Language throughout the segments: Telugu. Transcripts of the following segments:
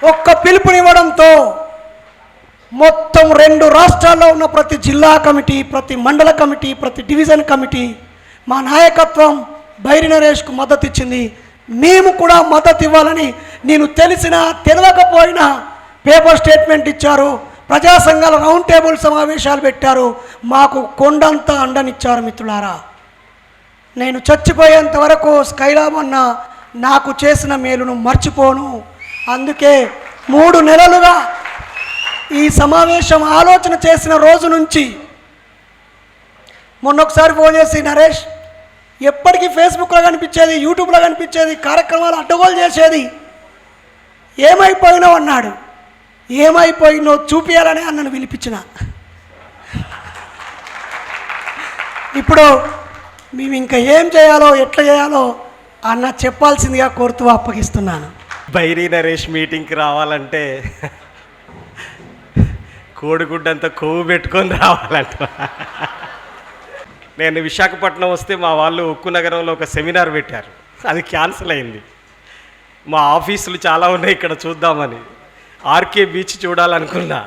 ఒక్క పిలుపునివ్వడంతో మొత్తం 2 రాష్ట్రాల్లో ఉన్న ప్రతి జిల్లా కమిటీ, ప్రతి మండల కమిటీ, ప్రతి డివిజన్ కమిటీ మా నాయకత్వం బైరి నరేష్కు మద్దతు ఇచ్చింది. మేము కూడా మద్దతు ఇవ్వాలని నేను తెలిసినా తెలియకపోయినా పేపర్ స్టేట్మెంట్ ఇచ్చారు. ప్రజా సంఘాల రౌండ్ టేబుల్ సమావేశాలు పెట్టారు. మాకు కొండంత అండనిచ్చారు. మిత్రులారా, నేను చచ్చిపోయేంత వరకు స్కైలాబ్ అన్న నాకు చేసిన మేలును మర్చిపోను. అందుకే 3 నెలలుగా ఈ సమావేశం ఆలోచన చేసిన రోజు నుంచి మొన్నొకసారి ఫోన్ చేసి, నరేష్ ఎప్పటికీ ఫేస్బుక్లో కనిపించేది, యూట్యూబ్లో కనిపించేది, కార్యక్రమాలు అడ్డగోలు చేసేది, ఏమైపోయినావు అన్నాడు. ఏమైపోయినో చూపించాలని అన్నను పిలిపించిన. ఇప్పుడు మేము ఇంకా ఏం చేయాలో ఎట్లా చేయాలో అన్న చెప్పాల్సిందిగా కోరుతూ అప్పగిస్తున్నాను. బైరి నరేష్ మీటింగ్కి రావాలంటే కోడిగుడ్డంతా కొవ్వు పెట్టుకొని రావాలంట. నేను విశాఖపట్నం వస్తే మా వాళ్ళు ఉక్కు నగరంలో ఒక సెమినార్ పెట్టారు, అది క్యాన్సిల్ అయింది. మా ఆఫీసులు చాలా ఉన్నాయి ఇక్కడ చూద్దామని, ఆర్కే బీచ్ చూడాలనుకున్నా.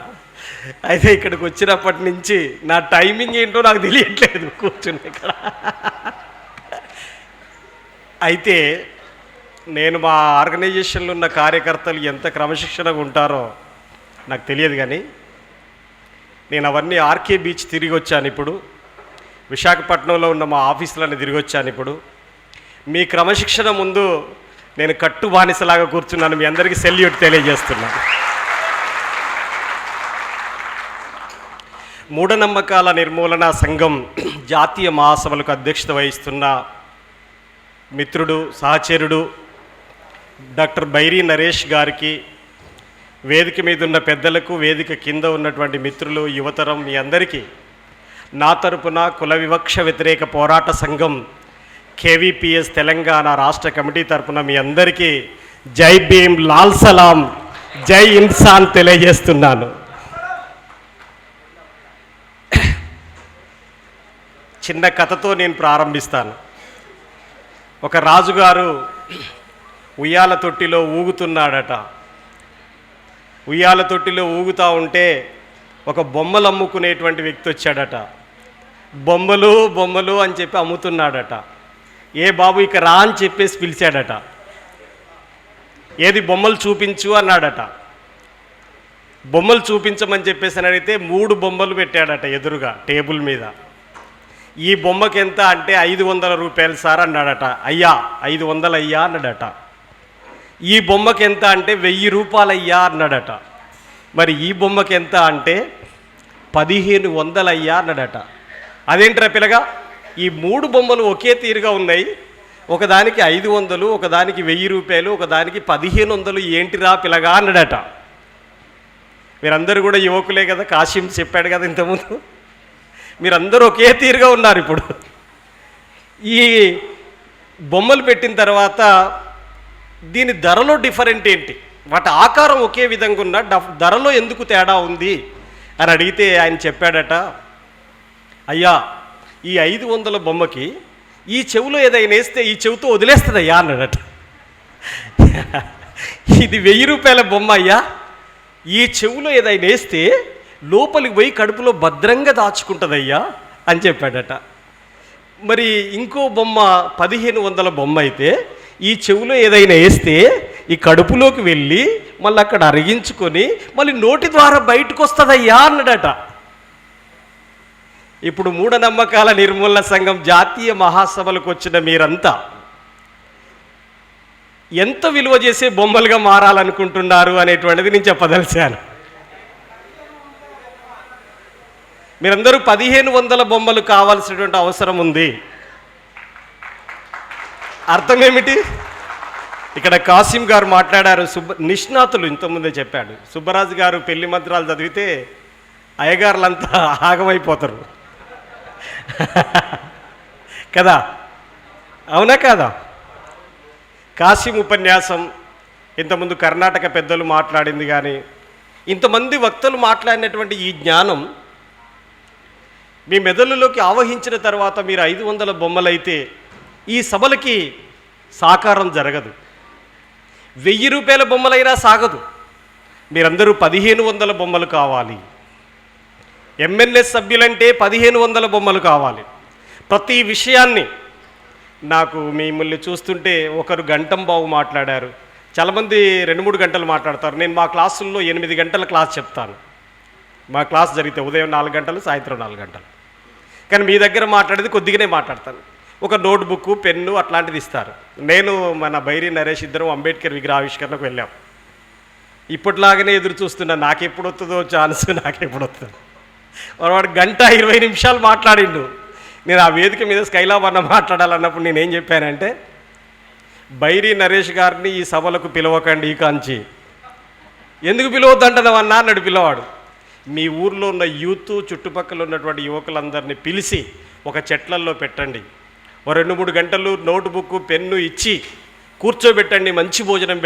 అయితే ఇక్కడికి వచ్చినప్పటి నుంచి నా టైమింగ్ ఏంటో నాకు తెలియట్లేదు కూర్చుని ఇక్కడ. అయితే నేను మా ఆర్గనైజేషన్లో ఉన్న కార్యకర్తలు ఎంత క్రమశిక్షణగా ఉంటారో నాకు తెలియదు, కానీ నేను అవన్నీ ఆర్కే బీచ్ తిరిగి వచ్చాను. ఇప్పుడు విశాఖపట్నంలో ఉన్న మా ఆఫీసులన్నీ తిరిగి వచ్చాను. ఇప్పుడు మీ క్రమశిక్షణ ముందు నేను కట్టు బానిసలాగా కూర్చున్నాను. మీ అందరికీ సెల్యూట్ తెలియజేస్తున్నాను. మూఢనమ్మకాల నిర్మూలన సంఘం జాతీయ మహాసభలకు అధ్యక్షత వహిస్తున్న మిత్రుడు, సహచరుడు డాక్టర్ బైరి నరేష్ గారికి, వేదిక మీద ఉన్న పెద్దలకు, వేదిక కింద ఉన్నటువంటి మిత్రులు, యువతరం, మీ అందరికీ నా తరపున కుల వివక్ష వ్యతిరేక పోరాట సంఘం కేవీపీఎస్ తెలంగాణ రాష్ట్ర కమిటీ తరపున మీ అందరికీ జై భీమ్, లాల్ సలాం, జై ఇన్సాన్ తెలియజేస్తున్నాను. చిన్న కథతో నేను ప్రారంభిస్తాను. ఒక రాజుగారు ఉయ్యాల తొట్టిలో ఊగుతున్నాడట. ఉయ్యాల తొట్టిలో ఊగుతూ ఉంటే ఒక బొమ్మలు అమ్ముకునేటువంటి వ్యక్తి వచ్చాడట. బొమ్మలు బొమ్మలు అని చెప్పి అమ్ముతున్నాడట. ఏ బాబు ఇక రా అని చెప్పేసి పిలిచాడట. ఏది బొమ్మలు చూపించు అన్నాడట. బొమ్మలు చూపించమని చెప్పేసి అని అడిగితే 3 బొమ్మలు పెట్టాడట ఎదురుగా టేబుల్ మీద. ఈ బొమ్మకి ఎంత అంటే 500 రూపాయలు సార్ అన్నాడట. అయ్యా 500 అయ్యా అన్నాడట. ఈ బొమ్మకి ఎంత అంటే 1000 రూపాయలు అయ్యా అన్నాడట. మరి ఈ బొమ్మకి ఎంత అంటే 1500 అయ్యా అన్నాడట. అదేంట్రా పిల్లగా, ఈ 3 బొమ్మలు ఒకే తీరుగా ఉన్నాయి, ఒకదానికి 500, ఒకదానికి 1000 రూపాయలు, ఒకదానికి 1500, ఏంటిరా పిల్లగా అన్నాడట. మీరందరూ కూడా యువకులే కదా, కాశీం చెప్పాడు కదా ఇంతకుముందు, మీరందరూ ఒకే తీరుగా ఉన్నారు. ఇప్పుడు ఈ బొమ్మలు పెట్టిన తర్వాత దీని ధరలో డిఫరెంట్ ఏంటి, వాటి ఆకారం ఒకే విధంగా ఉన్న ధరలో ఎందుకు తేడా ఉంది అని అడిగితే ఆయన చెప్పాడట, అయ్యా ఈ 500 బొమ్మకి ఈ చెవులో ఏదైనా వేస్తే ఈ చెవితో వదిలేస్తుందయ్యా అన్నాడట. ఇది 1000 రూపాయల బొమ్మ అయ్యా, ఈ చెవులో ఏదైనా వేస్తే లోపలికి పోయి కడుపులో భద్రంగా దాచుకుంటుందయ్యా అని చెప్పాడట. మరి ఇంకో బొమ్మ 1500 బొమ్మ అయితే ఈ చెవులో ఏదైనా వేస్తే ఈ కడుపులోకి వెళ్ళి మళ్ళీ అక్కడ అరిగించుకొని మళ్ళీ నోటి ద్వారా బయటకు వస్తుందయ్యా అన్నాడట. ఇప్పుడు మూఢనమ్మకాల నిర్మూలన సంఘం జాతీయ మహాసభలకు వచ్చిన మీరంతా ఎంత విలువ చేసే బొమ్మలుగా మారాలనుకుంటున్నారు అనేటువంటిది నేను చెప్పదలిచాను. మీరందరూ 1500 బొమ్మలు కావాల్సినటువంటి అవసరం ఉంది. అర్థం ఏమిటి? ఇక్కడ కాసిం గారు మాట్లాడారు, నిష్ణాతులు ఇంతకుముందే చెప్పాడు. సుబ్బరాజు గారు పెళ్లి మంత్రాలు చదివితే అయ్యగారులంతా ఆగమైపోతారు కదా, అవునా కాదా? కాసిం ఉపన్యాసం ఇంతకుముందు కర్ణాటక పెద్దలు మాట్లాడింది, కానీ ఇంతమంది వక్తలు మాట్లాడినటువంటి ఈ జ్ఞానం మీ మెదడులోకి ఆవహించిన తర్వాత మీరు 500 బొమ్మలైతే ఈ సభలకి సాకారం జరగదు. 1000 రూపాయల బొమ్మలైనా సాగదు. మీరందరూ 1500 బొమ్మలు కావాలి. ఎంఎన్ఎస్ సభ్యులంటే 1500 బొమ్మలు కావాలి. ప్రతి విషయాన్ని నాకు మిమ్మల్ని చూస్తుంటే ఒకరు గంటం బావు మాట్లాడారు, చాలామంది 2-3 గంటలు మాట్లాడతారు. నేను మా క్లాసుల్లో 8 గంటల క్లాస్ చెప్తాను. మా క్లాస్ జరిగితే ఉదయం 4 గంటలు, సాయంత్రం 4 గంటలు. కానీ మీ దగ్గర మాట్లాడేది కొద్దిగానే మాట్లాడతాను. ఒక నోట్బుక్, పెన్ను అట్లాంటిది ఇస్తారు. నేను మన బైరి నరేష్ ఇద్దరం అంబేద్కర్ విగ్రహావిష్కరణకు వెళ్ళాం. ఇప్పటిలాగానే ఎదురు చూస్తున్నా, నాకెప్పుడు వస్తుందో ఛాన్స్, నాకెప్పుడు వస్తుందో. వాడు 1:20 నిమిషాలు మాట్లాడిండు. నేను ఆ వేదిక మీద స్కైలాబ్ అన్న మాట్లాడాలన్నప్పుడు నేనేం చెప్పానంటే, బైరి నరేష్ గారిని ఈ సభలకు పిలవకండి ఈ కాంచి. ఎందుకు పిలవద్దంటున్నావన్నా అన్నాడు పిల్లవాడు. మీ ఊర్లో ఉన్న యూత్, చుట్టుపక్కల ఉన్నటువంటి యువకులందరినీ పిలిచి ఒక చెట్లల్లో పెట్టండి, ఓ 2-3 గంటలు నోట్బుక్, పెన్ను ఇచ్చి కూర్చోబెట్టండి, మంచి భోజనం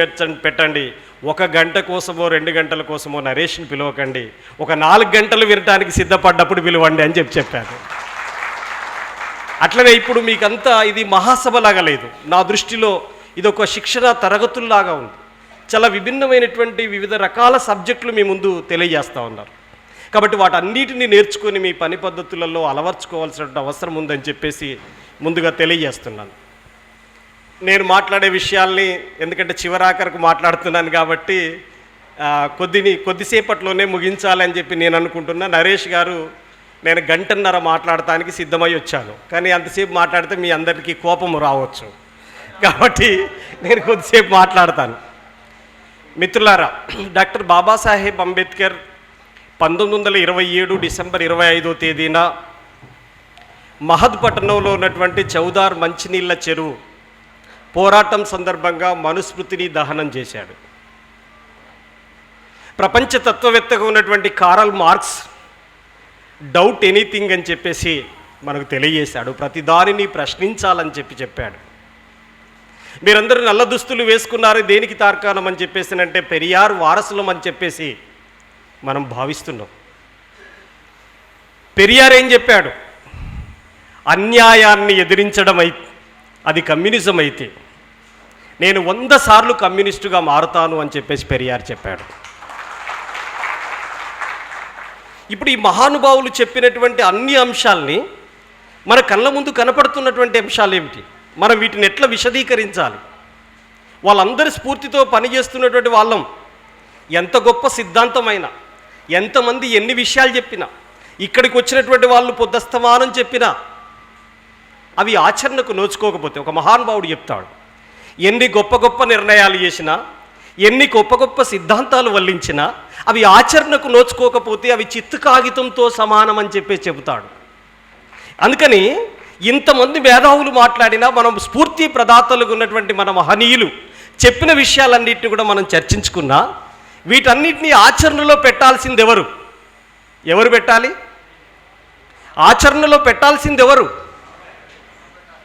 పెట్టండి. 1 గంట కోసమో 2 గంటల కోసమో నరేష్ని పిలవకండి, ఒక 4 గంటలు వినటానికి సిద్ధపడ్డప్పుడు పిలవండి అని చెప్పాను. అట్లనే ఇప్పుడు మీకంతా ఇది మహాసభలాగా లేదు. నా దృష్టిలో ఇది ఒక శిక్షణ తరగతుల్లాగా ఉంది. చాలా విభిన్నమైనటువంటి వివిధ రకాల సబ్జెక్టులు మీ ముందు తెలియజేస్తూ ఉన్నారు. కాబట్టి వాటన్నిటిని నేర్చుకొని మీ పని పద్ధతులలో అలవర్చుకోవాల్సిన అవసరం ఉందని చెప్పేసి ముందుగా తెలియజేస్తున్నాను. నేను మాట్లాడే విషయాల్ని, ఎందుకంటే చివరాఖరకు మాట్లాడుతున్నాను కాబట్టి కొద్దిసేపట్లోనే ముగించాలని చెప్పి నేను అనుకుంటున్నా. నరేష్ గారు, నేను 1.5 గంటలు మాట్లాడటానికి సిద్ధమై వచ్చాను, కానీ అంతసేపు మాట్లాడితే మీ అందరికీ కోపం రావచ్చు. కాబట్టి నేను కొద్దిసేపు మాట్లాడతాను. మిత్రులారా, డాక్టర్ బాబాసాహెబ్ అంబేద్కర్ 1927 డిసెంబర్ 25వ తేదీన మహద్పట్నంలో ఉన్నటువంటి చౌదార్ మంచినీళ్ళ చెరువు పోరాటం సందర్భంగా మనుస్మృతిని దహనం చేశాడు. ప్రపంచ తత్వవేత్తగా ఉన్నటువంటి కారల్ మార్క్స్ డౌట్ ఎనీథింగ్ అని చెప్పేసి మనకు తెలియజేశాడు. ప్రతి దానిని ప్రశ్నించాలని చెప్పాడు. మీరందరూ నల్ల దుస్తులు వేసుకున్నారు, దేనికి తార్కాణం అని చెప్పేసినంటే పెరియార్ వారసులం అని చెప్పేసి మనం భావిస్తున్నాం. పెరియార్ ఏం చెప్పాడు? అన్యాయాన్ని ఎదిరించడం అది కమ్యూనిజం అయితే నేను 100 సార్లు కమ్యూనిస్టుగా మారుతాను అని చెప్పేసి పెరియార్ చెప్పాడు. ఇప్పుడు ఈ మహానుభావులు చెప్పినటువంటి అన్ని అంశాల్ని మన కళ్ళ ముందు కనపడుతున్నటువంటి అంశాలు ఏమిటి? మనం వీటిని ఎట్లా విశదీకరించాలి? వాళ్ళందరి స్ఫూర్తితో పనిచేస్తున్నటువంటి వాళ్ళం. ఎంత గొప్ప సిద్ధాంతమైనా, ఎంతమంది ఎన్ని విషయాలు చెప్పినా, ఇక్కడికి వచ్చినటువంటి వాళ్ళు పొద్దస్తమానం చెప్పినా అవి ఆచరణకు నోచుకోకపోతే, ఒక మహానుభావుడు చెప్తాడు, ఎన్ని గొప్ప గొప్ప నిర్ణయాలు చేసినా, ఎన్ని గొప్ప గొప్ప సిద్ధాంతాలు వల్లించినా అవి ఆచరణకు నోచుకోకపోతే అవి చిత్తు కాగితంతో సమానం అని చెప్పేసి చెబుతాడు. అందుకని ఇంతమంది మేధావులు మాట్లాడినా, మనం స్ఫూర్తి ప్రదాతలుగా ఉన్నటువంటి మన మహనీయులు చెప్పిన విషయాలన్నింటినీ కూడా మనం చర్చించుకున్నా, వీటన్నిటినీ ఆచరణలో పెట్టాల్సింది ఎవరు? ఎవరు పెట్టాలి? ఆచరణలో పెట్టాల్సింది ఎవరు?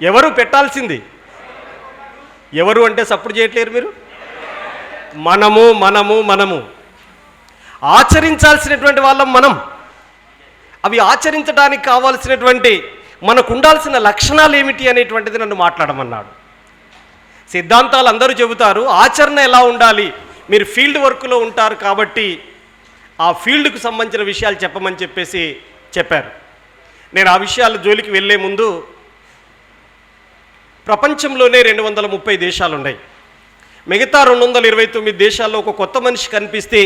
ఎవరు పెట్టాల్సింది? ఎవరు అంటే సప్పుడు చేయట్లేరు మీరు. మనము మనము మనము ఆచరించాల్సినటువంటి వాళ్ళం మనం. అవి ఆచరించడానికి కావాల్సినటువంటి మనకు ఉండాల్సిన లక్షణాలు ఏమిటి అనేటువంటిది నన్ను మాట్లాడమన్నాడు. సిద్ధాంతాలు అందరూ చెబుతారు, ఆచరణ ఎలా ఉండాలి? మీరు ఫీల్డ్ వర్క్లో ఉంటారు కాబట్టి ఆ ఫీల్డ్కు సంబంధించిన విషయాలు చెప్పమని చెప్పేసి చెప్పారు. నేను ఆ విషయాల జోలికి వెళ్ళే ముందు, ప్రపంచంలోనే 230 దేశాలు ఉన్నాయి. మిగతా 229 దేశాల్లో ఒక కొత్త మనిషి కనిపిస్తే,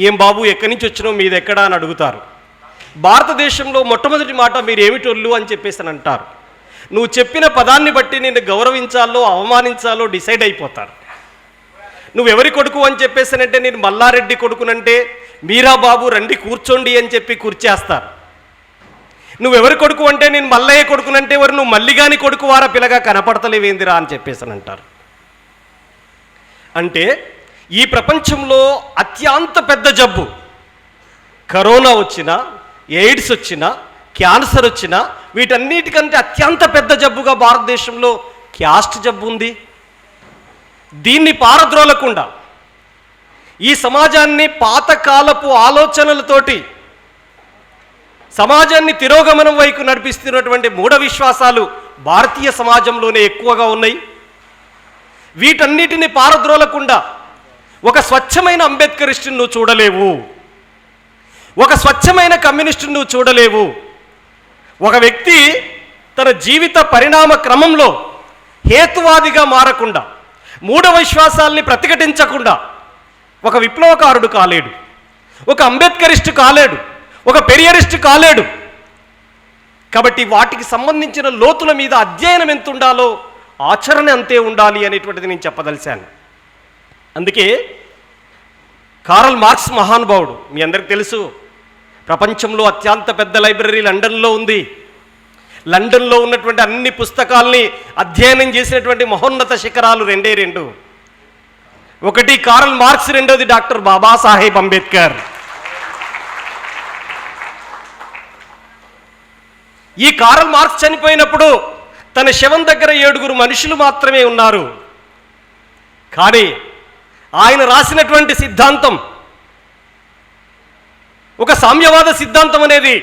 ఏం బాబు ఎక్కడి నుంచి వచ్చినావు, మీది ఎక్కడా అని అడుగుతారు. భారతదేశంలో మొట్టమొదటి మాట మీరు ఏమిటోళ్ళు అని చెప్పేసి అని అంటారు. నువ్వు చెప్పిన పదాన్ని బట్టి నిన్ను గౌరవించాలో అవమానించాలో డిసైడ్ అయిపోతారు. నువ్వెవరి కొడుకు అని చెప్పేసానంటే, నేను మల్లారెడ్డి కొడుకునంటే మీరా బాబు రండి కూర్చోండి అని చెప్పి కూర్చేస్తారు. నువ్వెవరి కొడుకు అంటే నేను మల్లయ్య కొడుకునంటే ఎవరు, నువ్వు మల్లిగాని కొడుకు వారా పిల్లగా కనపడతలేవేందిరా అని చెప్పేసి అంటారు. అంటే ఈ ప్రపంచంలో అత్యంత పెద్ద జబ్బు కరోనా వచ్చినా, ఎయిడ్స్ వచ్చినా, క్యాన్సర్ వచ్చినా, వీటన్నిటికంటే అత్యంత పెద్ద జబ్బుగా భారతదేశంలో క్యాస్ట్ జబ్బు ఉంది. దీన్ని పారద్రోలకుండా ఈ సమాజాన్ని పాతకాలపు ఆలోచనలతోటి సమాజాన్ని తిరోగమనం వైపు నడిపిస్తున్నటువంటి మూఢ విశ్వాసాలు భారతీయ సమాజంలోనే ఎక్కువగా ఉన్నాయి. వీటన్నిటిని పారద్రోలకుండా ఒక స్వచ్ఛమైన అంబేద్కరిస్టుని నువ్వు చూడలేవు, ఒక స్వచ్ఛమైన కమ్యూనిస్టుని నువ్వు చూడలేవు. ఒక వ్యక్తి తన జీవిత పరిణామ క్రమంలో హేతువాదిగా మారకుండా, మూఢ విశ్వాసాల్ని ప్రతిఘటించకుండా ఒక విప్లవకారుడు కాలేడు, ఒక అంబేద్కరిస్టు కాలేడు, ఒక పెరియరిస్టు కాలేడు. కాబట్టి వాటికి సంబంధించిన లోతుల మీద అధ్యయనం ఎంత ఉండాలో ఆచరణ అంతే ఉండాలి అనేటువంటిది నేను చెప్పదలిశాను. అందుకే కారల్ మార్క్స్ మహానుభావుడు, మీ అందరికి తెలుసు, ప్రపంచంలో అత్యంత పెద్ద లైబ్రరీ లండన్లో ఉంది. లండన్లో ఉన్నటువంటి అన్ని పుస్తకాల్ని అధ్యయనం చేసినటువంటి మహోన్నత శిఖరాలు రెండే రెండు. ఒకటి కారల్ మార్క్స్, రెండోది డాక్టర్ బాబాసాహెబ్ అంబేద్కర్. ఈ కారల్ మార్క్స్ చనిపోయినప్పుడు తన శవం దగ్గర 7 మనుషులు మాత్రమే ఉన్నారు. కానీ ఆయన రాసినటువంటి సిద్ధాంతం, ఒక సామ్యవాద సిద్ధాంతం అనేది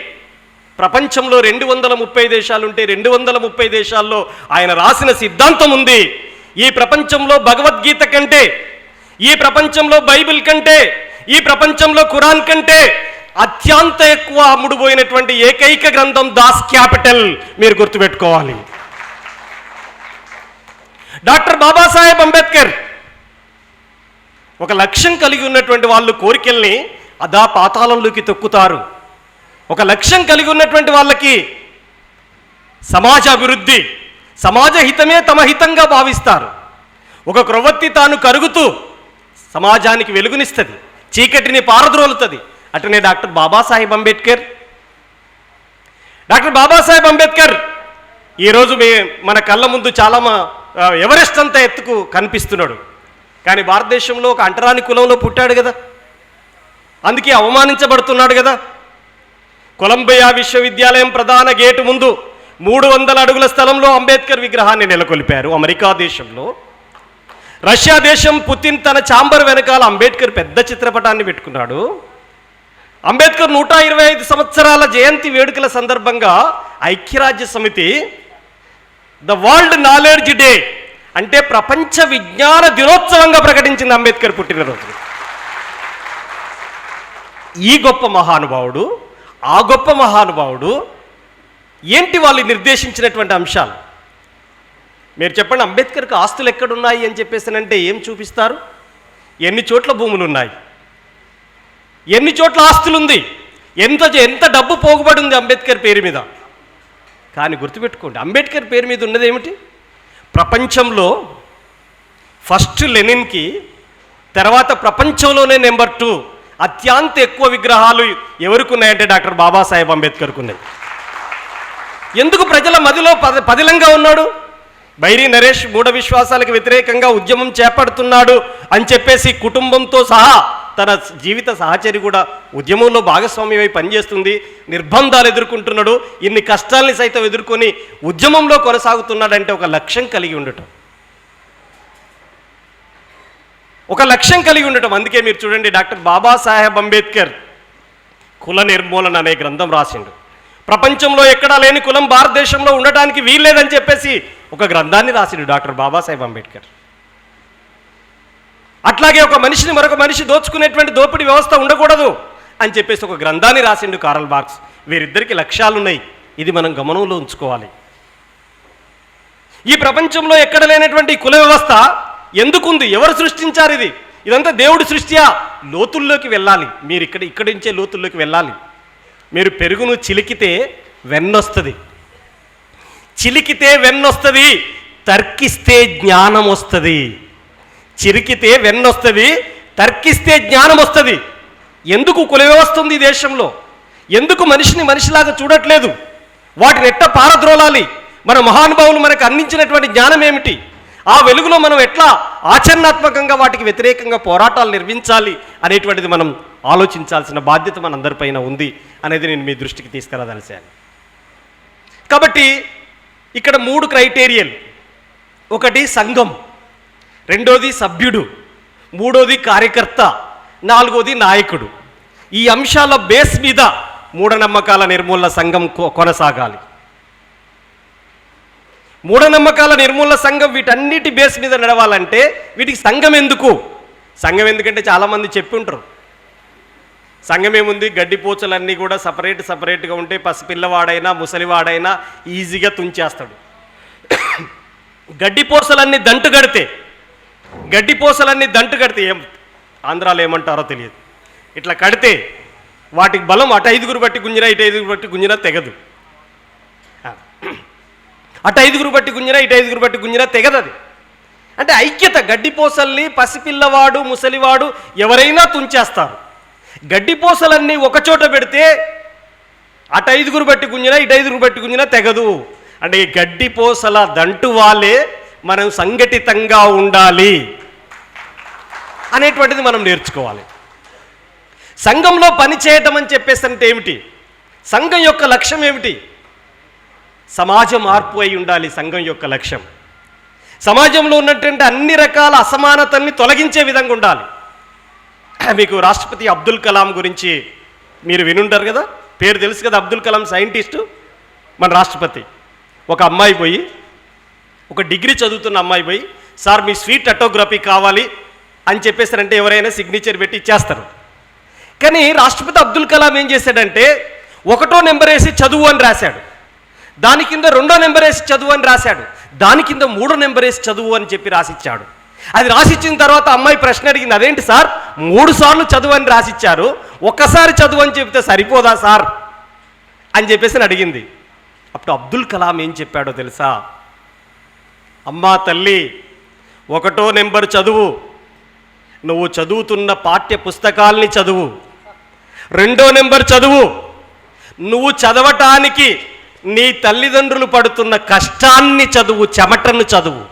ప్రపంచంలో 230 దేశాలుంటే 230 దేశాల్లో ఆయన రాసిన సిద్ధాంతం ఉంది. ఈ ప్రపంచంలో భగవద్గీత కంటే, ఈ ప్రపంచంలో బైబిల్ కంటే, ఈ ప్రపంచంలో ఖురాన్ కంటే అత్యంత ఎక్కువ అమ్ముడుపోయినటువంటి ఏకైక గ్రంథం దాస్ క్యాపిటల్. మీరు గుర్తుపెట్టుకోవాలి. డాక్టర్ బాబాసాహెబ్ అంబేద్కర్ ఒక లక్ష్యం కలిగి ఉన్నటువంటి వాళ్ళు కోరికల్ని అదా పాతాళంలోకి తొక్కుతారు. ఒక లక్ష్యం కలిగి ఉన్నటువంటి వాళ్ళకి సమాజ అభివృద్ధి, సమాజ హితమే తమ హితంగా భావిస్తారు. ఒక క్రొవ్వొత్తి తాను కరుగుతూ సమాజానికి వెలుగునిస్తుంది, చీకటిని పారద్రోలుతుంది. అటనే డాక్టర్ బాబాసాహెబ్ అంబేద్కర్. డాక్టర్ బాబాసాహెబ్ అంబేద్కర్ ఈరోజు మన కళ్ళ ముందు చాలా ఎవరెస్ట్ అంత ఎత్తుకు కనిపిస్తున్నాడు. కానీ భారతదేశంలో ఒక అంటరాని కులంలో పుట్టాడు కదా, అందుకే అవమానించబడుతున్నాడు కదా. కొలంబియా విశ్వవిద్యాలయం ప్రధాన గేటు ముందు 300 అడుగుల స్థలంలో అంబేద్కర్ విగ్రహాన్ని నెలకొల్పారు అమెరికా దేశంలో. రష్యా దేశం పుతిన్ తన ఛాంబర్ వెనకాల అంబేద్కర్ పెద్ద చిత్రపటాన్ని పెట్టుకున్నాడు. అంబేద్కర్ 125 సంవత్సరాల జయంతి వేడుకల సందర్భంగా ఐక్యరాజ్య సమితి ద వరల్డ్ నాలెడ్జ్ డే అంటే ప్రపంచ విజ్ఞాన దినోత్సవంగా ప్రకటించింది అంబేద్కర్ పుట్టినరోజు. ఈ గొప్ప మహానుభావుడు, ఆ గొప్ప మహానుభావుడు ఏంటి వాళ్ళు నిర్దేశించినటువంటి అంశాలు? మీరు చెప్పండి, అంబేద్కర్కి ఆస్తులు ఎక్కడున్నాయి అని చెప్పేసానంటే ఏం చూపిస్తారు? ఎన్ని చోట్ల భూములు ఉన్నాయి, ఎన్ని చోట్ల ఆస్తులుంది, ఎంత డబ్బు పోగుబడి ఉంది అంబేద్కర్ పేరు మీద. కానీ గుర్తుపెట్టుకోండి, అంబేద్కర్ పేరు మీద ఉన్నది ఏమిటి? ప్రపంచంలో ఫస్ట్ లెనిన్కి, తర్వాత ప్రపంచంలోనే నెంబర్ 2 అత్యంత ఎక్కువ విగ్రహాలు ఎవరికి ఉన్నాయంటే డాక్టర్ బాబాసాహెబ్ అంబేద్కర్కు ఉన్నాయి. ఎందుకు ప్రజల మదిలో పదిలంగా ఉన్నాడు? బైరి నరేష్ మూఢ విశ్వాసాలకు వ్యతిరేకంగా ఉద్యమం చేపడుతున్నాడు అని చెప్పేసి కుటుంబంతో సహా తన జీవిత సహచరి కూడా ఉద్యమంలో భాగస్వామ్యమై పనిచేస్తుంది, నిర్బంధాలు ఎదుర్కొంటున్నాడు, ఇన్ని కష్టాల్ని సైతం ఎదుర్కొని ఉద్యమంలో కొనసాగుతున్నాడంటే ఒక లక్ష్యం కలిగి ఉండటం, ఒక లక్ష్యం కలిగి ఉండటం. అందుకే మీరు చూడండి, డాక్టర్ బాబాసాహెబ్ అంబేద్కర్ కుల నిర్మూలన అనే గ్రంథం రాసిండు. ప్రపంచంలో ఎక్కడా లేని కులం భారతదేశంలో ఉండటానికి వీల్లేదని చెప్పేసి ఒక గ్రంథాన్ని రాసిండు డాక్టర్ బాబాసాహెబ్ అంబేద్కర్. అట్లాగే ఒక మనిషిని మరొక మనిషి దోచుకునేటువంటి దోపిడీ వ్యవస్థ ఉండకూడదు అని చెప్పేసి ఒక గ్రంథాన్ని రాసిండు కారల్ మార్క్స్. వీరిద్దరికి లక్ష్యాలున్నాయి, ఇది మనం గమనంలో ఉంచుకోవాలి. ఈ ప్రపంచంలో ఎక్కడ లేనటువంటి కుల వ్యవస్థ ఎందుకుంది? ఎవరు సృష్టించారు? ఇదంతా దేవుడి సృష్టియా? లోతుల్లోకి వెళ్ళాలి. మీరు ఇక్కడి నుంచే లోతుల్లోకి వెళ్ళాలి. మీరు పెరుగును చిలికితే వెన్నొస్తుంది, చిలికితే వెన్నొస్తుంది, తర్కిస్తే జ్ఞానం వస్తుంది. చిరికితే వెన్నొస్తుంది, తర్కిస్తే జ్ఞానం వస్తుంది. ఎందుకు కుల వ్యవస్థ ఉంది ఈ దేశంలో? ఎందుకు మనిషిని మనిషిలాగా చూడట్లేదు? వాటిని ఎట్లా పారద్రోలాలి? మన మహానుభావులు మనకు అందించినటువంటి జ్ఞానం ఏమిటి? ఆ వెలుగులో మనం ఎట్లా ఆచరణాత్మకంగా వాటికి వ్యతిరేకంగా పోరాటాలు నిర్మించాలి అనేటువంటిది మనం ఆలోచించాల్సిన బాధ్యత మనందరిపైన ఉంది అనేది నేను మీ దృష్టికి తీసుకురాదలిశాను. కాబట్టి ఇక్కడ 3 క్రైటీరియాలు. ఒకటి సంఘం, రెండోది సభ్యుడు, మూడోది కార్యకర్త, నాలుగోది నాయకుడు. ఈ అంశాల బేస్ మీద మూఢనమ్మకాల నిర్మూలన సంఘం కొనసాగాలి. మూఢనమ్మకాల నిర్మూలన సంఘం వీటన్నిటి బేస్ మీద నడవాలంటే వీటికి సంఘం ఎందుకు? సంఘం ఎందుకంటే చాలామంది చెప్పి ఉంటారు, సంఘం ఏముంది, గడ్డిపోచలన్నీ కూడా సపరేట్గా ఉంటే పసిపిల్లవాడైనా ముసలివాడైనా ఈజీగా తుంచేస్తాడు. గడ్డిపోసలన్నీ దంటు కడితే ఏం ఆంధ్రాలో ఏమంటారో తెలియదు, ఇట్లా కడితే వాటికి బలం అటు 5 బట్టి గుంజినా ఇటు 5 బట్టి గుంజినా తెగదు. అటు 5 బట్టి గుంజినా ఇటు 5 బట్టి గుంజినా తెగదు. అది అంటే ఐక్యత. గడ్డిపోసల్ని పసిపిల్లవాడు ముసలివాడు ఎవరైనా తుంచేస్తారు. గడ్డిపోసలన్నీ ఒకచోట పెడితే అటు 5 బట్టి గుంజినా ఇటు 5 బట్టి గుంజినా తెగదు. అంటే ఈ గడ్డిపోసల దంటు వాళ్ళే మనం సంఘటితంగా ఉండాలి అనేటువంటిది మనం నేర్చుకోవాలి. సంఘంలో పని చేయటం అని చెప్పేసి అంటే ఏమిటి? సంఘం యొక్క లక్ష్యం ఏమిటి? సమాజ మార్పు అయి ఉండాలి సంఘం యొక్క లక్ష్యం. సమాజంలో ఉన్నటువంటి అన్ని రకాల అసమానతల్ని తొలగించే విధంగా ఉండాలి. మీకు రాష్ట్రపతి అబ్దుల్ కలాం గురించి మీరు వినుంటారు కదా, పేరు తెలుసు కదా. అబ్దుల్ కలాం సైంటిస్టు, మన రాష్ట్రపతి. ఒక అమ్మాయి పోయి, ఒక డిగ్రీ చదువుతున్న అమ్మాయి పోయి, సార్ మీ స్వీట్ ఆటోగ్రఫీ కావాలి అని చెప్పేసారంటే ఎవరైనా సిగ్నేచర్ పెట్టి ఇచ్చేస్తారు. కానీ రాష్ట్రపతి అబ్దుల్ కలాం ఏం చేశాడంటే 1వ నెంబర్ వేసి చదువు అని రాశాడు, దాని కింద 2వ నెంబర్ వేసి చదువు అని రాశాడు, దాని కింద 3వ నెంబర్ వేసి చదువు అని చెప్పి రాసిచ్చాడు. అది రాసిచ్చిన తర్వాత అమ్మాయి ప్రశ్న అడిగింది, అదేంటి సార్ 3 సార్లు చదువు అని రాసిచ్చారు, ఒక్కసారి చదువు అని చెప్తే సరిపోదా సార్ అని చెప్పేసి అడిగింది. అప్పుడు అబ్దుల్ కలాం ఏం చెప్పాడో తెలుసా? అమ్మా తల్లి, 1వ నెంబర్ చదువు, నువ్వు చదువుతున్న పాఠ్య పుస్తకాల్ని చదువు. 2వ నెంబర్ చదువు, నువ్వు చదవటానికి నీ తల్లిదండ్రులు పడుతున్న కష్టాన్ని చదువు, చెమటను చదువు.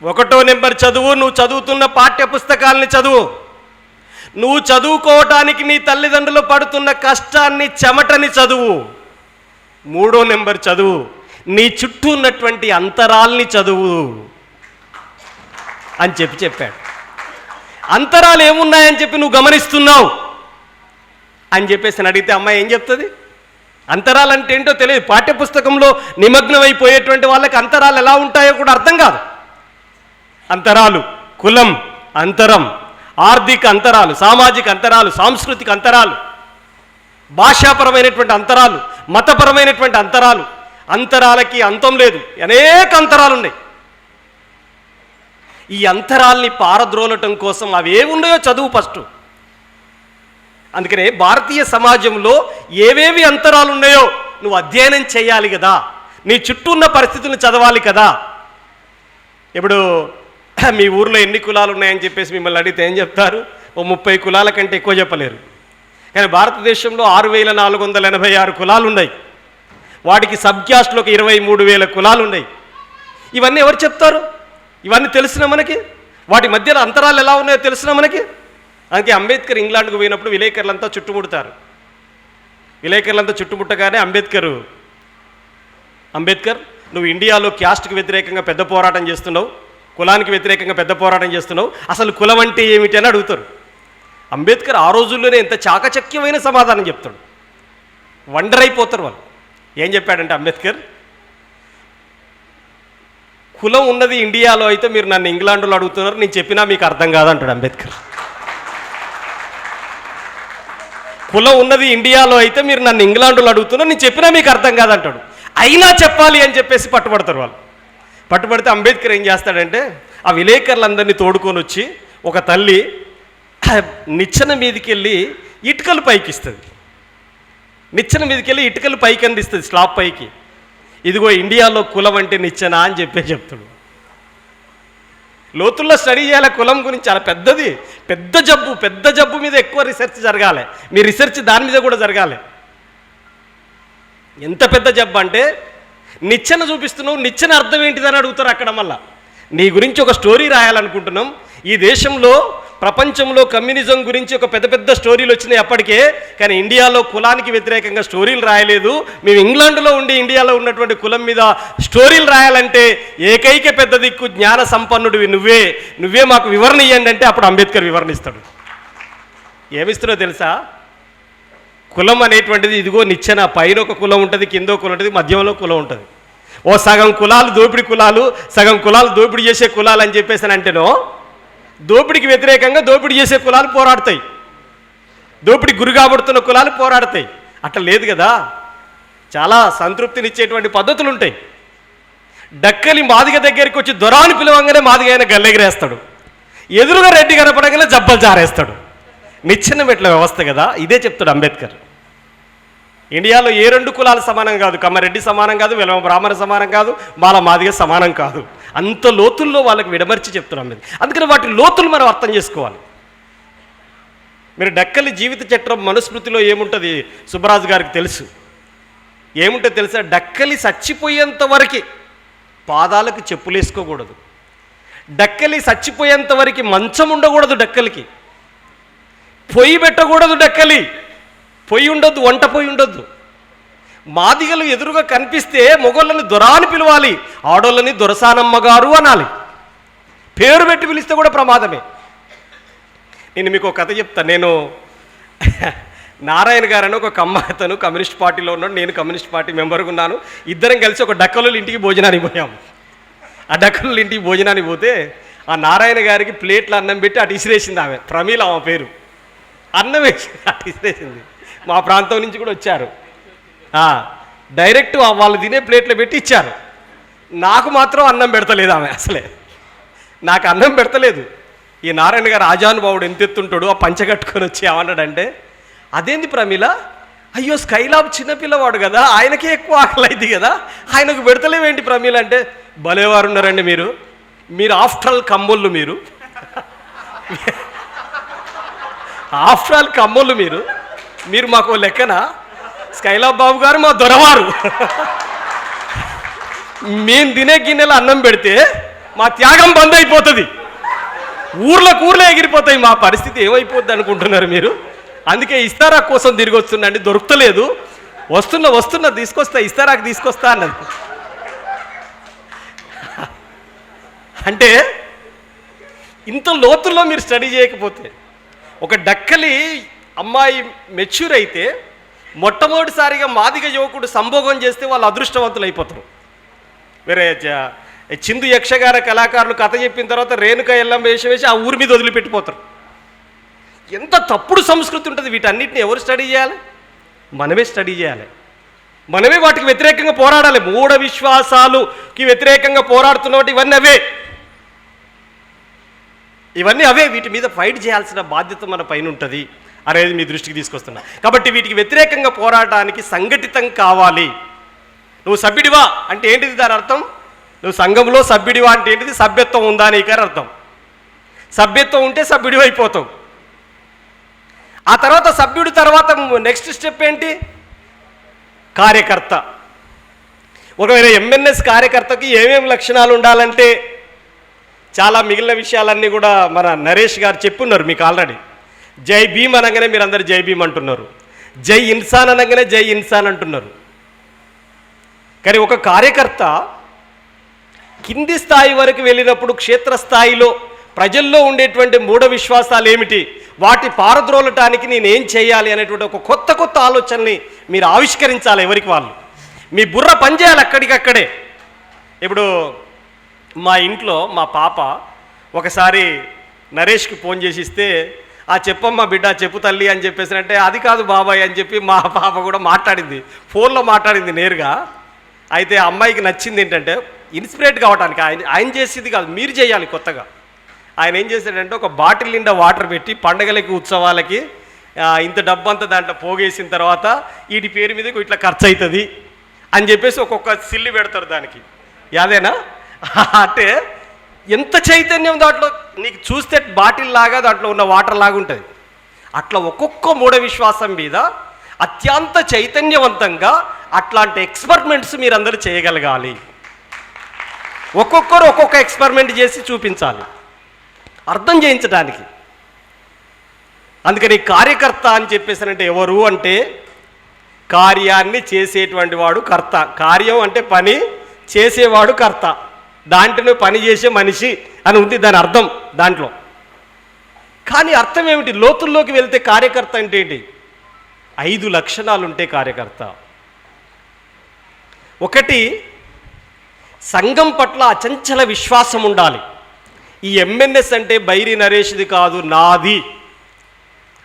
1వ నెంబర్ చదువు, నువ్వు చదువుతున్న పాఠ్య పుస్తకాల్ని చదువు. నువ్వు చదువుకోవటానికి నీ తల్లిదండ్రులు పడుతున్న కష్టాన్ని, చెమటని చదువు. 3వ నెంబర్ చదువు, నీ చుట్టూ ఉన్నటువంటి అంతరాల్ని చదువు అని చెప్పాడు. అంతరాలు ఏమున్నాయని చెప్పి నువ్వు గమనిస్తున్నావు అని చెప్పేసి అడిగితే అమ్మాయి ఏం చెప్తుంది? అంతరాలు అంటే ఏంటో తెలియదు. పాఠ్యపుస్తకంలో నిమగ్నమైపోయేటువంటి వాళ్ళకి అంతరాలు ఎలా ఉంటాయో కూడా అర్థం కాదు. అంతరాలు, కులం అంతరం, ఆర్థిక అంతరాలు, సామాజిక అంతరాలు, సాంస్కృతిక అంతరాలు, భాషాపరమైనటువంటి అంతరాలు, మతపరమైనటువంటి అంతరాలు. అంతరాలకి అంతం లేదు, అనేక అంతరాలు ఉన్నాయి. ఈ అంతరాల్ని పారద్రోలటం కోసం అవి ఏమున్నాయో చదువు ఫస్ట్. అందుకనే భారతీయ సమాజంలో ఏవేవి అంతరాలు ఉన్నాయో నువ్వు అధ్యయనం చేయాలి కదా, నీ చుట్టూ ఉన్న పరిస్థితులను చదవాలి కదా. ఇప్పుడు మీ ఊర్లో ఎన్ని కులాలు ఉన్నాయని చెప్పేసి మిమ్మల్ని అడిగితే ఏం చెప్తారు? ఓ 30 కులాల కంటే ఎక్కువ చెప్పలేరు. కానీ భారతదేశంలో 6,486 కులాలు ఉన్నాయి. వాటికి సబ్ క్యాస్ట్లో ఒక 23,000 కులాలు ఉన్నాయి. ఇవన్నీ ఎవరు చెప్తారు? ఇవన్నీ తెలిసిన మనకి, వాటి మధ్యలో అంతరాలు ఎలా ఉన్నాయో తెలిసిన మనకి. అందుకే అంబేద్కర్ ఇంగ్లాండ్కు పోయినప్పుడు విలేకరులంతా చుట్టుముడతారు. విలేకరులంతా చుట్టుముట్టగానే అంబేద్కర్ నువ్వు ఇండియాలో క్యాస్ట్కి వ్యతిరేకంగా పెద్ద పోరాటం చేస్తున్నావు, కులానికి వ్యతిరేకంగా పెద్ద పోరాటం చేస్తున్నావు, అసలు కులం అంటే ఏమిటి అని అడుగుతారు. అంబేద్కర్ ఆ రోజుల్లోనే ఎంత చాకచక్యమైన సమాధానం చెప్తాడు. వండర్ అయిపోతారు వాళ్ళు. ఏం చెప్పాడంటే అంబేద్కర్, కులం ఉన్నది ఇండియాలో అయితే మీరు నన్ను ఇంగ్లాండ్లో అడుగుతున్నారు, నేను చెప్పినా మీకు అర్థం కాదంటాడు అంబేద్కర్. కులం ఉన్నది ఇండియాలో అయితే మీరు నన్ను ఇంగ్లాండ్లో అడుగుతున్నారు, నేను చెప్పినా మీకు అర్థం కాదంటాడు. అయినా చెప్పాలి అని చెప్పేసి పట్టుబడతారు వాళ్ళు. పట్టుబడితే అంబేద్కర్ ఏం చేస్తాడంటే ఆ విలేకరులందరినీ తోడుకొని వచ్చి ఒక తల్లి నిచ్చెన మీదకి వెళ్ళి ఇటుకలు పైకి ఇస్తుంది. నిచ్చెన మీదకి వెళ్ళి ఇటుకలు పైకి అందిస్తుంది, స్లాబ్ పైకి. ఇదిగో ఇండియాలో కులం అంటే నిచ్చెన అని చెప్తాడు. లోతుల్లో స్టడీ చేయాలి కులం గురించి, చాలా పెద్దది, పెద్ద జబ్బు మీద ఎక్కువ రీసెర్చ్ జరగాలి. మీ రీసెర్చ్ దాని మీద కూడా జరగాలి. ఎంత పెద్ద జబ్బు అంటే నిచ్చెన చూపిస్తున్నావు, నిచ్చెన అర్థం ఏంటిదని అడుగుతారు అక్కడ. మళ్ళా నీ గురించి ఒక స్టోరీ రాయాలనుకుంటున్నాం. ఈ దేశంలో ప్రపంచంలో కమ్యూనిజం గురించి ఒక పెద్ద స్టోరీలు వచ్చినాయి అప్పటికే, కానీ ఇండియాలో కులానికి వ్యతిరేకంగా స్టోరీలు రాయలేదు. మేము ఇంగ్లాండ్లో ఉండి ఇండియాలో ఉన్నటువంటి కులం మీద స్టోరీలు రాయాలంటే ఏకైక పెద్ద దిక్కు జ్ఞాన సంపన్నుడివి నువ్వే మాకు వివరణ ఇవ్వండి అంటే అప్పుడు అంబేద్కర్ వివరణ ఇస్తాడు. ఏమిస్తాడో తెలుసా? కులం అనేటువంటిది ఇదిగో నిచ్చెన, పైన ఒక కులం ఉంటుంది, కింద కులం ఉంటుంది, మధ్యంలో కులం ఉంటుంది. ఓ సగం కులాలు దోపిడీ కులాలు, సగం కులాలు దోపిడీ చేసే కులాలు అని చెప్పేసి అంటేనో దోపిడీకి వ్యతిరేకంగా దోపిడీ చేసే కులాలు పోరాడతాయి, దోపిడీ గురి కాబడుతున్న కులాలు పోరాడతాయి. అట్లా లేదు కదా, చాలా సంతృప్తినిచ్చేటువంటి పద్ధతులు ఉంటాయి. డక్కలి మాదిగ దగ్గరికి వచ్చి దొరాని పిలవంగానే మాదిగ ఆయన గల్లెగిరేస్తాడు, ఎదురుగా రెడ్డి కనపడంగానే జబ్బలు జారేస్తాడు. నిచ్చెన మెట్ల వ్యవస్థ కదా, ఇదే చెప్తాడు అంబేద్కర్. ఇండియాలో ఏ రెండు కులాలు సమానం కాదు, కమ్మారెడ్డి సమానం కాదు, వెలమ బ్రాహ్మణ సమానం కాదు, మాల మాదిగ సమానం కాదు. అంత లోతుల్లో వాళ్ళకి విడమర్చి చెప్తాడు అంబేద్కర్. అందుకని వాటి లోతులు మనం అర్థం చేసుకోవాలి. మీరు డక్కలి జీవిత చట్రం మనుస్మృతిలో ఏముంటుంది సుబ్బరాజు గారికి తెలుసు. ఏముంటుంది తెలుసా? డక్కలి చచ్చిపోయేంత వరకు పాదాలకు చెప్పులు వేసుకోకూడదు, డక్కలి చచ్చిపోయేంత వరకు మంచం ఉండకూడదు, డక్కలికి పొయ్యి పెట్టకూడదు, డక్కలి పొయ్యి ఉండొద్దు, వంట పొయ్యి ఉండొద్దు. మాదిగలు ఎదురుగా కనిపిస్తే మొగోళ్ళని దొరాని పిలవాలి, ఆడోళ్ళని దొరసానమ్మ గారు అనాలి. పేరు పెట్టి పిలిస్తే కూడా ప్రమాదమే. నేను మీకు ఒక కథ చెప్తాను. నేను నారాయణ గారని ఒక కమ్మాతను కమ్యూనిస్ట్ పార్టీలో ఉన్నాడు, నేను కమ్యూనిస్ట్ పార్టీ మెంబర్గా ఉన్నాను. ఇద్దరం కలిసి ఒక డక్కల ఇంటికి భోజనానికి పోయాము. ఆ డక్కల ఇంటికి భోజనానికి పోతే ఆ నారాయణ గారికి ప్లేట్లు అన్నం పెట్టి అటు ఇసిరేసింది ఆమె, ప్రమీల ఆమె పేరు. అన్నం వేసి అటు ఇసిరేసింది. మా ప్రాంతం నుంచి కూడా వచ్చారు, డైరెక్ట్ వాళ్ళు తినే ప్లేట్లు పెట్టి ఇచ్చారు. నాకు మాత్రం అన్నం పెడతలేదు ఆమె, అసలే నాకు అన్నం పెడతలేదు. ఈ నారాయణ గారు ఆజానుభావుడు ఎంత ఎత్తుంటాడు, ఆ పంచ కట్టుకొని వచ్చి ఏమన్నాడంటే, అదేంది ప్రమీల, అయ్యో స్కైలాబ్ చిన్నపిల్లవాడు కదా, ఆయనకే ఎక్కువ ఆకలి అయింది కదా, ఆయనకు పెడతలేవేంటి ప్రమీల అంటే, భలేవారు ఉన్నారండి మీరు, మీరు ఆఫ్టర్ ఆల్ కమ్మోళ్ళు, మీరు ఆఫ్టర్ ఆల్ కమ్మోళ్ళు, మీరు మాకు లెక్కన స్కైలాబ్ బాబు గారు మా దొరవారు. మేము తినే గిన్నెలు అన్నం పెడితే మా త్యాగం బంద్ అయిపోతుంది, ఊర్లో ఎగిరిపోతాయి. మా పరిస్థితి ఏమైపోద్ది అనుకుంటున్నారు మీరు? అందుకే ఇస్తారా కోసం తిరిగి వస్తుందండి, దొరుకుతలేదు, వస్తున్నా తీసుకొస్తా, ఇస్తారాకు తీసుకొస్తా అన్నది. అంటే ఇంత లోతుల్లో మీరు స్టడీ చేయకపోతే, ఒక డక్కలి అమ్మాయి మెచ్యూర్ అయితే మొట్టమొదటిసారిగా మాదిగ యువకుడు సంభోగం చేస్తే వాళ్ళు అదృష్టవంతులు అయిపోతారు. వేరే చిందు యక్షగాన కళాకారులు కథ చెప్పిన తర్వాత రేణుక ఎల్లం వేసి ఆ ఊరి మీద వదిలిపెట్టిపోతారు. ఎంత తప్పుడు సంస్కృతి ఉంటుంది. వీటన్నిటిని ఎవరు స్టడీ చేయాలి? మనమే స్టడీ చేయాలి, మనమే వాటికి వ్యతిరేకంగా పోరాడాలి. మూఢ విశ్వాసాలుకి వ్యతిరేకంగా పోరాడుతున్నట్టు ఇవన్నీ అవే. వీటి మీద ఫైట్ చేయాల్సిన బాధ్యత మన పైన ఉంటుంది అనేది మీ దృష్టికి తీసుకొస్తున్నా. కాబట్టి వీటికి వ్యతిరేకంగా పోరాటానికి సంఘటితం కావాలి. నువ్వు సభ్యుడివా అంటే ఏంటిది దాని అర్థం? నువ్వు సంఘంలో సభ్యుడివా అంటే ఏంటిది? సభ్యత్వం ఉందా నీకని అర్థం. సభ్యత్వం ఉంటే సభ్యుడివి అయిపోతావు. ఆ తర్వాత సభ్యుడి తర్వాత నెక్స్ట్ స్టెప్ ఏంటి? కార్యకర్త. ఒకవేళ ఎంఎన్ఎస్ కార్యకర్తకి ఏమేమి లక్షణాలు ఉండాలంటే చాలా మిగిలిన విషయాలన్నీ కూడా మన నరేష్ గారు చెప్పున్నారు మీకు ఆల్రెడీ. జై భీమ్ అనగానే మీరు అందరు జై భీమ్ అంటున్నారు, జై ఇన్సాన్ అనగానే జై ఇన్సాన్ అంటున్నారు. కానీ ఒక కార్యకర్త కింది స్థాయి వరకు వెళ్ళినప్పుడు క్షేత్రస్థాయిలో ప్రజల్లో ఉండేటువంటి మూఢ విశ్వాసాలు ఏమిటి, వాటి పారద్రోలటానికి నేనేం చేయాలి అనేటువంటి ఒక కొత్త ఆలోచనని మీరు ఆవిష్కరించాలి. ఎవరికి వాళ్ళు మీ బుర్ర పనిచేయాలి అక్కడికక్కడే. ఇప్పుడు మా ఇంట్లో మా పాప ఒకసారి నరేష్కి ఫోన్ చేసి ఇస్తే, చెప్పమ్మా బిడ్డ, చెప్పు తల్లి అని చెప్పేసి అంటే, అది కాదు బాబాయ్ అని చెప్పి మా పాప కూడా మాట్లాడింది, ఫోన్లో మాట్లాడింది నేరుగా. అయితే ఆ అమ్మాయికి నచ్చింది ఏంటంటే ఇన్స్పిరేట్ కావడానికి ఆయన చేసేది కాదు, మీరు చేయాలి కొత్తగా. ఆయన ఏం చేశాడంటే ఒక బాటిల్ నిండా వాటర్ పెట్టి పండగలకి ఉత్సవాలకి ఇంత డబ్బు అంతా దాంట్లో పోగేసిన తర్వాత వీటి పేరు మీద ఇట్లా ఖర్చు అవుతుంది అని చెప్పేసి ఒక్కొక్క సిల్లి పెడతారు దానికి. యాదేనా అంటే ఎంత చైతన్యం దాంట్లో, నీకు చూస్తే బాటిల్ లాగా దాంట్లో ఉన్న వాటర్ లాగా ఉంటుంది. అట్లా ఒక్కొక్క మూఢ విశ్వాసం మీద అత్యంత చైతన్యవంతంగా అట్లాంటి ఎక్స్పెరిమెంట్స్ మీరందరూ చేయగలగాలి. ఒక్కొక్కరు ఒక్కొక్క ఎక్స్పెరిమెంట్ చేసి చూపించాలి అర్థం చేయించడానికి. అందుకని కార్యకర్త అని చెప్పేసానంటే ఎవరు అంటే కార్యాన్ని చేసేటువంటి వాడు కర్త. కార్యం అంటే పని, చేసేవాడు కర్త. దాంట్లో పని చేసే మనిషి అని ఉంది దాని అర్థం దాంట్లో. కానీ అర్థం ఏమిటి? లోతుల్లోకి వెళ్తే కార్యకర్త అంటే ఏంటి? 5 లక్షణాలు ఉంటే కార్యకర్త. ఒకటి సంఘం పట్ల అచంచల విశ్వాసం ఉండాలి. ఈ ఎంఎన్ఎస్ అంటే బైరి నరేష్ది కాదు, నాది.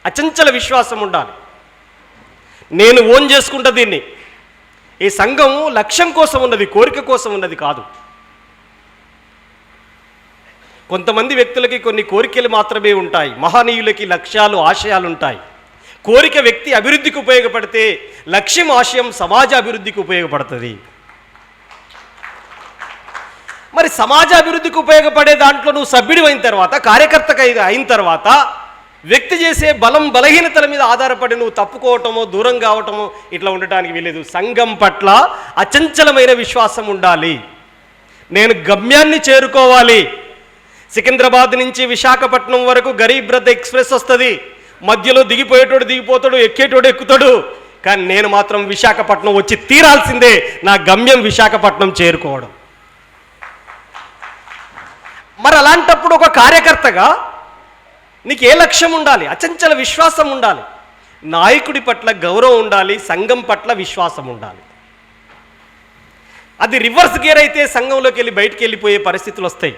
అచంచల విశ్వాసం ఉండాలి. నేను ఓన్ చేసుకుంటా దీన్ని. ఈ సంఘం లక్ష్యం కోసం ఉన్నది, కోరిక కోసం ఉన్నది కాదు. కొంతమంది వ్యక్తులకి కొన్ని కోరికలు మాత్రమే ఉంటాయి, మహనీయులకి లక్ష్యాలు, ఆశయాలు ఉంటాయి. కోరిక వ్యక్తి అభివృద్ధికి ఉపయోగపడితే, లక్ష్యం, ఆశయం సమాజ అభివృద్ధికి ఉపయోగపడుతుంది. మరి సమాజ అభివృద్ధికి ఉపయోగపడే దాంట్లో నువ్వు సభ్యుడు అయిన తర్వాత, కార్యకర్తగా అయిన తర్వాత, వ్యక్తి చేసే బలహీనతల మీద ఆధారపడి నువ్వు తప్పుకోవటమో, దూరం కావటమో ఇట్లా ఉండటానికి వీలేదు. సంఘం పట్ల అచంచలమైన విశ్వాసం ఉండాలి. నేను గమ్యాన్ని చేరుకోవాలి. సికింద్రాబాద్ నుంచి విశాఖపట్నం వరకు గరీబ్ రథ్ ఎక్స్ప్రెస్ వస్తుంది. మధ్యలో దిగిపోయేటోడు దిగిపోతాడు, ఎక్కేటోడు ఎక్కుతాడు. కానీ నేను మాత్రం విశాఖపట్నం వచ్చి తీరాల్సిందే. నా గమ్యం విశాఖపట్నం చేరుకోవడం. మరి అలాంటప్పుడు ఒక కార్యకర్తగా నీకు ఏ లక్ష్యం ఉండాలి? అచంచల విశ్వాసం ఉండాలి. నాయకుడి పట్ల గౌరవం ఉండాలి. సంఘం పట్ల విశ్వాసం ఉండాలి. అది రివర్స్ గేర్ అయితే సంఘంలోకి వెళ్ళి బయటికి వెళ్ళిపోయే పరిస్థితులు వస్తాయి.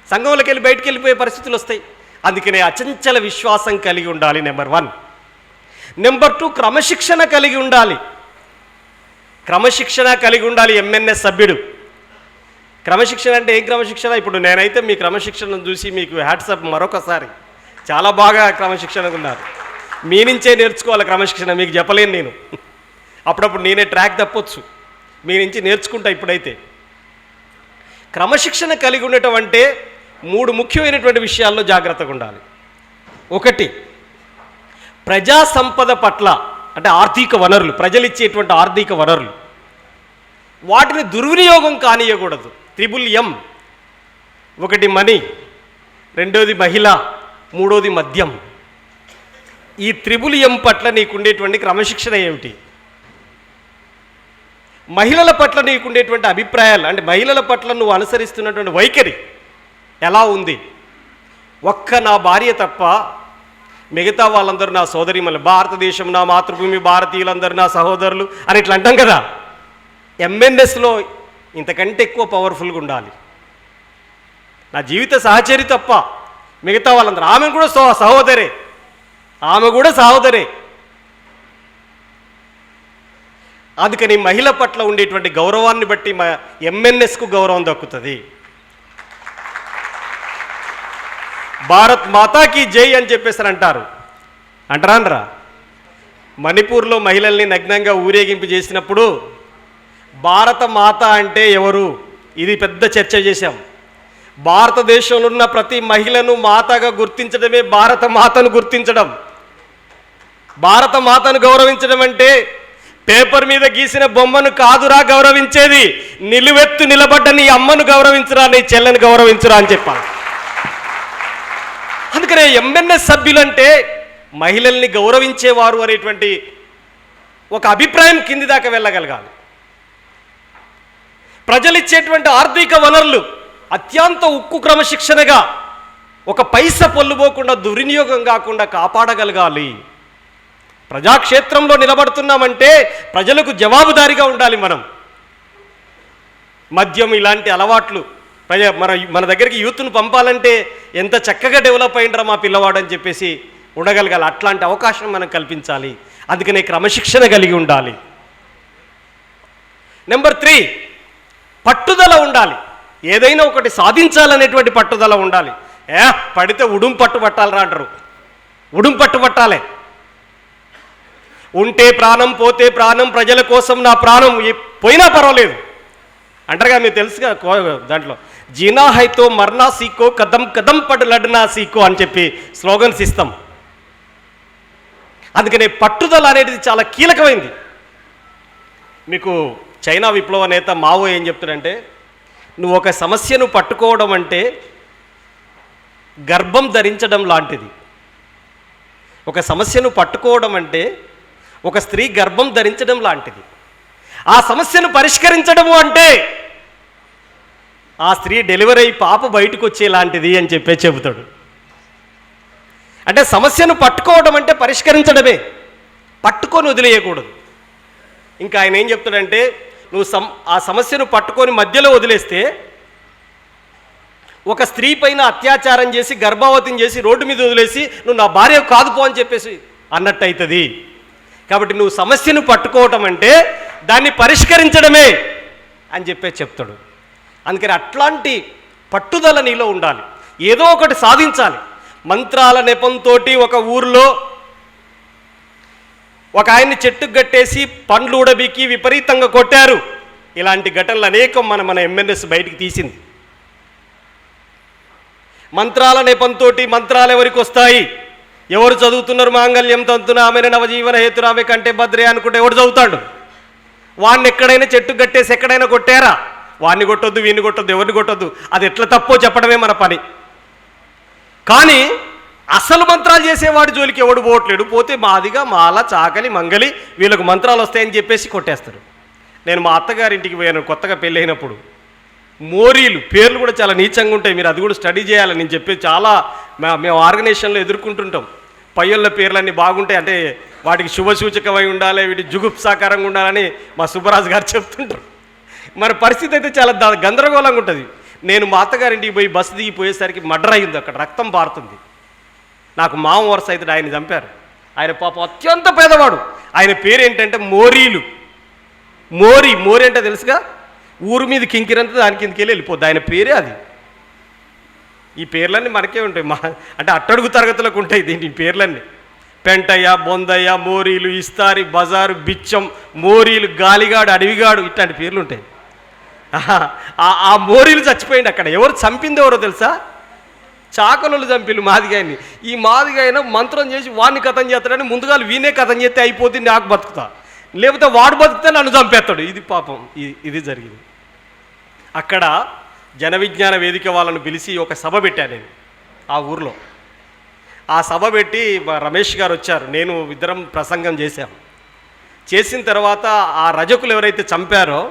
సంఘంలోకి వెళ్ళి బయటికి వెళ్ళిపోయే పరిస్థితులు వస్తాయి. అందుకనే అచంచల విశ్వాసం కలిగి ఉండాలి. నెంబర్ 1. నెంబర్ 2, క్రమశిక్షణ కలిగి ఉండాలి. క్రమశిక్షణ కలిగి ఉండాలి ఎంఎన్ఎస్ సభ్యుడు. క్రమశిక్షణ అంటే ఏం క్రమశిక్షణ? ఇప్పుడు నేనైతే మీ క్రమశిక్షణను చూసి మీకు హ్యాట్సప్ మరొకసారి. చాలా బాగా క్రమశిక్షణగా ఉన్నారు. మీ నుంచే నేర్చుకోవాలి క్రమశిక్షణ. మీకు చెప్పలేను నేను. అప్పుడప్పుడు నేనే ట్రాక్ తప్పొచ్చు. మీ నుంచి నేర్చుకుంటా. ఇప్పుడైతే క్రమశిక్షణ కలిగి ఉండటం అంటే 3 ముఖ్యమైనటువంటి విషయాల్లో జాగ్రత్తగా ఉండాలి. 1, ప్రజా సంపద పట్ల, అంటే ఆర్థిక వనరులు, ప్రజలు ఇచ్చేటువంటి ఆర్థిక వనరులు, వాటిని దుర్వినియోగం కానియకూడదు. 3M. 1 మనీ, 2ది మహిళ, 3ది మద్యం. ఈ 3M పట్ల నీకుండేటువంటి క్రమశిక్షణ ఏమిటి? మహిళల పట్ల నీకుండేటువంటి అభిప్రాయాలు, అంటే మహిళల పట్ల నువ్వు అనుసరిస్తున్నటువంటి వైఖరి ఎలా ఉంది? నా భార్య తప్ప మిగతా వాళ్ళందరూ నా సోదరిమణులు, భారతదేశం నా మాతృభూమి, భారతీయులందరూ నా సహోదరులు అని ఇట్లా అంటాం కదా. ఎంఎన్ఎస్లో ఇంతకంటే ఎక్కువ పవర్ఫుల్గా ఉండాలి. నా జీవిత సహచరి తప్ప మిగతా వాళ్ళందరూ, ఆమె కూడా సహోదరే, ఆమె కూడా సహోదరే. అందుకని మహిళ పట్ల ఉండేటువంటి గౌరవాన్ని బట్టి ఎంఎన్ఎస్కు గౌరవం దక్కుతుంది. భారత్ మాతాకి జై అని చెప్పేసి అంటారు. అంటారా? మణిపూర్లో మహిళల్ని నగ్నంగా ఊరేగింపు చేసినప్పుడు భారత మాత అంటే ఎవరు? ఇది పెద్ద చర్చ చేశాం. భారతదేశంలో ఉన్న ప్రతి మహిళను మాతగా గుర్తించడమే భారత మాతను గుర్తించడం. భారత మాతను గౌరవించడం అంటే పేపర్ మీద గీసిన బొమ్మను కాదురా గౌరవించేది, నిలువెత్తు నిలబడ్డ నీ అమ్మను గౌరవించురా, నీ చెల్లెని గౌరవించురా అని చెప్పాలి. అందుకనే ఎంఎన్ఎస్ సభ్యులంటే మహిళల్ని గౌరవించేవారు అనేటువంటి ఒక అభిప్రాయం కింది దాకా వెళ్ళగలగాలి. ప్రజలిచ్చేటువంటి ఆర్థిక వనరులు అత్యంత ఉక్కు క్రమశిక్షణగా, ఒక పైస పొల్లుపోకుండా, దుర్వినియోగం కాకుండా కాపాడగలగాలి. ప్రజాక్షేత్రంలో నిలబడుతున్నామంటే ప్రజలకు జవాబుదారీగా ఉండాలి. మనం మద్యం ఇలాంటి అలవాట్లు, మన దగ్గరికి యూత్ను పంపాలంటే ఎంత చక్కగా డెవలప్ అయిండ్రా మా పిల్లవాడు అని చెప్పేసి ఉండగలగాలి. అట్లాంటి అవకాశం మనం కల్పించాలి. అందుకనే క్రమశిక్షణ కలిగి ఉండాలి. నెంబర్ 3, పట్టుదల ఉండాలి. ఏదైనా ఒకటి సాధించాలనేటువంటి పట్టుదల ఉండాలి. పడితే ఉడుం పట్టు పట్టాలరా అంటారు. ఉడుం పట్టు పట్టాలే. ఉంటే ప్రాణం, పోతే ప్రాణం, ప్రజల కోసం నా ప్రాణం పోయినా పర్వాలేదు అంటారుగా. మీకు తెలుసుగా దాంట్లో, జీనా హైతో మర్నా సీకో, కదం కదం పడు లడ్నా సీకో అని చెప్పి స్లోగన్స్ ఇస్తాం. అందుకనే పట్టుదల అనేది చాలా కీలకమైంది. మీకు చైనా విప్లవ నేత మావో ఏం చెప్తాడంటే, నువ్వు ఒక సమస్యను పట్టుకోవడం అంటే గర్భం ధరించడం లాంటిది. ఒక సమస్యను పట్టుకోవడం అంటే ఒక స్త్రీ గర్భం ధరించడం లాంటిది. ఆ సమస్యను పరిష్కరించడము అంటే ఆ స్త్రీ డెలివరీ అయి పాప బయటకు వచ్చేలాంటిది అని చెబుతాడు. అంటే సమస్యను పట్టుకోవడం అంటే పరిష్కరించడమే, పట్టుకొని వదిలేయకూడదు. ఇంకా ఆయన ఏం చెప్తాడంటే, నువ్వు ఆ సమస్యను పట్టుకొని మధ్యలో వదిలేస్తే ఒక స్త్రీ పైన అత్యాచారం చేసి గర్భవతిని చేసి రోడ్డు మీద వదిలేసి నువ్వు నా భార్య కాదుపో అని చెప్పేసి అన్నట్టు అవుతుంది. కాబట్టి నువ్వు సమస్యను పట్టుకోవటం అంటే దాన్ని పరిష్కరించడమే అని చెప్తాడు. అందుకని అట్లాంటి పట్టుదల నీలో ఉండాలి, ఏదో ఒకటి సాధించాలి. మంత్రాల నెపంతో ఒక ఊరిలో ఒక ఆయన్ని చెట్టుకు కట్టేసి పండ్లు ఊడబీకి విపరీతంగా కొట్టారు. ఇలాంటి ఘటనలు అనేకం మన ఎంఎన్ఎస్ బయటికి తీసింది. మంత్రాల నెపంతో మంత్రాలు ఎవరికి వస్తాయి? ఎవరు చదువుతున్నారు? మాంగళ్యం తంతున ఆమెను నవజీవన హేతురామె కంటే భద్రే అనుకుంటే ఎవడు చదువుతాడు? వాడిని ఎక్కడైనా చెట్టు కట్టేసి ఎక్కడైనా కొట్టారా? వాడిని కొట్టొద్దు, వీడిని కొట్టొద్దు, ఎవరిని కొట్టొద్దు. అది ఎట్లా తప్పో చెప్పడమే మన పని. కానీ అసలు మంత్రాలు చేసేవాడి జోలికి ఎవడు పోవట్లేడు. పోతే మాదిగా మాల చాకలి మంగలి వీళ్ళకు మంత్రాలు వస్తాయని చెప్పేసి కొట్టేస్తారు. నేను మా అత్తగారింటికి పోయాను కొత్తగా పెళ్ళి అయినప్పుడు. మోరీలు పేర్లు కూడా చాలా నీచంగా ఉంటాయి, మీరు అది కూడా స్టడీ చేయాలి. నేను చెప్పేది చాలా మేము ఆర్గనైజేషన్లో ఎదుర్కొంటుంటాం. పయ్యళ్ళ పేర్లన్నీ బాగుంటాయి, అంటే వాటికి శుభసూచకమై ఉండాలి, వీటి జుగుప్సాకారంగా ఉండాలని మా సుబ్బరాజు గారు చెప్తుంటారు. మరి పరిస్థితి అయితే చాలా గందరగోళంగా ఉంటుంది. నేను మా అత్తగారింటికి పోయి బస్సు దిగిపోయేసరికి మర్డర్ అయింది, అక్కడ రక్తం పారుతుంది. నాకు మామ వరుస అయితే ఆయన చంపారు. ఆయన పాపం అత్యంత పేదవాడు. ఆయన పేరు ఏంటంటే మోరీలు. మోరీ అంటే తెలుసుగా, ఊరు మీద కింకిరంతా దాని కిందకి వెళ్ళిపోద్ది. ఆయన పేరే అది. ఈ పేర్లన్నీ మనకే ఉంటాయి, అంటే అట్టడుగు తరగతులకు ఉంటాయి దీని పేర్లన్నీ. పెంటయ్య, బొందయ్య, మోరీలు, ఇస్తారి, బజారు, బిచ్చం, మోరీలు, గాలిగాడు, అడవిగాడు, ఇట్లాంటి పేర్లు ఉంటాయి. ఆ మోరీలు చచ్చిపోయింది. అక్కడ ఎవరు చంపింది ఎవరో తెలుసా? చాకలు చంపిలు మాదిగాయని. ఈ మాదిగాయన మంత్రం చేసి వాడిని కథం చేస్తాడని ముందుగా వీనే కథం చేస్తే అయిపోతుంది, నాకు బతుకుతా, లేకపోతే వాడు బతుకుతే నన్ను చంపేస్తాడు. ఇది పాపం ఇది జరిగింది. అక్కడ జన విజ్ఞాన వేదిక వాళ్ళను పిలిచి ఒక సభ పెట్టాను నేను ఆ ఊర్లో. ఆ సభ పెట్టి రమేష్ గారు వచ్చారు, నేను ఇద్దరం ప్రసంగం చేశాం. చేసిన తర్వాత ఆ రజకులు ఎవరైతే చంపారో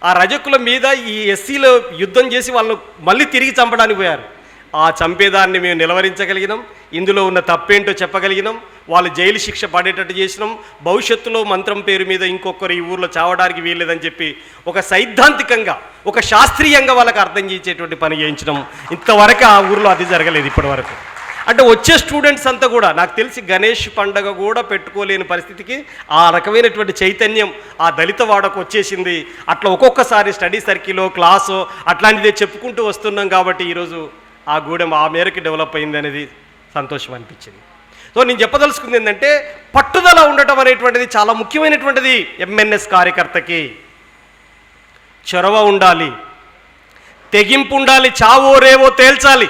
ఆ రజకుల మీద ఈ ఎస్సీలో యుద్ధం చేసి వాళ్ళను మళ్ళీ తిరిగి చంపడానికి పోయారు. ఆ చంపేదాన్ని మేము నిలవరించగలిగినాం, ఇందులో ఉన్న తప్పేంటో చెప్పగలిగినాం, వాళ్ళు జైలు శిక్ష పడేటట్టు చేసినాం. భవిష్యత్తులో మంత్రం పేరు మీద ఇంకొకరు ఈ ఊర్లో చావడానికి వీల్లేదని చెప్పి ఒక సైద్ధాంతికంగా, ఒక శాస్త్రీయంగా వాళ్ళకి అర్థం చేసేటువంటి పని చేయించడం. ఇంతవరకు ఆ ఊర్లో అది జరగలేదు ఇప్పటి వరకు. అంటే వచ్చే స్టూడెంట్స్ అంతా కూడా నాకు తెలిసి గణేష్ పండగ కూడా పెట్టుకోలేని పరిస్థితికి ఆ రకమైనటువంటి చైతన్యం ఆ దళిత వాడకు వచ్చేసింది. అట్లా ఒక్కొక్కసారి స్టడీ సర్కిల్లో క్లాసో అట్లాంటిదే చెప్పుకుంటూ వస్తున్నాం. కాబట్టి ఈరోజు ఆ గూడెం ఆ మేరకు డెవలప్ అయింది అనేది సంతోషం అనిపించింది. సో నేను చెప్పదలుచుకుంది ఏంటంటే పట్టుదల ఉండటం అనేటువంటిది చాలా ముఖ్యమైనటువంటిది. ఎంఎన్ఎస్ కార్యకర్తకి చొరవ ఉండాలి, తెగింపు ఉండాలి, చావో రేవో తేల్చాలి.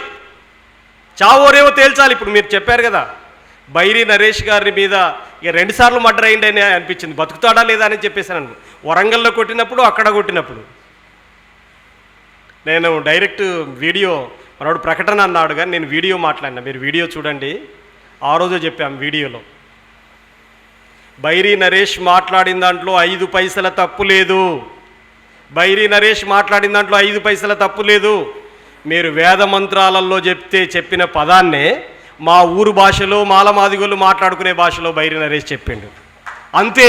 ఇప్పుడు మీరు చెప్పారు కదా, బైరి నరేష్ గారి మీద ఇక 2 సార్లు మర్డర్ అయిందని అనిపించింది. బతుకుతాడా లేదా అని చెప్పేసాను. వరంగల్లో కొట్టినప్పుడు, అక్కడ కొట్టినప్పుడు. నేను డైరెక్ట్ వీడియో, మనోడు ప్రకటన అన్నాడు కానీ నేను వీడియో మాట్లాడినా, మీరు వీడియో చూడండి. ఆ రోజే చెప్పాం వీడియోలో, బైరి నరేష్ మాట్లాడిన దాంట్లో 5 పైసల తప్పు లేదు. బైరి నరేష్ మాట్లాడిన దాంట్లో 5 పైసల తప్పు లేదు. మీరు వేద మంత్రాలలో చెప్పిన పదాన్నే మా ఊరు భాషలో మాలమాదిగోళ్ళు మాట్లాడుకునే భాషలో బైరి నరేష్ చెప్పిండు. అంతే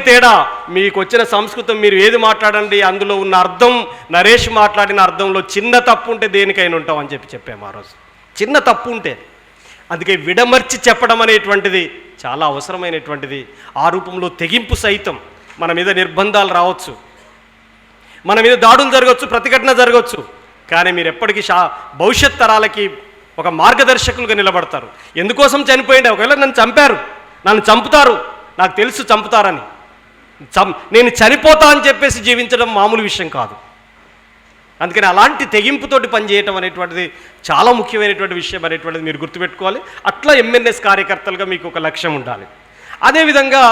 తేడా. మీకు వచ్చిన సంస్కృతం మీరు ఏది మాట్లాడండి, అందులో ఉన్న అర్థం, నరేష్ మాట్లాడిన అర్థంలో చిన్న తప్పు ఉంటే దేనికైనా ఉంటాం అని చెప్పాము ఆ రోజు. చిన్న తప్పు ఉంటే. అందుకే విడమర్చి చెప్పడం అనేటువంటిది చాలా అవసరమైనటువంటిది. ఆ రూపంలో తెగింపు సైతం. మన మీద నిర్బంధాలు రావచ్చు, మన మీద దాడులు జరగవచ్చు, ప్రతిఘటన జరగవచ్చు, కానీ మీరు ఎప్పటికీ భవిష్యత్ తరాలకి ఒక మార్గదర్శకులుగా నిలబడతారు. ఎందుకోసం చనిపోయింది? ఒకవేళ నన్ను చంపుతారు, నాకు తెలుసు చంపుతారని, నేను చనిపోతా అని చెప్పేసి జీవించడం మామూలు విషయం కాదు. అందుకని అలాంటి తెగింపుతోటి పనిచేయటం అనేటువంటిది చాలా ముఖ్యమైనటువంటి విషయం అనేటువంటిది మీరు గుర్తుపెట్టుకోవాలి. అట్లా ఎంఎన్ఎస్ కార్యకర్తలుగా మీకు ఒక లక్ష్యం ఉండాలి. అదేవిధంగా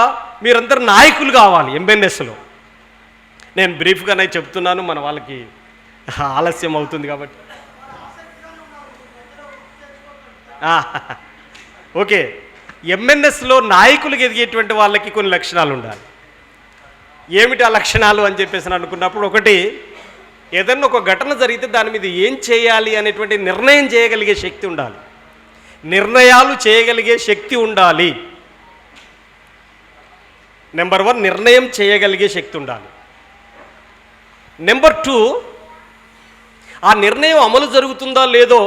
మీరందరూ నాయకులు కావాలి ఎంఎన్ఎస్లో. నేను బ్రీఫ్గానే చెప్తున్నాను, మన వాళ్ళకి ఆలస్యం అవుతుంది కాబట్టి. ఓకే, ఎంఎన్ఎస్లో నాయకులకు ఎదిగేటువంటి వాళ్ళకి కొన్ని లక్షణాలు ఉండాలి. ఏమిటి ఆ లక్షణాలు అని చెప్పేసి అనుకున్నప్పుడు, ఒకటి, ఏదన్నా ఒక ఘటన జరిగితే దాని మీద ఏం చేయాలి అనేటువంటి నిర్ణయం చేయగలిగే శక్తి ఉండాలి. నిర్ణయాలు చేయగలిగే శక్తి ఉండాలి. నెంబర్ 1 నిర్ణయం చేయగలిగే శక్తి ఉండాలి. నెంబర్ 2 ఆ నిర్ణయం అమలు జరుగుతుందో లేదో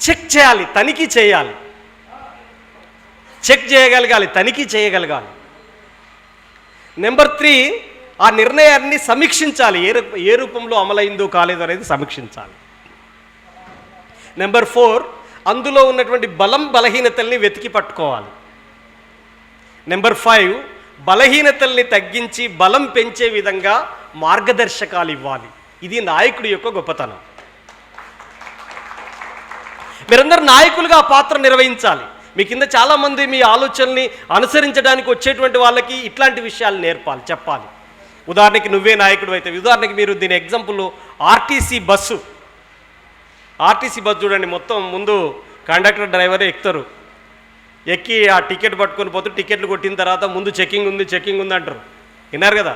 చెక్ చేయాలి, తనిఖీ చేయాలి. చెక్ చేయగలగాలి, తనిఖీ చేయగలగాలి. నెంబర్ 3 ఆ నిర్ణయాన్ని సమీక్షించాలి, ఏ రూపంలో అమలైందో కాలేదో అనేది సమీక్షించాలి. నెంబర్ 4 అందులో ఉన్నటువంటి బలహీనతల్ని వెతికి పట్టుకోవాలి. నెంబర్ 5 బలహీనతల్ని తగ్గించి బలం పెంచే విధంగా మార్గదర్శకాలు ఇవ్వాలి. ఇది నాయకుడి యొక్క గొప్పతనం. మీరందరూ నాయకులుగా ఆ పాత్ర నిర్వహించాలి. మీ కింద చాలామంది మీ ఆలోచనల్ని అనుసరించడానికి వచ్చేటువంటి వాళ్ళకి ఇట్లాంటి విషయాలు నేర్పాలి, చెప్పాలి. ఉదాహరణకి నువ్వే నాయకుడు అయితే, ఉదాహరణకి మీరు దీని ఎగ్జాంపుల్ ఆర్టీసీ బస్సు చూడండి. మొత్తం ముందు కండక్టర్ డ్రైవరే ఎక్కుతారు, ఎక్కి ఆ టికెట్ పట్టుకొని పోతే టికెట్లు కొట్టిన తర్వాత ముందు చెకింగ్ ఉంది అంటారు. విన్నారు కదా?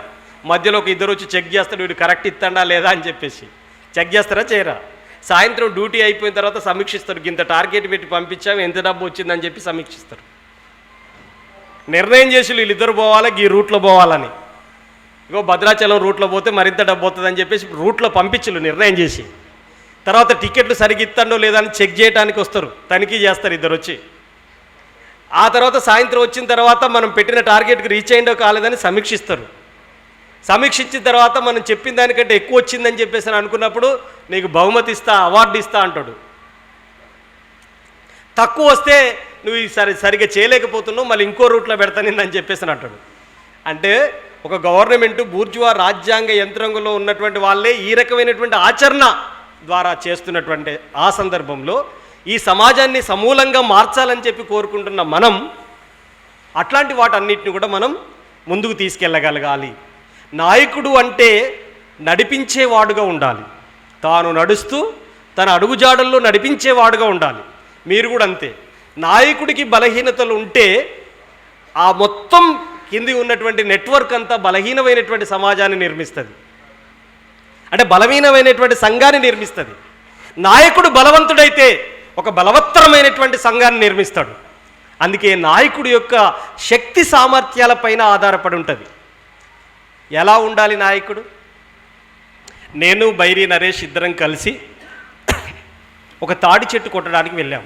మధ్యలో ఒక ఇద్దరు వచ్చి చెక్ చేస్తాడు, వీడు కరెక్ట్ ఇస్తాడా లేదా అని చెప్పేసి చెక్ చేస్తారా, చేయరా? సాయంత్రం డ్యూటీ అయిపోయిన తర్వాత సమీక్షిస్తారు, ఇంత టార్గెట్ పెట్టి పంపించాము, ఎంత డబ్బు వచ్చిందని చెప్పి సమీక్షిస్తారు. నిర్ణయం చేసి వీళ్ళిద్దరు పోవాలి, ఈ రూట్లో పోవాలని. ఇగో భద్రాచలం రూట్లో పోతే మరింత డబ్బు అవుతుందని చెప్పేసి రూట్లో పంపించలు నిర్ణయం చేసి, తర్వాత టికెట్లు సరిగ్గా ఇస్తాడో లేదా అని చెక్ చేయడానికి వస్తారు, తనిఖీ చేస్తారు ఇద్దరు వచ్చి. ఆ తర్వాత సాయంత్రం వచ్చిన తర్వాత మనం పెట్టిన టార్గెట్కి రీచ్ అయిందో కాలేదని సమీక్షిస్తారు. సమీక్షించిన తర్వాత మనం చెప్పిన దానికంటే ఎక్కువ వచ్చిందని చెప్పేసి అనుకున్నప్పుడు నీకు బహుమతి ఇస్తా, అవార్డు ఇస్తా అంటాడు. తక్కువ వస్తే నువ్వు సరిగ్గా చేయలేకపోతున్నావు, మళ్ళీ ఇంకో రూట్లో పెడతాను చెప్పేసి అంటాడు. అంటే ఒక గవర్నమెంట్ బూర్జువా రాజ్యాంగ యంత్రాంగంలో ఉన్నటువంటి వాళ్ళే ఈ రకమైనటువంటి ఆచరణ ద్వారా చేస్తున్నటువంటి ఆ సందర్భంలో ఈ సమాజాన్ని సమూలంగా మార్చాలని చెప్పి కోరుకుంటున్న మనం అట్లాంటి వాటన్నిటిని కూడా మనం ముందుకు తీసుకెళ్ళగలగాలి. నాయకుడు అంటే నడిపించేవాడుగా ఉండాలి, తాను నడుస్తూ తన అడుగుజాడల్లో నడిపించేవాడుగా ఉండాలి. మీరు కూడా అంతే. నాయకుడికి బలహీనతలు ఉంటే ఆ మొత్తం కింది ఉన్నటువంటి నెట్వర్క్ అంతా బలహీనమైనటువంటి సమాజాన్ని నిర్మిస్తుంది, అంటే బలహీనమైనటువంటి సంఘాన్ని నిర్మిస్తుంది. నాయకుడు బలవంతుడైతే ఒక బలవత్తరమైనటువంటి సంఘాన్ని నిర్మిస్తాడు. అందుకే నాయకుడి యొక్క శక్తి సామర్థ్యాలపైన ఆధారపడి ఉంటుంది. ఎలా ఉండాలి నాయకుడు? నేను బైరి నరేష్ ఇద్దరం కలిసి ఒక తాడి చెట్టు కొట్టడానికి వెళ్ళాం.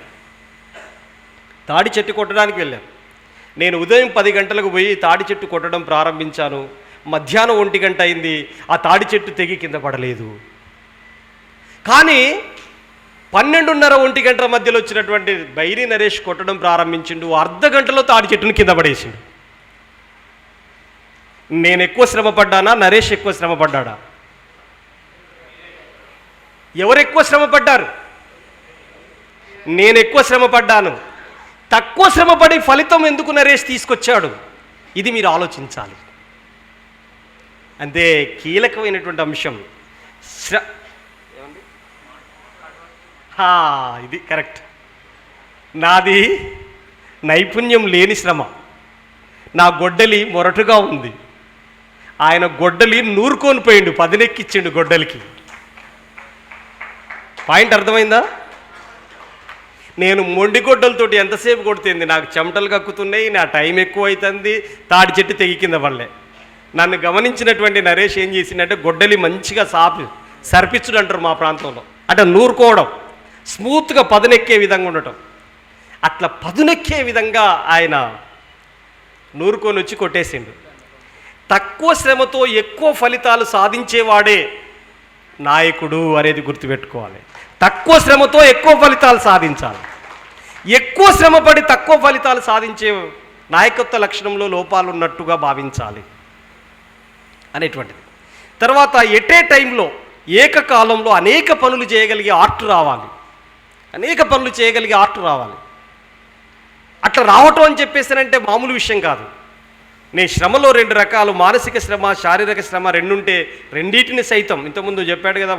నేను ఉదయం 10 గంటలకు పోయి తాడి చెట్టు కొట్టడం ప్రారంభించాను. మధ్యాహ్నం 1 గంట అయింది, ఆ తాడి చెట్టు తెగి కింద పడలేదు. కానీ 12:30 1 గంటల మధ్యలో వచ్చినటువంటి బైరి నరేష్ కొట్టడం ప్రారంభించిండు. అర్ధ గంటలో తాడి చెట్టును కింద పడేసిండు. నేను ఎక్కువ శ్రమ పడ్డానా, నరేష్ ఎక్కువ శ్రమ పడ్డాడా? ఎవరు ఎక్కువ శ్రమ పడ్డారు? నేను ఎక్కువ శ్రమ పడ్డాను. తక్కువ శ్రమపడి ఫలితం ఎందుకు నరేష్ తీసుకొచ్చాడు? ఇది మీరు ఆలోచించాలి. అంతే కీలకమైనటువంటి అంశం. ఇది కరెక్ట్. నాది నైపుణ్యం లేని శ్రమ, నా గొడ్డలి మొరటుగా ఉంది. ఆయన గొడ్డలి నూరుకొని పోయిండు, పదునెక్కిచ్చిండు గొడ్డలికి. పాయింట్ అర్థమైందా? నేను మొండి గొడ్డలతోటి ఎంతసేపు కొడుతుంది, నాకు చెమటలు కక్కుతున్నాయి, నా టైం ఎక్కువ అవుతుంది, తాడి చెట్టు తెగి కింద పడలే. నన్ను గమనించినటువంటి నరేష్ ఏం చేసిందంటే గొడ్డలి మంచిగా సర్పించుడు అంటారు మా ప్రాంతంలో, అంటే నూరుకోవడం, స్మూత్గా పదునెక్కే విధంగా ఉండటం. అట్లా పదునెక్కే విధంగా ఆయన నూరుకొని వచ్చి కొట్టేసిండు. తక్కువ శ్రమతో ఎక్కువ ఫలితాలు సాధించేవాడే నాయకుడు అనేది గుర్తుపెట్టుకోవాలి. తక్కువ శ్రమతో ఎక్కువ ఫలితాలు సాధించాలి. ఎక్కువ శ్రమపడి తక్కువ ఫలితాలు సాధించే నాయకత్వ లక్షణంలో లోపాలు ఉన్నట్టుగా భావించాలి అనేటువంటిది. తర్వాత ఎటే టైంలో ఏకకాలంలో అనేక పనులు చేయగలిగే ఆర్ట్ రావాలి. అట్లా రావటం అని చెప్పేసానంటే మామూలు విషయం కాదు. నీ శ్రమలో 2 రకాలు, మానసిక శ్రమ, శారీరక శ్రమ రెండుంటే రెండింటిని సైతం ఇంతకుముందు చెప్పాడు కదా,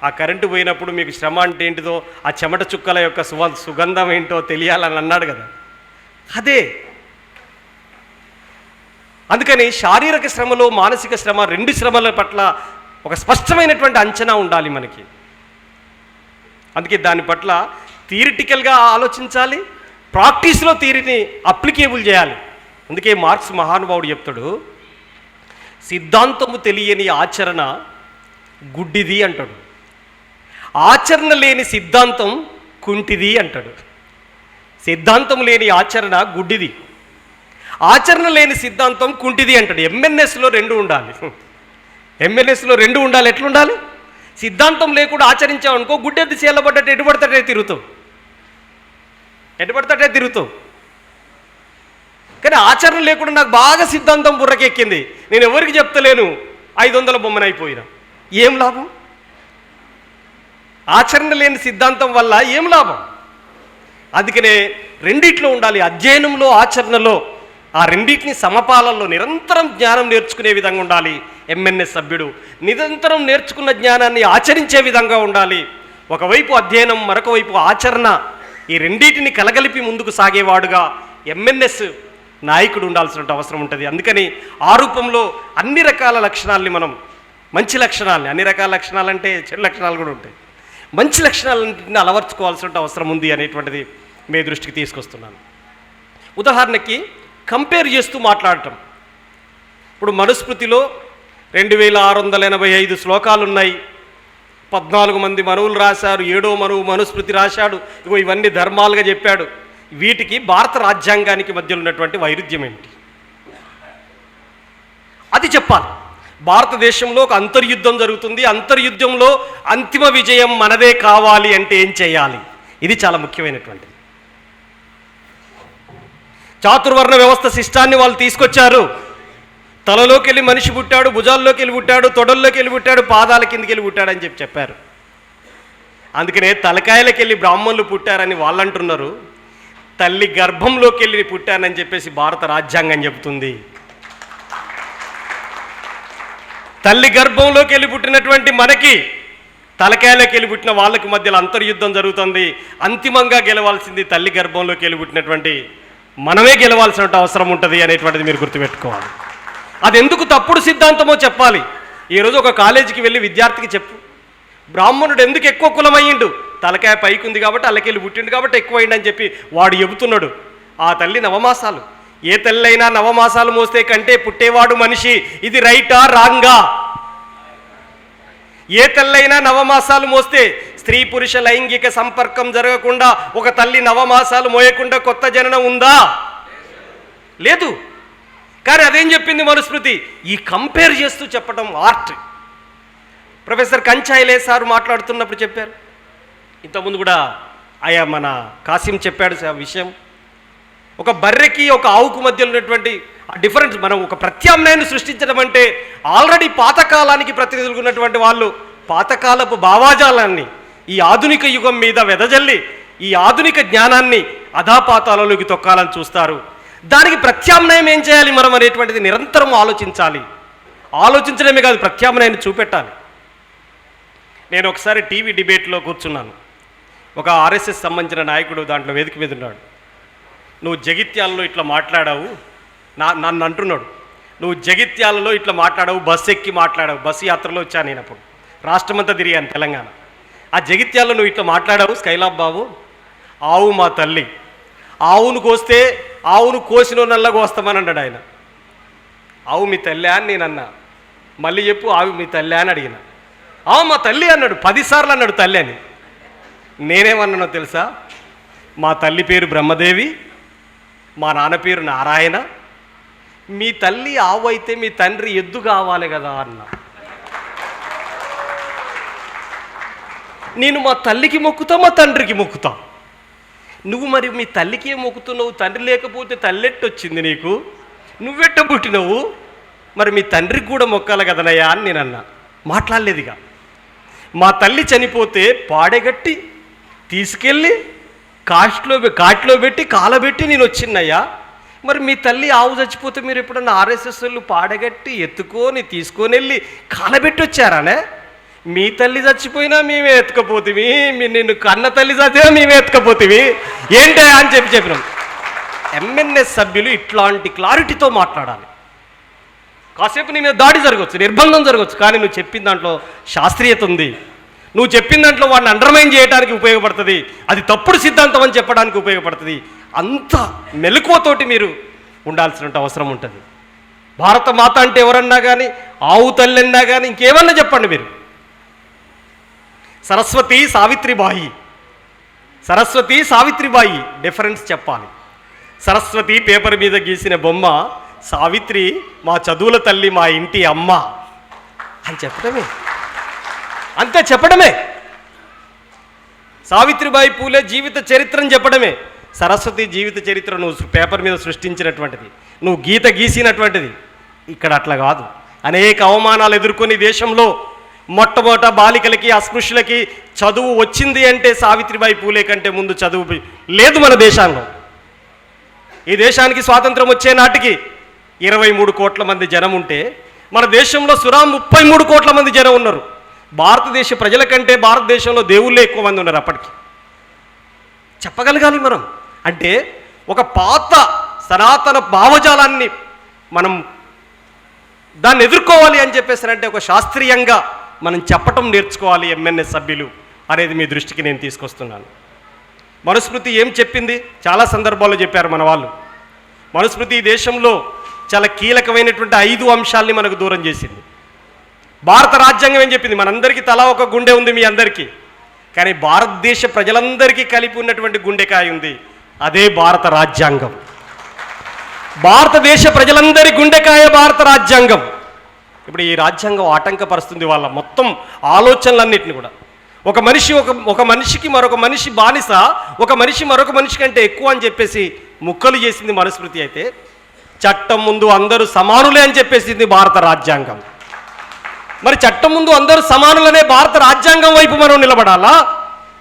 ఆ కరెంటు పోయినప్పుడు మీకు శ్రమ అంటే ఏంటిదో, ఆ చెమట చుక్కల యొక్క సుగంధం ఏంటో తెలియాలని అన్నాడు కదా, అదే. అందుకని శారీరక శ్రమలో మానసిక శ్రమ 2 శ్రమల పట్ల ఒక స్పష్టమైనటువంటి అంచనా ఉండాలి మనకి. అందుకే దాని పట్ల థియరిటికల్గా ఆలోచించాలి, ప్రాక్టీస్లో థియరీని అప్లికేబుల్ చేయాలి. అందుకే మార్క్స్ మహానుభావుడు చెప్తాడు, సిద్ధాంతము తెలియని ఆచరణ గుడ్డిది అంటాడు. ఆచరణ లేని సిద్ధాంతం కుంటిది అంటాడు. సిద్ధాంతం లేని ఆచరణ గుడ్డిది, ఆచరణ లేని సిద్ధాంతం కుంటిది అంటాడు. ఎంఎన్ఎస్లో రెండు ఉండాలి. ఎంఎన్ఎస్లో రెండు ఉండాలి. ఎట్లుండాలి? సిద్ధాంతం లేకుండా ఆచరించావనుకో గుడ్డెద్దు చీలబడ్డట్టు ఎటుపడతాడే తిరుగుతావు. కానీ ఆచరణ లేకుండా నాకు బాగా సిద్ధాంతం బుర్రకెక్కింది, నేను ఎవరికి చెప్తలేను, 500 బొమ్మనైపోయినా ఏం లాభం? ఆచరణ లేని సిద్ధాంతం వల్ల ఏం లాభం? అందుకనే రెండిట్లో ఉండాలి, అధ్యయనంలో ఆచరణలో. ఆ రెండింటిని సమపాలనలో నిరంతరం జ్ఞానం నేర్చుకునే విధంగా ఉండాలి. ఎంఎన్ఎస్ సభ్యుడు నిరంతరం నేర్చుకున్న జ్ఞానాన్ని ఆచరించే విధంగా ఉండాలి. ఒకవైపు అధ్యయనం, మరొక వైపు ఆచరణ, ఈ రెండింటిని కలగలిపి ముందుకు సాగేవాడుగా ఎంఎన్ఎస్ నాయకుడు ఉండాల్సిన అవసరం ఉంటుంది. అందుకని ఆ రూపంలో అన్ని రకాల లక్షణాలని మనం, మంచి లక్షణాలని, అన్ని రకాల లక్షణాలు అంటే చెడు లక్షణాలు కూడా ఉంటాయి, మంచి లక్షణాలన్నింటినీ అలవర్చుకోవాల్సిన అవసరం ఉంది అనేటువంటిది మీ దృష్టికి తీసుకొస్తున్నాను. ఉదాహరణకి కంపేర్ చేస్తూ మాట్లాడటం. ఇప్పుడు మనుస్మృతిలో 2685 శ్లోకాలు ఉన్నాయి, 14 మంది మనువులు రాశారు, 7వ మనువు మనుస్మృతి రాశాడు. ఇగో ఇవన్నీ ధర్మాలుగా చెప్పాడు. వీటికి భారత రాజ్యాంగానికి మధ్యలో ఉన్నటువంటి వైరుధ్యం ఏంటి? అది చెప్పాలి. భారతదేశంలో ఒక అంతర్యుద్ధం జరుగుతుంది, అంతర్యుద్ధంలో అంతిమ విజయం మనదే కావాలి అంటే ఏం చేయాలి? ఇది చాలా ముఖ్యమైనటువంటిది. చాతుర్వర్ణ వ్యవస్థ శిష్టాన్ని వాళ్ళు తీసుకొచ్చారు. తలలోకి వెళ్ళి మనిషి పుట్టాడు, భుజాల్లోకి వెళ్ళి పుట్టాడు, తొడల్లోకి వెళ్ళి పుట్టాడు, పాదాల కిందికి వెళ్ళి పుట్టాడు అని చెప్పారు. అందుకనే తలకాయలకి వెళ్ళి బ్రాహ్మణులు పుట్టారని వాళ్ళు అంటున్నారు, తల్లి గర్భంలోకి వెళ్ళి పుట్టానని చెప్పేసి భారత రాజ్యాంగం చెబుతుంది. తల్లి గర్భంలోకి వెళ్ళి పుట్టినటువంటి మనకి, తలకాయలోకి వెళ్ళి పుట్టిన వాళ్ళకి మధ్యలో అంతర్యుద్ధం జరుగుతుంది. అంతిమంగా గెలవాల్సింది తల్లి గర్భంలోకి వెళ్ళి పుట్టినటువంటి మనమే గెలవాల్సిన అవసరం ఉంటుంది అనేటువంటిది మీరు గుర్తుపెట్టుకోవాలి. అది ఎందుకు తప్పుడు సిద్ధాంతమో చెప్పాలి. ఈరోజు ఒక కాలేజీకి వెళ్ళి విద్యార్థికి చెప్పు, బ్రాహ్మణుడు ఎందుకు ఎక్కువ కులమయ్యిండు? తలకాయ పైకి ఉంది కాబట్టి అల్లకెళ్ళి పుట్టిండు కాబట్టి ఎక్కువైండు అని చెప్పి వాడు చెబుతున్నాడు. ఆ తల్లి నవమాసాలు, ఏ తల్లి అయినా నవమాసాలు మోస్తే కంటే పుట్టేవాడు మనిషి. ఇది రైటా రాంగా? ఏ తల్లైనా నవమాసాలు మోస్తే స్త్రీ పురుష లైంగిక సంపర్కం జరగకుండా ఒక తల్లి నవమాసాలు మోయకుండా కొత్త జననం ఉందా? లేదు. కానీ అదేం చెప్పింది మనుస్మృతి? ఈ కంపేర్ చేస్తూ చెప్పడం ఆర్ట్. ప్రొఫెసర్ కంచాయిలే సార్ మాట్లాడుతున్నప్పుడు చెప్పారు, ఇంతకుముందు కూడా మన కాసిం చెప్పాడు ఆ విషయం. ఒక బర్రెకి ఒక ఆవుకు మధ్యలో ఉన్నటువంటి డిఫరెన్స్, మనం ఒక ప్రత్యామ్నాయాన్ని సృష్టించడం అంటే ఆల్రెడీ పాతకాలానికి ప్రతినిధులు ఉన్నటువంటి వాళ్ళు పాతకాలపు భావాజాలాన్ని ఈ ఆధునిక యుగం మీద వెదజల్లి ఈ ఆధునిక జ్ఞానాన్ని అధాపాతాలలోకి తొక్కాలని చూస్తారు. దానికి ప్రత్యామ్నాయం ఏం చేయాలి మనం అనేటువంటిది నిరంతరం ఆలోచించాలి. ఆలోచించడమే కాదు, ప్రత్యామ్నాయాన్ని చూపెట్టాలి. నేను ఒకసారి టీవీ డిబేట్లో కూర్చున్నాను. ఒక ఆర్ఎస్ఎస్ సంబంధించిన నాయకుడు దాంట్లో వేదిక మీద ఉన్నాడు. నువ్వు జగిత్యాలలో ఇట్లా మాట్లాడావు, నన్ను అంటున్నాడు, నువ్వు జగిత్యాలలో ఇట్లా మాట్లాడావు, బస్సు ఎక్కి మాట్లాడావు. బస్సు యాత్రలో వచ్చాను నేను, అప్పుడు రాష్ట్రమంతా తిరిగాను తెలంగాణ. ఆ జగిత్యాలలో నువ్వు ఇట్లా మాట్లాడావు, స్కైలాబ్ బాబు, ఆవు మా తల్లి, ఆవును కోస్తే ఆవును కోసిన నల్లగా వస్తామని అన్నాడు ఆయన. ఆవు మీ తల్లి అని నేను అన్నా. మళ్ళీ చెప్పు, ఆవు మీ తల్లి అని అడిగిన. ఆవు మా తల్లి అన్నాడు, 10 సార్లు అన్నాడు తల్లి అని. నేనేమన్నానో తెలుసా? మా తల్లి పేరు బ్రహ్మదేవి, మా నాన్న పేరు నారాయణ, మీ తల్లి ఆవు అయితే మీ తండ్రి ఎద్దు కావాలి కదా అన్న. నేను మా తల్లికి మొక్కుతా, మా తండ్రికి మొక్కుతా. నువ్వు మరి మీ తల్లికి మొక్కుతున్నావు, తండ్రి లేకపోతే తల్లెట్టు వచ్చింది నీకు, నువ్వెట్ట పుట్టినవు, మరి మీ తండ్రికి కూడా మొక్కాలి కదనయ్యా అని నేను అన్నా. మాట్లాడలేదుగా. మా తల్లి చనిపోతే పాడెగట్టి తీసుకెళ్ళి కాట్లో పెట్టి కాలబెట్టి నేను వచ్చిన్నయ్యా. మరి మీ తల్లి ఆవు చచ్చిపోతే మీరు ఎప్పుడన్నా ఆర్ఎస్ఎస్ వాళ్ళు పాడగట్టి ఎత్తుకొని తీసుకొని వెళ్ళి కాలబెట్టి వచ్చారానే? మీ తల్లి చచ్చిపోయినా మేమే ఎత్తుకపోతేవి, నిన్ను కన్న తల్లి చచ్చినా మేమే ఎత్తుకపోతేవి ఏంటా అని చెప్పినాం. ఎంఎన్ఎస్ సభ్యులు ఇట్లాంటి క్లారిటీతో మాట్లాడాలి. కాసేపు నీ మీద దాడి జరగవచ్చు, నిర్బంధం జరగవచ్చు, కానీ నువ్వు చెప్పిన దాంట్లో శాస్త్రీయత ఉంది. నువ్వు చెప్పిన దాంట్లో వాడిని అండర్మైన్ చేయడానికి ఉపయోగపడుతుంది, అది తప్పుడు సిద్ధాంతం అని చెప్పడానికి ఉపయోగపడుతుంది. అంత మెలకువతోటి మీరు ఉండాల్సిన అవసరం ఉంటుంది. భారత మాత అంటే ఎవరన్నా కానీ, ఆవు తల్లి అన్నా కానీ, ఇంకేమన్నా చెప్పండి మీరు. సరస్వతి సావిత్రిబాయి డిఫరెన్స్ చెప్పాలి. సరస్వతి పేపర్ మీద గీసిన బొమ్మ, సావిత్రి మా చదువుల తల్లి, మా ఇంటి అమ్మ అని చెప్పడమే, అంతే చెప్పడమే. సావిత్రిబాయి పూలే జీవిత చరిత్రను చెప్పడమే. సరస్వతి జీవిత చరిత్ర నువ్వు పేపర్ మీద సృష్టించినటువంటిది, నువ్వు గీత గీసినటువంటిది. ఇక్కడ అట్లా కాదు. అనేక అవమానాలు ఎదుర్కొని దేశంలో మొట్టమొదట బాలికలకి, అస్పృశ్యులకి చదువు వచ్చింది అంటే సావిత్రిబాయి పూలే కంటే ముందు చదువు లేదు మన దేశంలో. ఈ దేశానికి స్వాతంత్రం వచ్చే నాటికి 23 కోట్ల మంది జనం ఉంటే, మన దేశంలో 33 కోట్ల మంది జనం ఉన్నారు. భారతదేశ ప్రజల కంటే భారతదేశంలో దేవుళ్ళే ఎక్కువ మంది ఉన్నారు అప్పటికి. చెప్పగలగాలి మనం. అంటే ఒక పాత సనాతన భావజాలాన్ని మనం దాన్ని ఎదుర్కోవాలి అని చెప్పేసారంటే ఒక శాస్త్రీయంగా మనం చెప్పటం నేర్చుకోవాలి ఎంఎన్ఎస్ సభ్యులు అనేది మీ దృష్టికి నేను తీసుకొస్తున్నాను. మనుస్మృతి ఏం చెప్పింది? చాలా సందర్భాల్లో చెప్పారు మన వాళ్ళు. మనుస్మృతి ఈ దేశంలో చాలా కీలకమైనటువంటి 5 అంశాలని మనకు దూరం చేసింది. భారత రాజ్యాంగం ఏం చెప్పింది? మనందరికీ తలా ఒక గుండె ఉంది, మీ అందరికీ. కానీ భారతదేశ ప్రజలందరికీ కలిపి ఉన్నటువంటి గుండెకాయ ఉంది, అదే భారత రాజ్యాంగం. భారతదేశ ప్రజలందరి గుండెకాయ భారత రాజ్యాంగం. ఇప్పుడు ఈ రాజ్యాంగం ఆటంకపరుస్తుంది వాళ్ళ మొత్తం ఆలోచనలన్నింటినీ కూడా. ఒక మనిషికి మరొక మనిషి బానిస, ఒక మనిషి మరొక మనిషి కంటే ఎక్కువ అని చెప్పేసి ముక్కలు చేసింది మనుస్మృతి. అయితే చట్టం ముందు అందరూ సమానులే అని చెప్పేసింది భారత రాజ్యాంగం. మరి చట్టం ముందు అందరూ సమానులనే భారత రాజ్యాంగం వైపు మనం నిలబడాలా?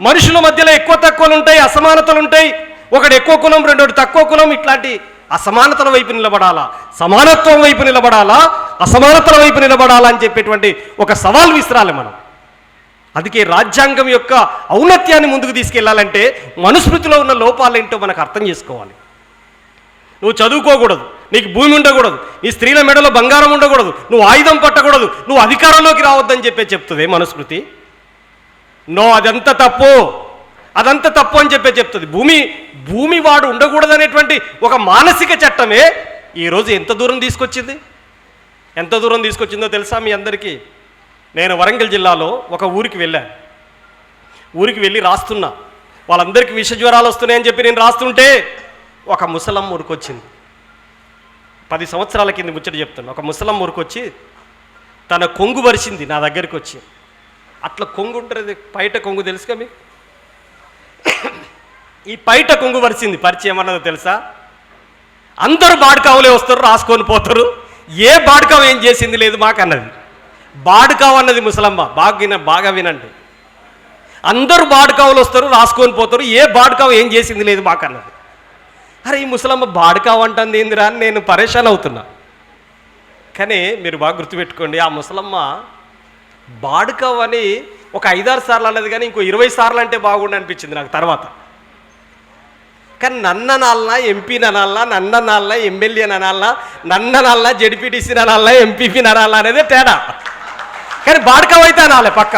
మనుషుల మధ్యలో ఎక్కువ తక్కువలు ఉంటాయి, అసమానతలు ఉంటాయి, ఒకడు ఎక్కువ కులం, రెండోడు తక్కువ కులం, ఇట్లాంటి అసమానతల వైపు నిలబడాలా, సమానత్వం వైపు నిలబడాలా, అసమానతల వైపు నిలబడాలా అని చెప్పేటువంటి ఒక సవాల్ విసిరాలి మనం. అందుకే రాజ్యాంగం యొక్క ఔన్నత్యాన్ని ముందుకు తీసుకెళ్లాలంటే మనుస్మృతిలో ఉన్న లోపాలేంటో మనకు అర్థం చేసుకోవాలి. నువ్వు చదువుకోకూడదు, నీకు భూమి ఉండకూడదు, నీ స్త్రీల మెడలో బంగారం ఉండకూడదు, నువ్వు ఆయుధం పట్టకూడదు, నువ్వు అధికారంలోకి రావద్దని చెప్తుంది మనుస్మృతి. నో, అదంతా తప్పు అని చెప్తుంది. భూమి వాడు ఉండకూడదు అనేటువంటి ఒక మానసిక చట్టమే ఈరోజు ఎంత దూరం తీసుకొచ్చిందో తెలుసా మీ అందరికీ? నేను వరంగల్ జిల్లాలో ఒక ఊరికి వెళ్ళి రాస్తున్నా. వాళ్ళందరికీ విష జ్వరాలు వస్తున్నాయని చెప్పి నేను రాస్తుంటే ఒక ముసలమ్మ ఊరికొచ్చింది. 10 సంవత్సరాల కింద ముచ్చట చెప్తున్నా. ఒక ముసలమ్మ ఊరికొచ్చి తన కొంగు వరిచింది నా దగ్గరికి వచ్చి. అట్లా కొంగు ఉంటుంది, పైట కొంగు తెలుసుగా మీకు? ఈ పైట కొంగు వరిచింది. పరిచయం అన్నదో తెలుసా? అందరూ బాడుకావులే వస్తారు, రాసుకొని పోతారు, ఏ బాడుకావు ఏం చేసింది లేదు మాకు అన్నది. బాడుకావు అన్నది ముసలమ్మ. బాగా వినండి. అందరూ బాడుకావులు వస్తారు, రాసుకొని పోతారు, ఏ బాడుకావు ఏం చేసింది లేదు మాకు అన్నది. అరే, ఈ ముసలమ్మ బాడుకావు అంటుంది ఏందిరా అని నేను పరేషాన్ అవుతున్నా. కానీ మీరు బాగా గుర్తుపెట్టుకోండి, ఆ ముసలమ్మ బాడుకావు అని ఒక 5-6 సార్లు అన్నది, కానీ ఇంకో 20 సార్లు అంటే బాగుండు అనిపించింది నాకు తర్వాత. కానీ నన్ననాలనా, ఎంపీని అనాలనా, నన్ననాలనా, ఎమ్మెల్యేని అనాలనా, నన్ననాలనా, జెడ్పీటీసీని అనాలనా, ఎంపీపీని అనాలనా అనేదే తేడా. కానీ బాడుకావు అయితే అనాలి పక్క.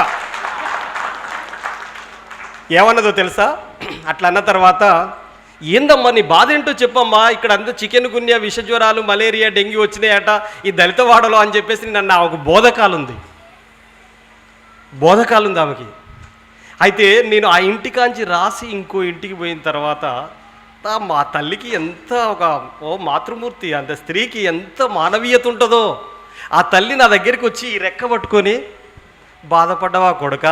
ఏమన్నదో తెలుసా? అట్లా అన్న తర్వాత, ఏందమ్మా నీ బాధ ఏంటో చెప్పమ్మా, ఇక్కడ అంతా చికెన్ గున్యా, విష జ్వరాలు, మలేరియా, డెంగ్యూ వచ్చినాయట ఈ దళిత వాడలో అని చెప్పేసి నన్ను ఆమెకు బోధకాలు ఉంది ఆమెకి. అయితే నేను ఆ ఇంటికాంచి రాసి ఇంకో ఇంటికి పోయిన తర్వాత మా తల్లికి ఎంత మాతృమూర్తి, అంత స్త్రీకి ఎంత మానవీయత ఉంటుందో. ఆ తల్లి నా దగ్గరికి వచ్చి ఈ రెక్క పట్టుకొని, బాధపడ్డవా కొడుక,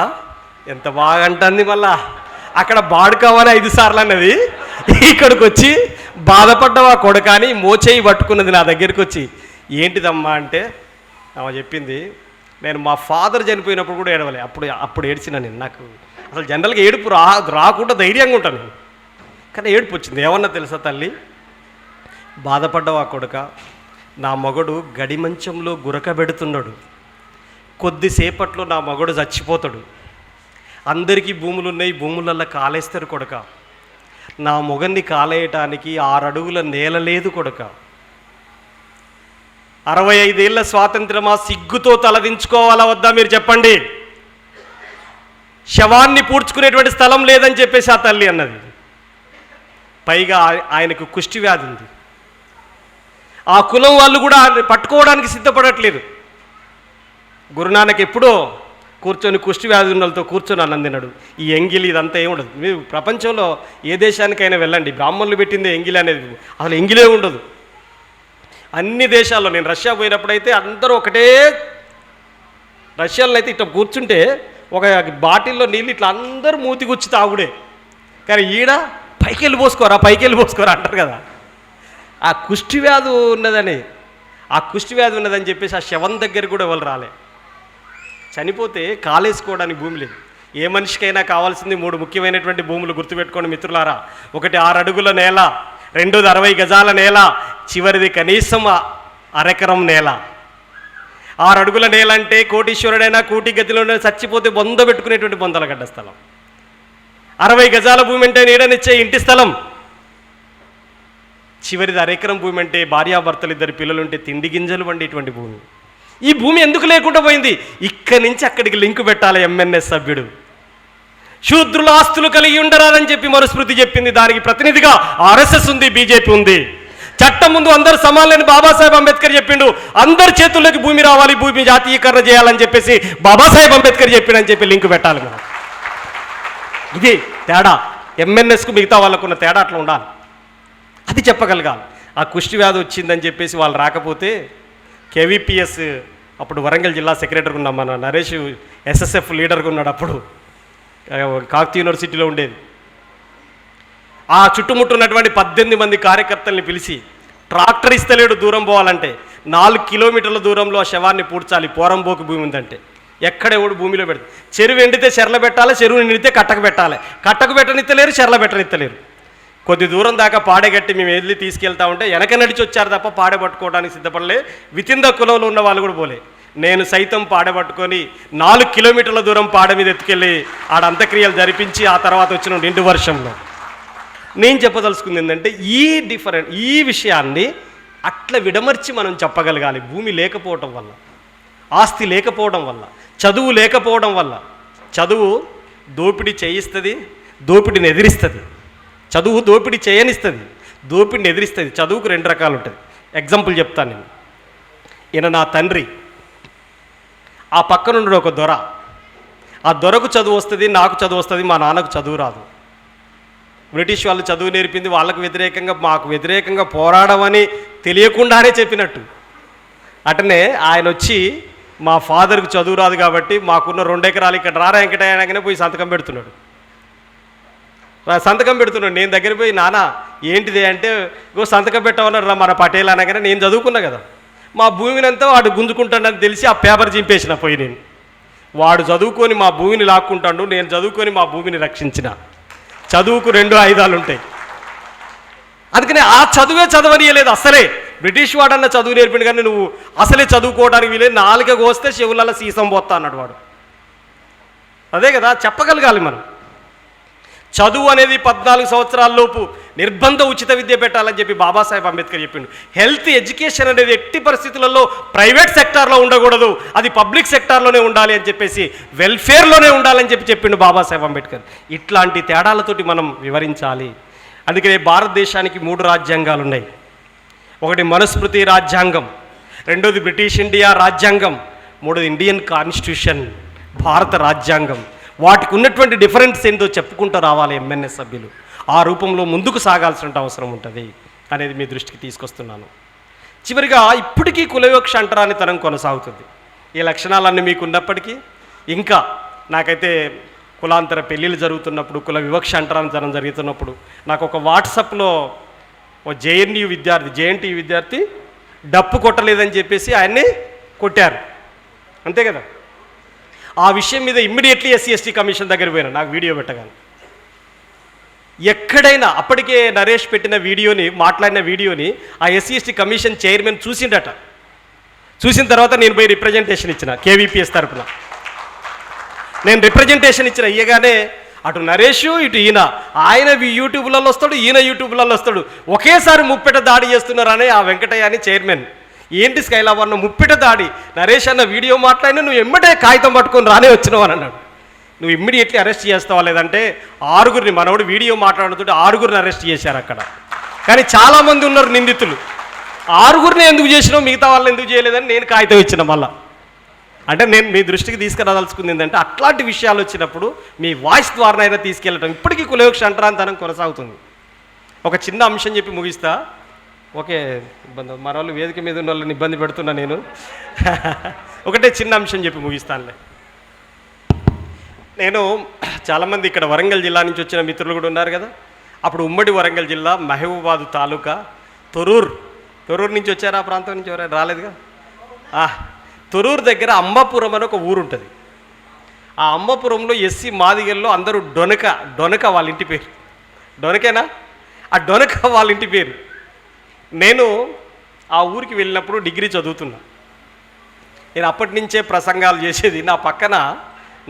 ఎంత బాగా అంటుంది. మళ్ళా అక్కడ బాడుకావని 5 సార్లు అన్నది, ఇక్కడికి వచ్చి బాధపడ్డవా కొడుక అని మోచేయి పట్టుకున్నది నా దగ్గరికి వచ్చి. ఏంటిదమ్మా అంటే ఆమె చెప్పింది, నేను మా ఫాదర్ చనిపోయినప్పుడు కూడా ఏడవలే, అప్పుడు ఏడ్చిన నేను. నాకు అసలు జనరల్గా ఏడుపు రాకుండా ధైర్యంగా ఉంటాను నేను, కానీ ఏడుపు వచ్చింది. ఏమన్నా తెలుసా తల్లి? బాధపడ్డవా కొడుక, నా మగడు గడి మంచంలో గురకబెడుతున్నాడు, కొద్దిసేపట్లో నా మగడు చచ్చిపోతాడు, అందరికీ భూములు ఉన్నాయి, భూములల్లో కాలేస్తారు కొడుక, నా మొగన్ని కాలేయటానికి 6 అడుగుల నేల లేదు కొడుక. 65 ఏళ్ల స్వాతంత్రమా, సిగ్గుతో తలదించుకోవాలా వద్దా మీరు చెప్పండి? శవాన్ని పూడ్చుకునేటువంటి స్థలం లేదని చెప్పేసి ఆ తల్లి అన్నది. పైగా ఆయనకు కుష్టి వ్యాధి ఉంది. ఆ కులం వాళ్ళు కూడా పట్టుకోవడానికి సిద్ధపడట్లేదు. గురునానక్ ఎప్పుడో కూర్చొని కుష్టి వ్యాధి ఉన్నలతో కూర్చొని అన్నందినాడు. ఈ ఎంగిలి ఇదంతా ఏముండదు. మీరు ప్రపంచంలో ఏ దేశానికైనా వెళ్ళండి, బ్రాహ్మణులు పెట్టిందే ఎంగిలి అనేది, అసలు ఎంగిలే ఉండదు. అన్ని దేశాల్లో, నేను రష్యా పోయినప్పుడైతే అందరూ ఒకటే, రష్యాలో అయితే ఇట్లా కూర్చుంటే ఒక బాటిల్లో నీళ్ళు ఇట్లా అందరూ మూతి గుచ్చి తాగుడే. కానీ ఈడ పైకి వెళ్ళి పోసుకోరా అంటారు కదా. ఆ కుష్టి వ్యాధి ఉన్నదని చెప్పేసి ఆ శవం దగ్గర కూడా ఎవరు రాలే. చనిపోతే కాలేసుకోవడానికి భూమి లేదు. ఏ మనిషికైనా కావాల్సింది 3 ముఖ్యమైనటువంటి భూములు గుర్తుపెట్టుకోండి మిత్రులారా. ఒకటి 6 అడుగుల నేల, రెండోది 60 గజాల నేల, చివరిది కనీసం అరెకరం నేల. 6 అడుగుల నేల అంటే కోటీశ్వరుడైనా కోటి గతిలోనే చచ్చిపోతే బొంద పెట్టుకునేటువంటి బొందలగడ్డ స్థలం. 60 గజాల భూమి అంటే నీడనిచ్చే ఇంటి స్థలం. చివరిది అరెకరం భూమి అంటే భార్యాభర్తలు 2 పిల్లలుంటే తిండి గింజలు వండేటువంటి భూమి. ఈ భూమి ఎందుకు లేకుండా పోయింది? ఇక్కడి నుంచి అక్కడికి లింకు పెట్టాలి ఎంఎన్ఎస్ సభ్యుడు. శూద్రుల ఆస్తులు కలిగి ఉండరాలని చెప్పి మరుస్మృతి చెప్పింది. దానికి ప్రతినిధిగా ఆర్ఎస్ఎస్ ఉంది, బీజేపీ ఉంది. చట్టం ముందు అందరు సమానులని బాబాసాహెబ్ అంబేద్కర్ చెప్పిండు. అందరి చేతుల్లోకి భూమి రావాలి, భూమి జాతీయకరణ చేయాలని చెప్పేసి బాబాసాహెబ్ అంబేద్కర్ చెప్పిండని చెప్పి లింకు పెట్టాలి మనం. ఇది తేడా. ఎంఎన్ఎస్కు మిగతా వాళ్ళకున్న తేడా అట్లా ఉండాలి. అది చెప్పగలగాలి. ఆ కుష్టి వ్యాధి వచ్చిందని చెప్పేసి వాళ్ళు రాకపోతే కేవీపీఎస్ అప్పుడు వరంగల్ జిల్లా సెక్రటరీగా ఉన్నాం, మన నరేష్ ఎస్ఎస్ఎఫ్ లీడర్గా ఉన్నాడు. అప్పుడు కాకతీయ యూనివర్సిటీలో ఉండేది. ఆ చుట్టుముట్టున్నటువంటి 18 మంది కార్యకర్తల్ని పిలిచి, ట్రాక్టర్ ఇస్తలేడు దూరం పోవాలంటే, 4 కిలోమీటర్ల దూరంలో ఆ శవాన్ని పూడ్చాలి, పోరంబోకు భూమి ఉందంటే. ఎక్కడెవడు భూమిలో పెడతారు. చెరువు ఎండితే చెర్ల పెట్టాలి, చెరువు నిండితే కట్టకు పెట్టాలి. కట్టకు పెట్టనిత్తలేరు, చెర్ల పెట్టనిత్తలేరు. కొద్ది దూరం దాకా పాడేగట్టి మేము వెళ్ళి తీసుకెళ్తా ఉంటే వెనక నడిచి వచ్చారు తప్ప పాడే పట్టుకోవడానికి సిద్ధపడలే. వితిన్ ద కులంలో ఉన్న వాళ్ళు కూడా పోలే. నేను సైతం పాడే పట్టుకొని 4 కిలోమీటర్ల దూరం పాడ మీద ఎత్తుకెళ్ళి ఆడ అంత్యక్రియలు జరిపించి ఆ తర్వాత వచ్చిన నిండు వర్షంలో. నేను చెప్పదలుచుకుంది ఏంటంటే ఈ విషయాన్ని అట్లా విడమర్చి మనం చెప్పగలగాలి. భూమి లేకపోవడం వల్ల, ఆస్తి లేకపోవడం వల్ల, చదువు లేకపోవడం వల్ల. చదువు దోపిడీ చేయిస్తుంది, దోపిడీని ఎదిరిస్తుంది. చదువు దోపిడీ చేయనిస్తుంది, దోపిడిని ఎదిరిస్తుంది. చదువుకు 2 రకాలు ఉంటుంది. ఎగ్జాంపుల్ చెప్తాను నేను. ఈయన నా తండ్రి, ఆ పక్కనుండి ఒక దొర. ఆ దొరకు చదువు వస్తుంది, నాకు చదువు వస్తుంది, మా నాన్నకు చదువు రాదు. బ్రిటిష్ వాళ్ళు చదువు నేర్పింది వాళ్ళకు వ్యతిరేకంగా, మాకు వ్యతిరేకంగా పోరాడమని తెలియకుండానే చెప్పినట్టు. అటనే ఆయన వచ్చి మా ఫాదర్కి చదువు రాదు కాబట్టి మాకున్న 2 ఎకరాలు ఇక్కడ రారా వెంకటయ్యనగానే పోయి సంతకం పెడుతున్నాడు. నేను దగ్గర పోయి, నాన్న ఏంటిది అంటే, సంతకం పెట్టమన్నారు రా మన పటేల్ అనగానే నేను చదువుకున్నా కదా, మా భూమినంతా వాడు గుంజుకుంటాడని తెలిసి ఆ పేపర్ చింపేసిన పోయి. నేను వాడు చదువుకొని మా భూమిని లాక్కుంటాడు, నేను చదువుకొని మా భూమిని రక్షించిన. చదువుకు 2 ఆయుధాలు ఉంటాయి. అందుకని ఆ చదువే చదవనీయలేదు అసలే. బ్రిటిష్ వాడన్న చదువు నేర్పిండు కానీ నువ్వు అసలే చదువుకోవడానికి వీలేదు, 4 కోస్తే చెవులలో సీసం పోతా అన్నాడు వాడు. అదే కదా చెప్పగలగాలి మనం. చదువు అనేది 14 సంవత్సరాల లోపు నిర్బంధ ఉచిత విద్య పెట్టాలని చెప్పి బాబాసాహెబ్ అంబేద్కర్ చెప్పిండు. హెల్త్ ఎడ్యుకేషన్ అనేది ఎట్టి పరిస్థితులలో ప్రైవేట్ సెక్టార్లో ఉండకూడదు, అది పబ్లిక్ సెక్టార్లోనే ఉండాలి అని చెప్పేసి, వెల్ఫేర్లోనే ఉండాలని చెప్పిండు బాబాసాహెబ్ అంబేద్కర్. ఇట్లాంటి తేడాలతోటి మనం వివరించాలి. అందుకనే భారతదేశానికి 3 రాజ్యాంగాలు ఉన్నాయి. ఒకటి మనుస్మృతి రాజ్యాంగం, రెండోది బ్రిటిష్ ఇండియా రాజ్యాంగం, మూడోది ఇండియన్ కాన్స్టిట్యూషన్ భారత రాజ్యాంగం. వాటికి ఉన్నటువంటి డిఫరెన్స్ ఏందో చెప్పుకుంటూ రావాలి ఎంఎన్ఎస్ సభ్యులు. ఆ రూపంలో ముందుకు సాగాల్సిన అవసరం ఉంటుంది అనేది మీ దృష్టికి తీసుకొస్తున్నాను. చివరిగా ఇప్పటికీ కులవివక్ష అంటరానితనం కొనసాగుతుంది. ఈ లక్షణాలన్నీ మీకు ఉన్నప్పటికీ ఇంకా నాకైతే కులాంతర పెళ్ళిళ్ళు జరుగుతున్నప్పుడు, కుల వివక్ష అంటరానితనం జరుగుతున్నప్పుడు నాకు ఒక వాట్సాప్లో ఓ జేఎన్యూ విద్యార్థి డప్పు కొట్టలేదని చెప్పేసి ఆయన్ని కొట్టారు, అంతే కదా. ఆ విషయం మీద ఇమ్మీడియట్లీ SC/ST కమిషన్ దగ్గర పోయినా, నాకు వీడియో పెట్టగానే. ఎక్కడైనా అప్పటికే నరేష్ పెట్టిన వీడియోని, మాట్లాడిన వీడియోని ఆ SC/ST కమిషన్ చైర్మన్ చూసిండట. చూసిన తర్వాత నేను పోయి రిప్రజెంటేషన్ ఇచ్చిన KVPS తరఫున. నేను రిప్రజెంటేషన్ ఇయ్యగానే అటు నరేష్ ఇటు ఈయన, ఆయన యూట్యూబ్లలో వస్తాడు, ఈయన యూట్యూబ్లలో వస్తాడు, ఒకేసారి ముప్పెట దాడి చేస్తున్నారని ఆ వెంకటయ్య అని చైర్మన్. ఏంటి స్కైలాబ్ అన్న ముప్పెట దాడి, నరేష్ అన్న వీడియో మాట్లాడినా నువ్వు ఎమ్మటే కాగితం పట్టుకొని రానే వచ్చినావు అని అన్నాడు. నువ్వు ఇమ్మీడియట్లీ అరెస్ట్ చేస్తావా లేదంటే 6గురిని, మనోడు వీడియో మాట్లాడుతుంటే 6గురిని అరెస్ట్ చేశారు అక్కడ. కానీ చాలామంది ఉన్నారు నిందితులు, 6గురిని ఎందుకు చేసినావు, మిగతా వాళ్ళని ఎందుకు చేయలేదని నేను కాగితం ఇచ్చిన మళ్ళా. అంటే నేను మీ దృష్టికి తీసుకురాదలుచుకుంది ఏంటంటే అట్లాంటి విషయాలు వచ్చినప్పుడు మీ వాయిస్ ద్వారానైనా తీసుకెళ్ళటం. ఇప్పటికీ కులయోక్ష అంటరాంతనం కొనసాగుతుంది. ఒక చిన్న అంశం చెప్పి ముగిస్తా. ఓకే, ఇబ్బంది మన వాళ్ళు వేదిక మీద ఉన్న వాళ్ళని ఇబ్బంది పెడుతున్నా నేను. ఒకటే చిన్న అంశం చెప్పి ముగిస్తానులే. నేను చాలామంది ఇక్కడ వరంగల్ జిల్లా నుంచి వచ్చిన మిత్రులు కూడా ఉన్నారు కదా. అప్పుడు ఉమ్మడి వరంగల్ జిల్లా మహబూబాబాద్ తాలూకా తొర్రూరు నుంచి వచ్చారు. ఆ ప్రాంతం నుంచి ఎవరైనా రాలేదుగా. తొర్రూరు దగ్గర అంబాపురం అని ఒక ఊరు ఉంటుంది. ఆ అంబాపురంలో ఎస్సీ మాదిగల్లో అందరూ డొనక వాళ్ళ ఇంటి పేరు. డొనకేనా? ఆ డొనక వాళ్ళ ఇంటి పేరు. నేను ఆ ఊరికి వెళ్ళినప్పుడు డిగ్రీ చదువుతున్నా. నేను అప్పటి నుంచే ప్రసంగాలు చేసేది. నా పక్కన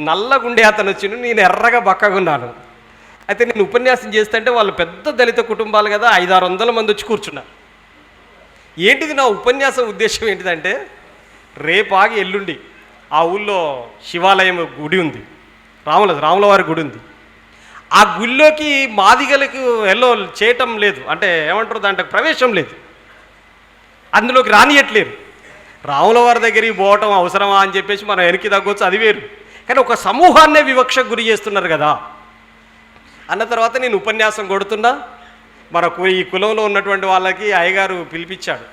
నల్లగుండే అతను వచ్చిండు, నేను ఎర్రగా బక్కగున్నాను. అయితే నేను ఉపన్యాసం చేస్తుంటే వాళ్ళు పెద్ద దళిత కుటుంబాలు కదా, 500-600 మంది వచ్చి కూర్చున్నారు. ఏంటిది నా ఉపన్యాసం ఉద్దేశం ఏంటిదంటే, రేపాగి ఎల్లుండి ఆ ఊళ్ళో శివాలయం గుడి ఉంది, రాములవారి గుడి ఉంది. ఆ గుళ్ళోకి మాదిగలకు ఎల్లో చేయటం లేదు, అంటే ఏమంటారు దాంట్లో ప్రవేశం లేదు, అందులోకి రానియట్లేరు. రాములవారి దగ్గరికి పోవటం అవసరమా అని చెప్పేసి మనం వెనక్కి తగ్గొచ్చు, అది వేరు. కానీ ఒక సమూహాన్నే వివక్షకు గురి చేస్తున్నారు కదా అన్న తర్వాత నేను ఉపన్యాసం కొడుతున్నా. ఈ కులంలో ఉన్నటువంటి వాళ్ళకి అయ్యగారు పిలిపించాడు.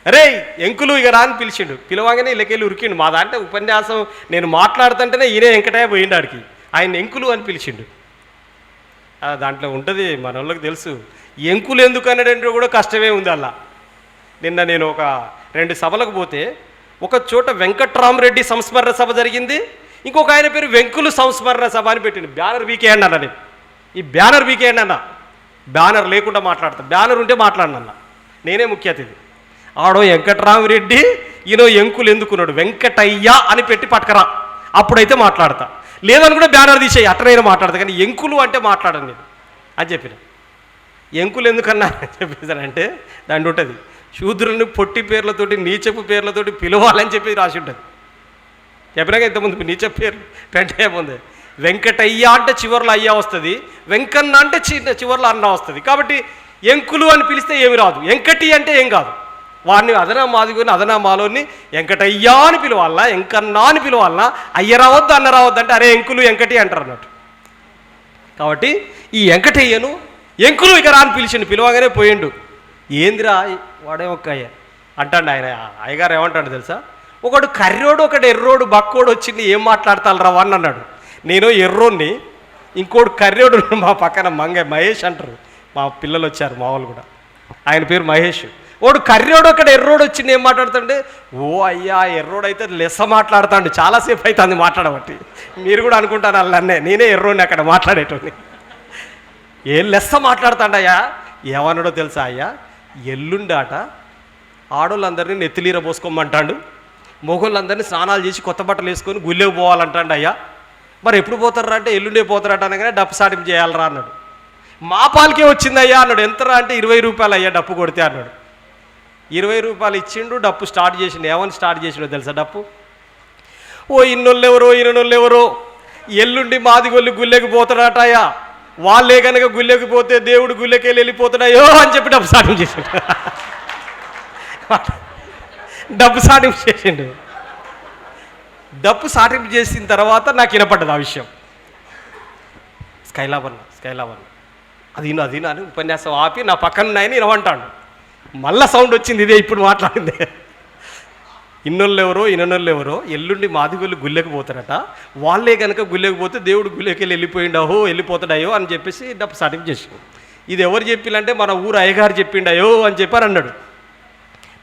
అరే ఎంకులు ఇక రా అని పిలిచిండు. పిలవగానే ఇళ్ళకెళ్ళి ఉరికిండు. మా దాంట్లో ఉపన్యాసం నేను మాట్లాడుతుంటేనే ఈయనే వెంకటయ్య పోయిండు ఆడికి, ఆయన ఎంకులు అని పిలిచిండు. దాంట్లో ఉంటుంది, మన వాళ్ళకి తెలుసు. ఎంకులు ఎందుకు అనేటంటే కూడా కష్టమే ఉంది అలా. నిన్న నేను ఒక 2 సభలకు పోతే, ఒక చోట వెంకట్రామరెడ్డి సంస్మరణ సభ జరిగింది, ఇంకొక ఆయన పేరు వెంకులు సంస్మరణ సభ అని పెట్టిండు. బ్యానర్ వీకేయండి అన్న. నేను ఈ బ్యానర్ వీకేయండి అన్న. బ్యానర్ లేకుండా మాట్లాడతా, బ్యానర్ ఉంటే మాట్లాడినన్న. నేనే ముఖ్య అతిథి. ఆడో వెంకట్రామరెడ్డి, ఈయనో ఎంకులు ఎందుకున్నాడు, వెంకటయ్య అని పెట్టి పట్టుకరా, అప్పుడైతే మాట్లాడతా. లేదని కూడా బ్యానర్ తీసేయి, అట్లనైనా మాట్లాడతా, కానీ ఎంకులు అంటే మాట్లాడను నేను అని చెప్పిన. ఎంకులు ఎందుకన్నా అని చెప్పేసానంటే దాంట్లో ఉంటుంది, శూద్రులను పొట్టి పేర్లతోటి నీచపు పేర్లతోటి పిలవాలని చెప్పి రాసి ఉంటుంది. చెప్పినాక ఇంతకుముందు నీచపు పేర్లు పెంటయ్య ముందే. వెంకటయ్య అంటే చివరిలో అయ్యా వస్తుంది, వెంకన్న అంటే చివరిలో అన్న వస్తుంది. కాబట్టి ఎంకులు అని పిలిస్తే ఏమి రాదు, వెంకటి అంటే ఏం కాదు. వాడిని అదనా మాదిగోని అదనా మాలోని వెంకటయ్య అని పిలవాలన్నా, వెంకన్నా అని పిలవాలన్నా, అయ్య రావద్దు అన్న రావద్దు అంటే అరే ఎంకులు వెంకటి అంటారు అన్నట్టు. కాబట్టి ఈ వెంకటయ్యను ఎంకులు ఇక రాని పిలిచిండు, పిలవగానే పోయిండు. ఏందిరా వాడే ఒక్క అయ్య అంటాడు ఆయన. అయ్యగారు ఏమంటాడు తెలుసా, ఒకడు కర్రోడు ఒకడు ఎర్రోడు బక్కోడు వచ్చింది, ఏం మాట్లాడతారు రా అని అన్నాడు. నేను ఎర్రోడిని, ఇంకోడు కర్రోడు మా పక్కన మహేష్ అంటారు, మా పిల్లలు వచ్చారు మా వాళ్ళు కూడా, ఆయన పేరు మహేష్. వాడు కర్రోడు ఒకడు ఎర్రోడు వచ్చింది, ఏం మాట్లాడుతుంటే ఓ అయ్యా ఎర్రోడు అయితే లెస్స మాట్లాడుతాడు, చాలాసేపు అవుతుంది మాట్లాడబట్టి. మీరు కూడా అనుకుంటాను అల్లనే, నేనే ఎర్రోడిని అక్కడ మాట్లాడేటోని. ఏం లెస్స మాట్లాడుతాడయ్యా. ఏమన్నాడో తెలుసా అయ్యా, ఎల్లుండాట ఆడోళ్ళందరినీ నెత్తిలీర పోసుకోమంటాడు, మొగోళ్ళందరినీ స్నానాలు చేసి కొత్త బట్టలు వేసుకొని గుళ్ళేకి పోవాలంటాడు అయ్యా. మరి ఎప్పుడు పోతారా అంటే ఎల్లుండే పోతారట అనగానే డప్పు సాటింపు చేయాలరా అన్నాడు. మా పాలకే వచ్చిందయ్యా అన్నాడు. ఎంతరా అంటే 20 రూపాయలు అయ్యా డప్పు కొడితే అన్నాడు. 20 రూపాయలు ఇచ్చిండు, డప్పు స్టార్ట్ చేసిండు. ఏమని స్టార్ట్ చేసిండో తెలుసా డప్పు, ఓ ఇన్నోళ్ళెవరో ఎల్లుండి మాదిగొల్లి గుళ్ళెకి పోతాడట అయ్యా, వాళ్ళే కనుక గుళ్ళెకి పోతే దేవుడు గుళ్ళెకి వెళ్ళిపోతాడయ్యో అని చెప్పి డప్పు సాటింపు చేసిండు. డప్పు సాటింపు చేసిండు. డప్పు సాటింపు చేసిన తర్వాత నాకు వినపడ్డది ఆ విషయం. స్కైలాబర్న అది అని ఉపన్యాసం ఆపి నా పక్కన ఉన్నాయని వినవంటాడు. మళ్ళా సౌండ్ వచ్చింది, ఇదే ఇప్పుడు మాట్లాడింది. ఇన్నోళ్ళెవరో ఎల్లుండి మాదిగొల్లు గుళ్ళెకి పోతారట, వాళ్ళే కనుక గుళ్ళెకి పోతే దేవుడు గుళ్ళెకి వెళ్ళిపోతాడయో అని చెప్పేసి డప్పు సాటింపు చేసిండు. ఇది ఎవరు చెప్పిందంటే మన ఊరు అయ్యగారు చెప్పిండయో అని చెప్పారు అన్నాడు.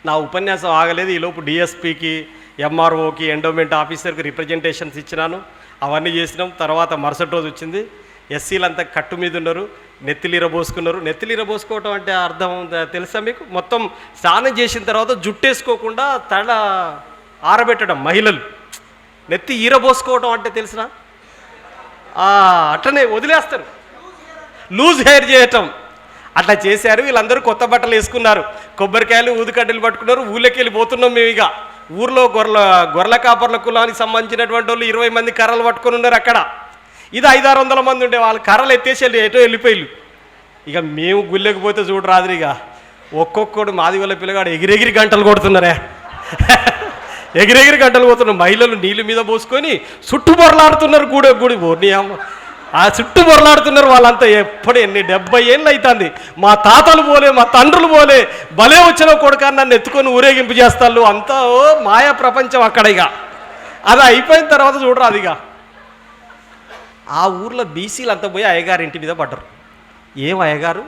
నా ఉపన్యాసం ఆగలేదు. ఈలోపు డిఎస్పీకి, ఎంఆర్ఓకి, ఎండోమెంట్ ఆఫీసర్కి రిప్రజెంటేషన్స్ ఇచ్చినాను, అవన్నీ చేసినాం. తర్వాత మరుసటి రోజు వచ్చింది, ఎస్సీలంతా కట్టు మీద ఉన్నారు, నెత్తిలీర పోసుకున్నారు. నెత్తిలీర పోసుకోవటం అంటే అర్థం తెలుసా మీకు? మొత్తం స్నానం చేసిన తర్వాత జుట్టేసుకోకుండా తల ఆరబెట్టడం. మహిళలు నెత్తి ఈర పోసుకోవటం అంటే తెలిసిన, అట్లనే వదిలేస్తారు, లూజ్ హెయిర్ చేయటం. అట్లా చేశారు. వీళ్ళందరూ కొత్త బట్టలు వేసుకున్నారు, కొబ్బరికాయలు ఊదికడ్డలు పట్టుకున్నారు. ఊళ్ళకి వెళ్ళిపోతున్నాం మేము. ఇక ఊర్లో గొర్రెల కాపర్ల కులానికి సంబంధించినటువంటి వాళ్ళు 20 మంది కర్రలు పట్టుకొని ఉన్నారు అక్కడ. ఇది 500-600 మంది ఉండే, వాళ్ళు కర్రలు ఎత్తేసి ఎటో వెళ్ళిపోయిళ్ళు. ఇక మేము గుళ్ళకి పోతే చూడరాదు, ఇక ఒక్కొక్కడు మాదిగొల్ల పిల్లగాడు ఎగిరెగిరి గంటలు కొడుతున్నారే, ఎగిరెగిరి గంటలు కొడుతున్నారు. మహిళలు నీళ్ళ మీద పోసుకొని చుట్టూ బొరలాడుతున్నారు. గుడి ఓర్ని ఆ చుట్టూ బొరలాడుతున్నారు వాళ్ళంతా. ఎప్పుడు 70 ఏళ్ళు అవుతుంది, మా తాతలు పోలే, మా తండ్రులు పోలే, భలే వచ్చిన కొడుకు నన్ను ఎత్తుకొని ఊరేగింపు చేస్తారు. అంతా ఓ మాయా ప్రపంచం అక్కడ. ఇక అది అయిపోయిన తర్వాత చూడరు. అదిగా ఆ ఊర్లో బీసీలు అంతా పోయి అయ్యగారి ఇంటి మీద పడ్డరు. ఏం అయ్యగారు,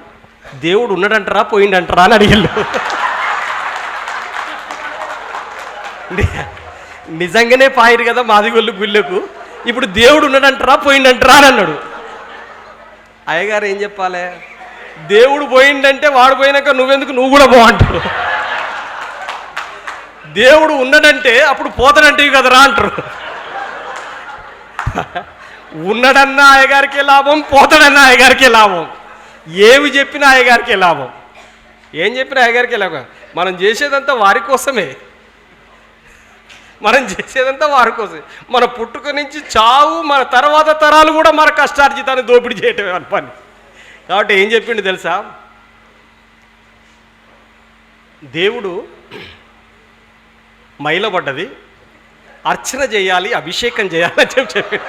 దేవుడు ఉన్నాడంటారా పోయిండంటారా అని అడిగారు. నిజంగానే పాయిరు కదా మాదిగొల్లు గుళ్ళకు, ఇప్పుడు దేవుడు ఉన్నాడంటారా పోయిండంటారా అని అన్నాడు. అయ్యగారు ఏం చెప్పాలి, దేవుడు పోయిండంటే వాడు పోయినాక నువ్వెందుకు, నువ్వు కూడా పో అంటారు. దేవుడు ఉన్నాడంటే అప్పుడు పోతాడంటే కదరా అంటారు. ఉన్నాడన్నా అయ్యగారికే లాభం, పోతాడన్నా అయ్యగారికే లాభం. ఏమి చెప్పినా అయ్యగారికే లాభం, ఏం చెప్పినా అయ్యగారికే లాభం. మనం చేసేదంతా వారి కోసమే, మనం చేసేదంతా వారి కోసమే. మన పుట్టుక నుంచి చావు, మన తర్వాత తరాలు కూడా మన కష్టార్జితాన్ని దోపిడీ చేయటమే మన పని. కాబట్టి ఏం చెప్పిండు తెలుసా, దేవుడు మైలబడ్డది, అర్చన చేయాలి, అభిషేకం చేయాలని చెప్పి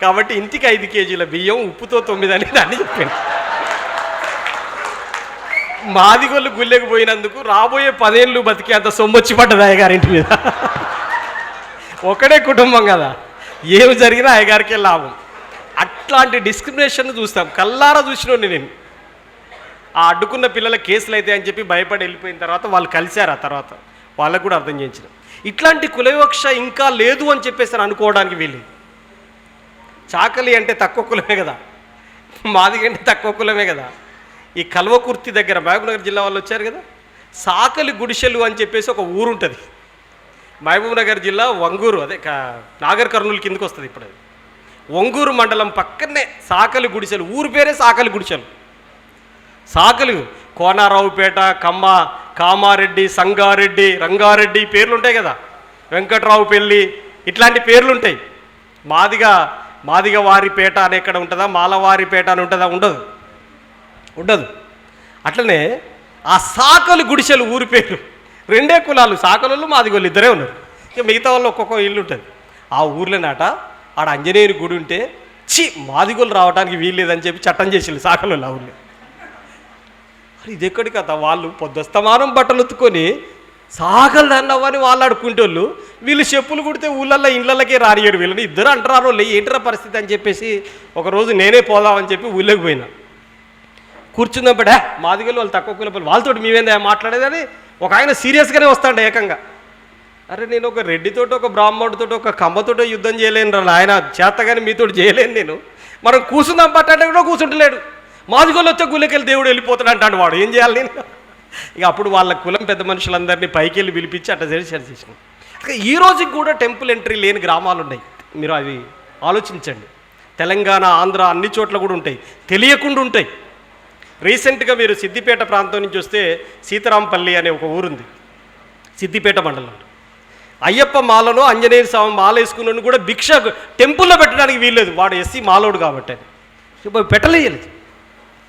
కాబట్టి ఇంటికి 5 కేజీల బియ్యం, ఉప్పుతో 9 అని దాన్ని చెప్పాను. మాదిగొల్లు గుళ్ళెకు పోయినందుకు రాబోయే 10 ఏళ్ళు బతికి అంత సొమ్మొచ్చి పడ్డది అయ్యగారింటి మీద. ఒకడే కుటుంబం కదా, ఏమి జరిగినా అయ్యగారికే లాభం. అట్లాంటి డిస్క్రిమినేషన్ చూస్తాం, కల్లారా చూసినోడిని నేను. ఆ అడ్డుకున్న పిల్లల కేసులు అయితే అని చెప్పి భయపడి వెళ్ళిపోయిన తర్వాత వాళ్ళు కలిశారు. ఆ తర్వాత వాళ్ళకు కూడా అర్థం చేయించిన ఇట్లాంటి కులవివక్ష ఇంకా లేదు అని చెప్పేసి అనుకోవడానికి వీళ్ళు. చాకలి అంటే తక్కువ కులమే కదా, మాదిగ అంటే తక్కువ కులమే కదా. ఈ కల్వకుర్తి దగ్గర మహబూబ్నగర్ జిల్లా వాళ్ళు వచ్చారు కదా, సాకలి గుడిసెలు అని చెప్పేసి ఒక ఊరు ఉంటుంది. మహబూబ్నగర్ జిల్లా వంగూరు, అదే నాగర్ కర్నూలు కిందకు వస్తుంది. ఇప్పుడు అది వంగూరు మండలం పక్కనే సాకలి గుడిసెలు, ఊరు పేరే సాకలి గుడిసెలు. సాకలి కోనారావుపేట, కామారెడ్డి, సంగారెడ్డి, రంగారెడ్డి పేర్లు ఉంటాయి కదా, వెంకట్రావు పెళ్ళి, ఇట్లాంటి పేర్లు ఉంటాయి. మాదిగ వారిపేట అని ఎక్కడ ఉంటుందా, మాలవారిపేట అని ఉంటుందా, ఉండదు. అట్లనే ఆ సాకలు గుడిసెలు ఊరి పేరు, 2 కులాలు, సాకలు మాదిగోళ్ళు 2 ఉన్నారు. ఇక మిగతా వాళ్ళు ఒక్కొక్క ఇల్లు ఉంటుంది. ఆ ఊర్లోనాట ఆడ ఆంజనేయుని గుడి ఉంటే మాదిగోళ్ళు రావడానికి వీల్లేదని చెప్పి చట్టం చేసిండు సాకలు ఆ ఊళ్ళో. ఇది ఎక్కడి కథ, వాళ్ళు పొద్దుస్తమానం బట్టలు ఉత్తుకొని సాకలు దన్నవ్వని వాళ్ళు ఆడుకుంటోళ్ళు, వీళ్ళు చెప్పులు కుడితే ఊళ్ళల్లో ఇళ్ళకే రానియరు వీళ్ళని. ఇద్దరు అంటారు ఏంటరా పరిస్థితి అని చెప్పేసి ఒకరోజు నేనే పోదామని చెప్పి ఊళ్ళోకి పోయినా. కూర్చున్నప్పుడే మాదిగలు వాళ్ళు తక్కువ కులపలు, వాళ్ళతోటి మేమేందా మాట్లాడేదని ఒక ఆయన సీరియస్గానే వస్తాడు ఏకంగా. అరే నేను ఒక రెడ్డితోటి, ఒక బ్రాహ్మణుడితో, ఒక కమ్మతోటో యుద్ధం చేయలేను రా ఆయన, చేతగాని మీతోటి చేయలేను నేను. మనం కూర్చుందాం పట్టంటే కూడా కూర్చుంటలేడు. మాదిగోళ్ళు వచ్చే గుళ్ళకెళ్ళి దేవుడు వెళ్ళిపోతాడు అంటాడు. వాడు ఏం చేయాలి నేను? ఇక అప్పుడు వాళ్ళ కులం పెద్ద మనుషులందరినీ పైకి వెళ్ళి పిలిపించి అట్లా చేసినాం. ఈ రోజుకి కూడా టెంపుల్ ఎంట్రీ లేని గ్రామాలు ఉన్నాయి. మీరు అవి ఆలోచించండి. తెలంగాణ, ఆంధ్ర అన్ని చోట్ల కూడా ఉంటాయి, తెలియకుండా ఉంటాయి. రీసెంట్గా మీరు సిద్దిపేట ప్రాంతం నుంచి వస్తే సీతారాంపల్లి అనే ఒక ఊరుంది, సిద్దిపేట మండలం. అయ్యప్ప మాలను, ఆంజనేయ స్వామి మాల వేసుకున్నాను కూడా భిక్ష టెంపుల్లో పెట్టడానికి వీల్లేదు, వాడు ఎస్సీ మాలోడు కాబట్టి అని పెట్టలేయలేదు.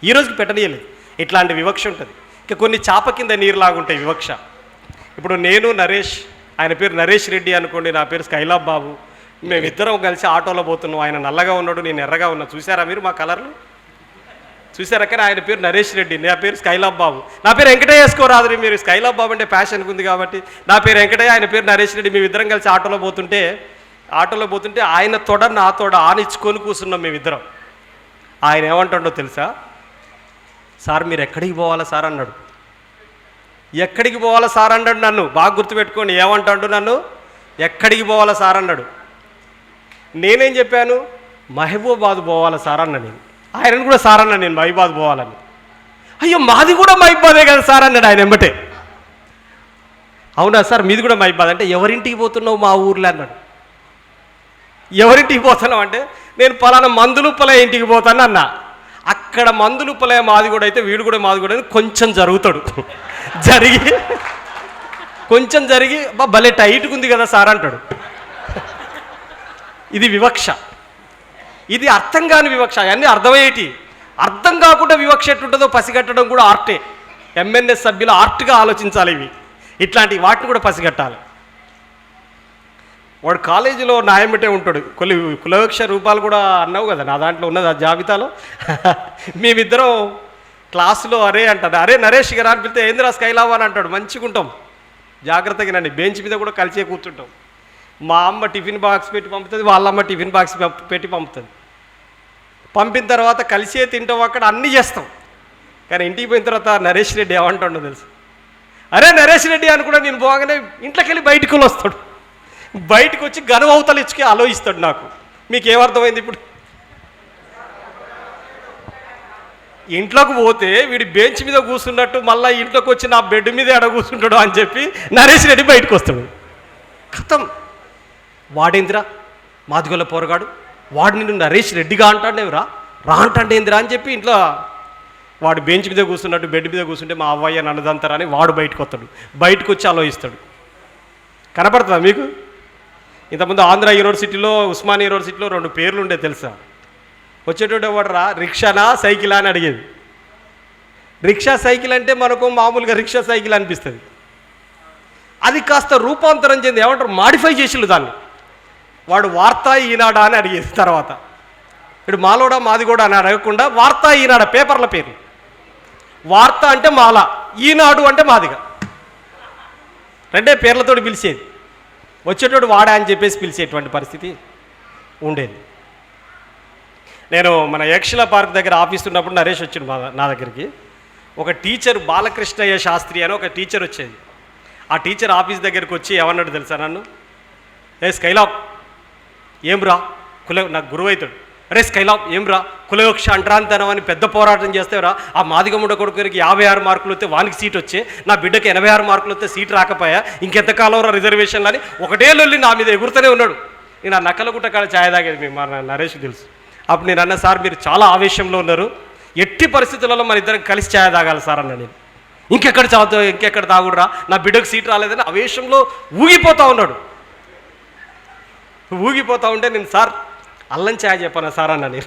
ఈ రోజుకి పెట్టలేయలేదు. ఇట్లాంటి వివక్ష ఉంటుంది. ఇక కొన్ని చాప కింద నీరులాగుంటాయి వివక్ష. ఇప్పుడు నేను నరేష్, ఆయన పేరు నరేష్ రెడ్డి అనుకోండి, నా పేరు స్కైలాబ్ బాబు, మేమిద్దరం కలిసి ఆటోలో పోతున్నాం. ఆయన నల్లగా ఉన్నాడు, నేను ఎర్రగా ఉన్నా. చూసారా మీరు మా కలర్లు చూసారా? కానీ ఆయన పేరు నరేష్ రెడ్డి, నా పేరు స్కైలాబ్ బాబు. నా పేరు వెంకటయ్య వేసుకోరాదు మీరు, స్కైలాబ్ బాబు అంటే ప్యాషన్ ఉంది కాబట్టి నా పేరు వెంకటయ్య, ఆయన పేరు నరేష్ రెడ్డి. మేమిద్దరం కలిసి ఆటోలో పోతుంటే ఆయన తొడ నా తొడ ఆనిచ్చుకొని కూర్చున్నాం మేమిద్దరం. ఆయన ఏమంటాడో తెలుసా? సార్ మీరు ఎక్కడికి పోవాలా సార్ అన్నాడు. ఎక్కడికి పోవాలా సార్ అన్నాడు నన్ను. బాగా గుర్తుపెట్టుకోండి, ఏమంటాడు నన్ను? ఎక్కడికి పోవాలా సార్ అన్నాడు. నేనేం చెప్పాను? మహబూబాబాద్ పోవాలా సార్ అన్నా నేను. ఆయనను కూడా సార్ అన్నా నేను, మహబూబాబాద్ పోవాలని. అయ్యో మాది కూడా మహబూబాబాదే కదా సార్ అన్నాడు ఆయన వెంబటే. అవునా సార్ మీది కూడా మహబూబాబాద్ అంటే, ఎవరింటికి పోతున్నావు మా ఊర్లో అన్నాడు. ఎవరింటికి పోతున్నావు అంటే, నేను పలానా మందులుప్పలే ఇంటికి పోతాను అన్నా. అక్కడ మందులుప్పలే మాది కూడా అయితే వీడు కూడా మాది కూడా కొంచెం జరుగుతాడు, కొంచెం జరిగి భలే టైట్గా ఉంది కదా సార్ అంటాడు. ఇది వివక్ష, ఇది అర్థం కాని వివక్ష. అవన్నీ అర్థమయ్యేటి. అర్థం కాకుండా వివక్ష ఎట్లుంటుందో పసిగట్టడం కూడా ఆర్టే. ఎంఎన్ఎస్ సభ్యులు ఆర్ట్గా ఆలోచించాలి. ఇట్లాంటి వాటిని కూడా పసిగట్టాలి. వాడు కాలేజీలో న్యాయమిటే ఉంటాడు. కులవివక్ష రూపాలు కూడా అన్నావు కదా, నా దాంట్లో ఉన్నది ఆ జాబితాలో. మేమిద్దరం క్లాసులో అరే అంటాడు, అరే నరేష్ గారు అని పిలితే ఏందిరా స్కైలావా అని అంటాడు. మంచిగా ఉంటాం, జాగ్రత్తగా నండి. బెంచ్ మీద కూడా కలిసే కూర్చుంటాం. మా అమ్మ టిఫిన్ బాక్స్ పెట్టి పంపుతుంది, వాళ్ళ అమ్మ టిఫిన్ బాక్స్ పెట్టి పంపుతుంది. పంపిన తర్వాత కలిసే తింటాం, అక్కడ అన్నీ చేస్తాం. కానీ ఇంటికి పోయిన తర్వాత నరేష్ రెడ్డి ఏమంటాడో తెలుసు, అరే నరేష్ రెడ్డి అని కూడా నేను పోగానే ఇంట్లోకి వెళ్ళి బయటికి వస్తాడు. బయటకు వచ్చి గనువతలు ఇచ్చుకే ఆలోచిస్తాడు. నాకు మీకు ఏమర్థమైంది ఇప్పుడు? ఇంట్లోకి పోతే వీడి బెంచ్ మీద కూర్చున్నట్టు మళ్ళీ ఇంట్లోకి వచ్చి నా బెడ్ మీద ఎడ కూర్చుంటాడు అని చెప్పి నరేష్ రెడ్డి బయటకు వస్తాడు. కథం, వాడేందిరా మాదిగొల్ల పోరగాడు, వాడు నిన్ను నరేష్ రెడ్డిగా అంటాడేవిరా, రా అంటాడు ఏందిరా అని చెప్పి ఇంట్లో వాడు బెంచ్ మీద కూర్చున్నట్టు బెడ్ మీద కూర్చుంటే మా అవ్వయ్య నన్నదంతారని వాడు బయటకు వస్తాడు. బయటకు వచ్చి ఆలోచిస్తాడు. కనపడుతుందా మీకు? ఇంతకుముందు ఆంధ్ర యూనివర్సిటీలో, ఉస్మానియా యూనివర్సిటీలో 2 పేర్లు ఉండే తెలుసా? వచ్చేటోడు ఎవడరా, రిక్షానా సైకిలా అని అడిగేది. రిక్షా సైకిల్ అంటే మనకు మామూలుగా రిక్షా సైకిల్ అనిపిస్తుంది. అది కాస్త రూపాంతరం చెంది ఏమంటారు, మాడిఫై చేసిళ్ళు దాన్ని. వాడు వార్తా ఈనాడా అని అడిగేది. తర్వాత ఇప్పుడు మాలోడా మాది కూడా అని అడగకుండా వార్తా ఈనాడ పేపర్ల పేరు. వార్త అంటే మాల, ఈనాడు అంటే మాదిగా, 2 పేర్లతో పిలిచేది. వచ్చేటోడు వాడా అని చెప్పేసి పిలిచేటువంటి పరిస్థితి ఉండేది. నేను మన యక్షల పార్క్ దగ్గర ఆఫీస్ ఉన్నప్పుడు నరేష్ వచ్చిండు నా దగ్గరికి. ఒక టీచర్ బాలకృష్ణయ్య శాస్త్రి అని ఒక టీచర్ వచ్చేది. ఆ టీచర్ ఆఫీస్ దగ్గరికి వచ్చి ఏమన్నాడు తెలుసా నన్ను, ఏ స్కైలాబ్ ఏం రా నాకు గురువు అవుతాడు, అరే స్కైలాబ్ ఏం రా కులవివక్ష అంటరాంతనం అని పెద్ద పోరాటం చేస్తేవరా, ఆ మాదిగముడ కొడుకురికి 56 మార్కులు వస్తే వానికి సీట్ వచ్చే, నా బిడ్డకి 86 మార్కులు వస్తే సీట్ రాకపోయా, ఇంకెంతకాలం రా రిజర్వేషన్లు అని ఒకటే లొల్లి నా మీద ఎగురుతూనే ఉన్నాడు. నేను ఆ నక్కలగుట్ట కాడ ఛాయ్ తాగేది మా నరేష్ తెలుసు. అప్పుడు నేను అన్న, సార్ మీరు చాలా ఆవేశంలో ఉన్నారు, ఎట్టి పరిస్థితులలో మన ఇద్దరం కలిసి ఛాయ్ తాగాలి సార్ అన్న. నేను ఇంకెక్కడ తాగుడురా, నా బిడ్డకు సీట్ రాలేదని ఆవేశంలో ఊగిపోతూ ఉన్నాడు. ఊగిపోతూ ఉంటే నేను, సార్ అల్లం ఛాయ్ చెప్పనా సార్ అన్న. నేను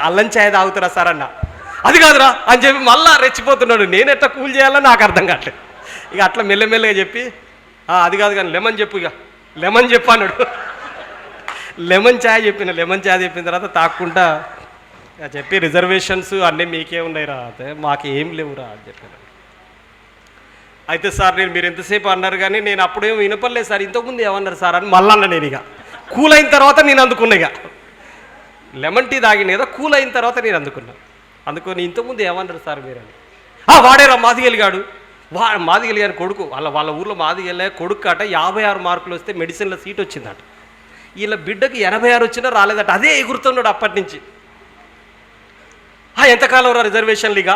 అల్లం ఛాయ్ తాగుతారా సార్ అన్న. అది కాదురా అని చెప్పి మళ్ళా రెచ్చిపోతున్నాడు. నేను ఎట్లా కూల్ చేయాలో నాకు అర్థం కావట్లేదు. ఇక అట్లా మెల్లమెల్లగా చెప్పి, అది కాదు కానీ లెమన్ చెప్పు, ఇక లెమన్ చెప్పు అన్నాడు. లెమన్ ఛాయ్ చెప్పిన తర్వాత తాక్కుంటా చెప్పి, రిజర్వేషన్స్ అన్నీ మీకే ఉన్నాయి రా, అదే మాకు ఏం లేవురా అని చెప్పాను. అయితే సార్ మీరు ఎంతసేపు అన్నారు కానీ నేను అప్పుడేమో వినపడలేదు సార్, ఇంతకుముందు ఏమన్నారు సార్ అని మళ్ళీ అన్న. నేను ఇక కూల్ అయిన తర్వాత నేను అందుకున్నా. ఇక లెమన్ టీ తాగిన కదా, కూల్ అయిన తర్వాత నేను అందుకొని ఇంతకుముందు ఏమన్నారు సార్ మీరు అని. వాడేరా మాదిగలిగాడు, మాదిగలిగాని కొడుకు, వాళ్ళ ఊర్లో మాదిగలే కొడుకు అట 56 మార్కులు వస్తే మెడిసిన్లో సీట్ వచ్చిందట. వీళ్ళ బిడ్డకి 86 వచ్చినా రాలేదట. అదే ఎగురుతున్నాడు అప్పటి నుంచి. ఎంతకాలం రా రిజర్వేషన్లు, ఇక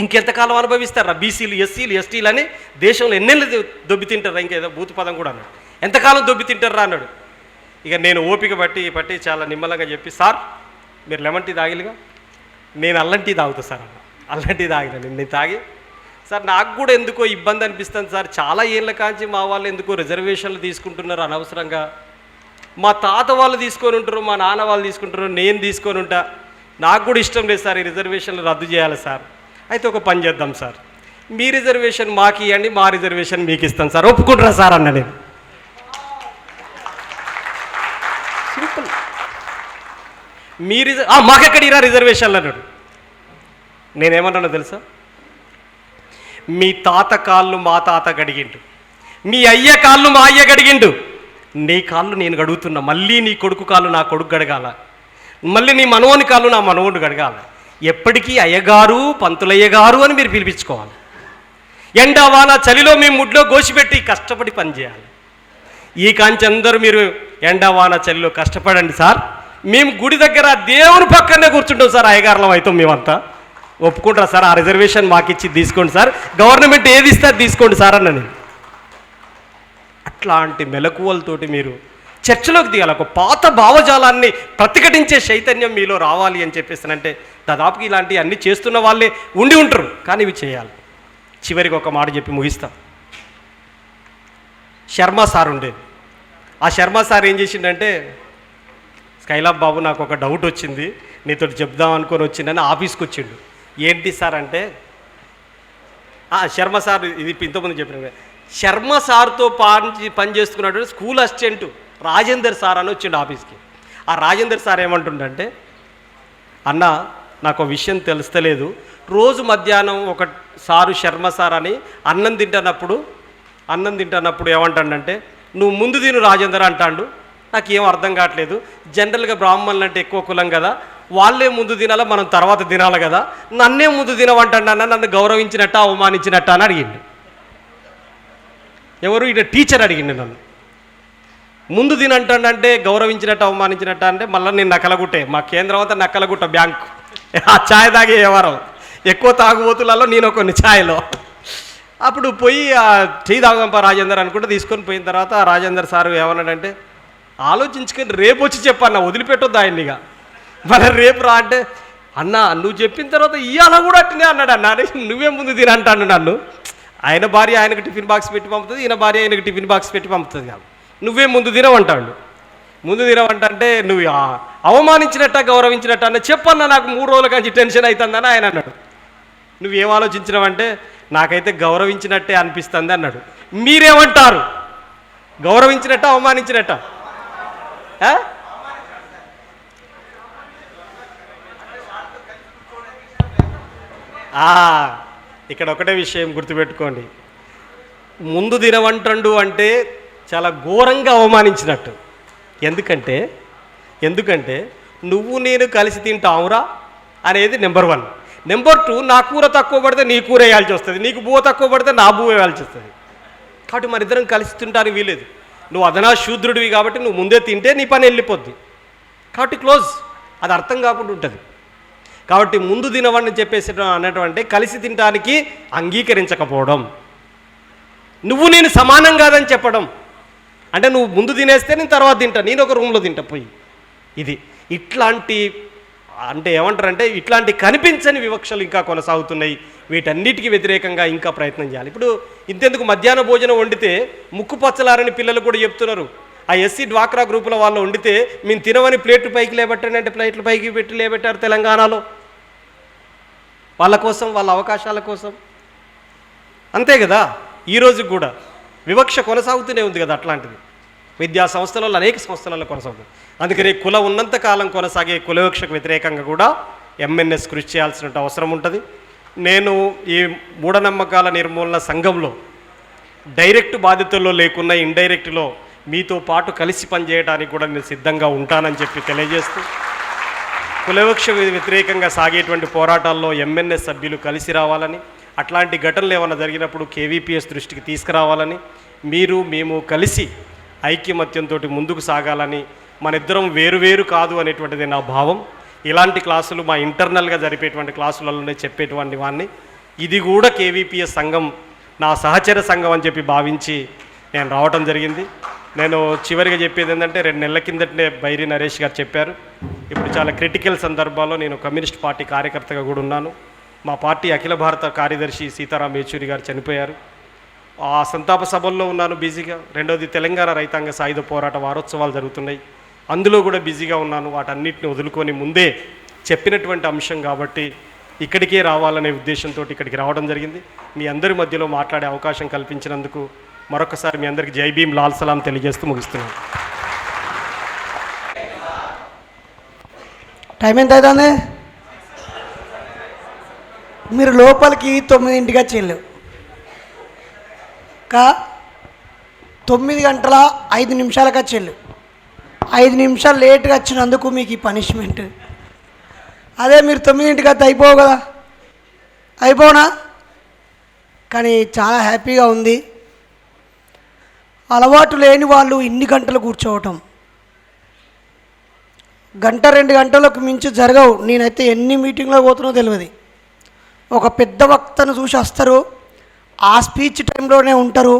ఇంకెంతకాలం అనుభవిస్తారా బీసీలు, ఎస్సీలు, ఎస్టీలు అని దేశంలో ఎన్నెళ్ళు దొబ్బి తింటారా, ఇంకేదో భూత పదం కూడా అన్నాడు. ఎంతకాలం దొబ్బి తింటారా అన్నాడు. ఇక నేను ఓపిక పట్టి చాలా నిమ్మలంగా చెప్పి, సార్ మీరు లెమన్ టీ తాగిలిగా, నేను అల్లం టీ తాగుతా సార్ అన్న. అల్లం టీ తాగిన నేను తాగి, సార్ నాకు కూడా ఎందుకో ఇబ్బంది అనిపిస్తుంది సార్, చాలా ఏళ్ళ కాంచి మా వాళ్ళు ఎందుకో రిజర్వేషన్లు తీసుకుంటున్నారు అనవసరంగా. మా తాత వాళ్ళు తీసుకొని ఉంటారు, మా నాన్న వాళ్ళు తీసుకుంటారు, నేను తీసుకొని ఉంటా. నాకు కూడా ఇష్టం లేదు సార్ ఈ రిజర్వేషన్లు రద్దు చేయాలి సార్. అయితే ఒక పని చేద్దాం సార్, మీ రిజర్వేషన్ మాకు ఇవ్వండి, మా రిజర్వేషన్ మీకు ఇస్తాను సార్, ఒప్పుకుంటారా సార్ అన్న. నేను సింపుల్. మాకెక్కడ ఇరా రిజర్వేషన్లు అన్నాడు. నేనేమన్నానో తెలుసా, మీ తాత కాళ్ళు మా తాత గడిగిండు, మీ అయ్య కాళ్ళు మా అయ్య గడిగిండు, నీ కాళ్ళు నేను గడుగుతున్నా, మళ్ళీ నీ కొడుకు కాళ్ళు నా కొడుకు గడగాల, మళ్ళీ నీ మనవని కాళ్ళు నా మనవడు గడగాల. ఎప్పటికీ అయ్యగారు పంతులయ్య గారు అని మీరు పిలిపించుకోవాలి. ఎండవాన చలిలో మేము ముడ్లో గోసిపెట్టి కష్టపడి పనిచేయాలి. ఈ కాంచి అందరూ మీరు ఎండవాన చలిలో కష్టపడండి సార్, మేము గుడి దగ్గర దేవుని పక్కనే కూర్చుంటాం సార్, అయ్యగారులం అవుతాం మేమంతా, ఒప్పుకుంటారా సార్, ఆ రిజర్వేషన్ మాకు ఇచ్చి తీసుకోండి సార్, గవర్నమెంట్ ఏది ఇస్తే తీసుకోండి సార్ అన్న. నేను అట్లాంటి మెలకువలతోటి మీరు చర్చలోకి దిగాలి. ఒక పాత భావజాలాన్ని ప్రతిఘటించే చైతన్యం మీలో రావాలి అని చెప్పేస్తానంటే, దాదాపుకి ఇలాంటివి అన్నీ చేస్తున్న వాళ్ళే ఉండి ఉంటారు, కానీ ఇవి చేయాలి. చివరికి ఒక మాట చెప్పి ముగిస్తాం. శర్మ సార్ ఉండేది. ఆ శర్మ సార్ ఏం చేసిండంటే, స్కైలాబ్ బాబు నాకు ఒక డౌట్ వచ్చింది, నీతో చెప్దాం అనుకొని వచ్చిందని ఆఫీస్కి వచ్చిండు. ఏంటి సార్ అంటే, శర్మ సార్, ఇది ఇంతకుముందు చెప్పిన శర్మ సార్తో పని చేసుకున్నటువంటి స్కూల్ అసిస్టెంట్ రాజేందర్ సార్ అని వచ్చిండు ఆఫీస్కి. ఆ రాజేందర్ సార్ ఏమంటుండంటే, అన్న నాకు ఒక విషయం తెలుస్తలేదు, రోజు మధ్యాహ్నం ఒక సారు శర్మ సార్ అని అన్నం తింటున్నప్పుడు ఏమంటాడంటే, నువ్వు ముందు తిను రాజేందర్ అంటాడు. నాకు ఏం అర్థం కావట్లేదు, జనరల్గా బ్రాహ్మణులు అంటే ఎక్కువ కులం కదా, వాళ్ళే ముందు తినాలా, మనం తర్వాత తినాలి కదా, నన్నే ముందు తినవంటాడన్న, నన్ను గౌరవించినట్ట అవమానించినట్ట అని అడిగిండు. ఎవరు? ఇక టీచర్ అడిగిండు నన్ను. ముందు తినంటాడంటే గౌరవించినట్టు అవమానించినట్ట అంటే, మళ్ళీ నేను నక్కలగుట్టే, మా కేంద్రం అంతా నక్కలగుట్ట బ్యాంకు, ఆ ఛాయ్ తాగే వ్యవహారం, ఎక్కువ తాగుబోతులలో నేను కొన్ని ఛాయ్లో. అప్పుడు పోయి ఆ టీ తాగంప రాజేందర్ అనుకుంటే తీసుకొని పోయిన తర్వాత ఆ రాజేందర్ సార్ ఏమన్నాడంటే, ఆలోచించుకొని రేపు వచ్చి చెప్పన్న, వదిలిపెట్టొద్దు ఆయన్నిగా, మరి రేపు రా అంటే, అన్న నువ్వు చెప్పిన తర్వాత ఇవాళ కూడా అట్టినే అన్నాడు. అన్న నువ్వే ముందు తినంటాను నన్ను. ఆయన భార్య ఆయనకు టిఫిన్ బాక్స్ పెట్టి పంపుతుంది, ఈయన భార్య ఆయనకు టిఫిన్ బాక్స్ పెట్టి పంపుతుంది కాదు, నువ్వే ముందు తినవంటాడు. ముందు తినవంటే నువ్వు అవమానించినట్ట గౌరవించినట్ట అన్న, చెప్పన్న నాకు 3 రోజుల కంచి టెన్షన్ అవుతుందని ఆయన అన్నాడు. నువ్వేం ఆలోచించినావంటే, నాకైతే గౌరవించినట్టే అనిపిస్తుంది అన్నాడు. మీరేమంటారు? గౌరవించినట్ట అవమానించినట్ట? ఇక్కడ ఒకటే విషయం గుర్తుపెట్టుకోండి, ముందు తినవంటండు అంటే చాలా ఘోరంగా అవమానించినట్టు. ఎందుకంటే నువ్వు నేను కలిసి తింటావురా అనేది నెంబర్ 1. నెంబర్ 2, నా కూర తక్కువ పడితే నీ కూర వేయాల్సి వస్తుంది, నీకు బువ్వ తక్కువ పడితే నా బువ్వ వేయాల్సి వస్తుంది. కాబట్టి మన ఇద్దరం కలిసి తింటానికి వీలేదు. నువ్వు అదనా శూద్రుడివి కాబట్టి నువ్వు ముందే తింటే నీ పని వెళ్ళిపోద్ది. కాబట్టి క్లోజ్, అది అర్థం కాకుండా ఉంటుంది. కాబట్టి ముందు తినవని చెప్పేసి అన్నటువంటి కలిసి తినడానికి అంగీకరించకపోవడం, నువ్వు నేను సమానం కాదని చెప్పడం, అంటే నువ్వు ముందు తినేస్తే నేను తర్వాత తింటా, నేను ఒక రూమ్లో తింటా పోయి. ఇట్లాంటి అంటే ఏమంటారంటే, ఇట్లాంటి కనిపించని వివక్షలు ఇంకా కొనసాగుతున్నాయి. వీటన్నిటికీ వ్యతిరేకంగా ఇంకా ప్రయత్నం చేయాలి. ఇప్పుడు ఇంతెందుకు, మధ్యాహ్న భోజనం వండితే ముక్కు పచ్చలారని పిల్లలు కూడా చెప్తున్నారు. ఆ ఎస్సీ డ్వాక్రా గ్రూపుల వాళ్ళు వండితే మేము తినవని ప్లేట్లు పైకి లేబెట్టండి అంటే ప్లేట్లు పైకి పెట్టి లేబెట్టారు తెలంగాణలో, వాళ్ళ కోసం, వాళ్ళ అవకాశాల కోసం. అంతే కదా, ఈరోజు కూడా వివక్ష కొనసాగుతూనే ఉంది కదా. అట్లాంటిది విద్యా సంస్థలలో, అనేక సంస్థలలో కొనసాగుతుంది. అందుకని కులం ఉన్నంతకాలం కొనసాగే కులవివక్షకు వ్యతిరేకంగా కూడా ఎంఎన్ఎస్ కృషి చేయాల్సిన అవసరం ఉంటుంది. నేను ఈ మూఢనమ్మకాల నిర్మూలన సంఘంలో డైరెక్ట్ బాధ్యతల్లో లేకున్నా ఇండైరెక్ట్లో మీతో పాటు కలిసి పనిచేయడానికి కూడా నేను సిద్ధంగా ఉంటానని చెప్పి తెలియజేస్తూ, కులవివక్ష వ్యతిరేకంగా సాగేటువంటి పోరాటాల్లో ఎంఎన్ఎస్ సభ్యులు కలిసి రావాలని, అట్లాంటి ఘటనలు ఏమైనా జరిగినప్పుడు కేవీపీఎస్ దృష్టికి తీసుకురావాలని, మీరు మేము కలిసి ఐక్యమత్యంతో ముందుకు సాగాలని, మన ఇద్దరం వేరు కాదు అనేటువంటిది నా భావం. ఇలాంటి క్లాసులు మా ఇంటర్నల్గా జరిపేటువంటి క్లాసులలోనే చెప్పేటువంటి వాడిని. ఇది కూడా కేవీపీఎస్ సంఘం నా సహచర సంఘం అని చెప్పి భావించి నేను రావటం జరిగింది. నేను చివరిగా చెప్పేది ఏంటంటే, 2 నెలల కిందటనే బైరి నరేష్ గారు చెప్పారు, ఇప్పుడు చాలా క్రిటికల్ సందర్భాల్లో నేను కమ్యూనిస్ట్ పార్టీ కార్యకర్తగా కూడా ఉన్నాను. మా పార్టీ అఖిల భారత కార్యదర్శి సీతారాం యేచూరి గారు చనిపోయారు. ఆ సంతాప సభల్లో ఉన్నాను బిజీగా. రెండోది తెలంగాణ రైతాంగ సాయుధ పోరాట వారోత్సవాలు జరుగుతున్నాయి, అందులో కూడా బిజీగా ఉన్నాను. వాటన్నిటిని వదులుకొని ముందే చెప్పినటువంటి అంశం కాబట్టి ఇక్కడికే రావాలనే ఉద్దేశంతో ఇక్కడికి రావడం జరిగింది. మీ అందరి మధ్యలో మాట్లాడే అవకాశం కల్పించినందుకు మరొకసారి మీ అందరికీ జై భీమ్, లాల్ సలాం తెలియజేస్తూ ముగిస్తున్నాను. టైం ఎంత అవుతుంది? మీరు లోపలికి 9ంటికి వచ్చేళ్ళు, 9 గంటల 5 నిమిషాలకు వచ్చేళ్ళు. 5 నిమిషాలు లేట్గా వచ్చినందుకు మీకు ఈ పనిష్మెంట్. అదే మీరు 9ంటికి వస్తే అయిపోవు కదా, అయిపోనా? కానీ చాలా హ్యాపీగా ఉంది. అలవాటు లేని వాళ్ళు ఇన్ని గంటలు కూర్చోవటం, 1-2 గంటలకు మించి జరగవు. నేనైతే ఎన్ని మీటింగ్లో పోతున్నో తెలియదు. ఒక పెద్ద వక్తను చూసి వస్తారు, ఆ స్పీచ్ టైంలోనే ఉంటారు,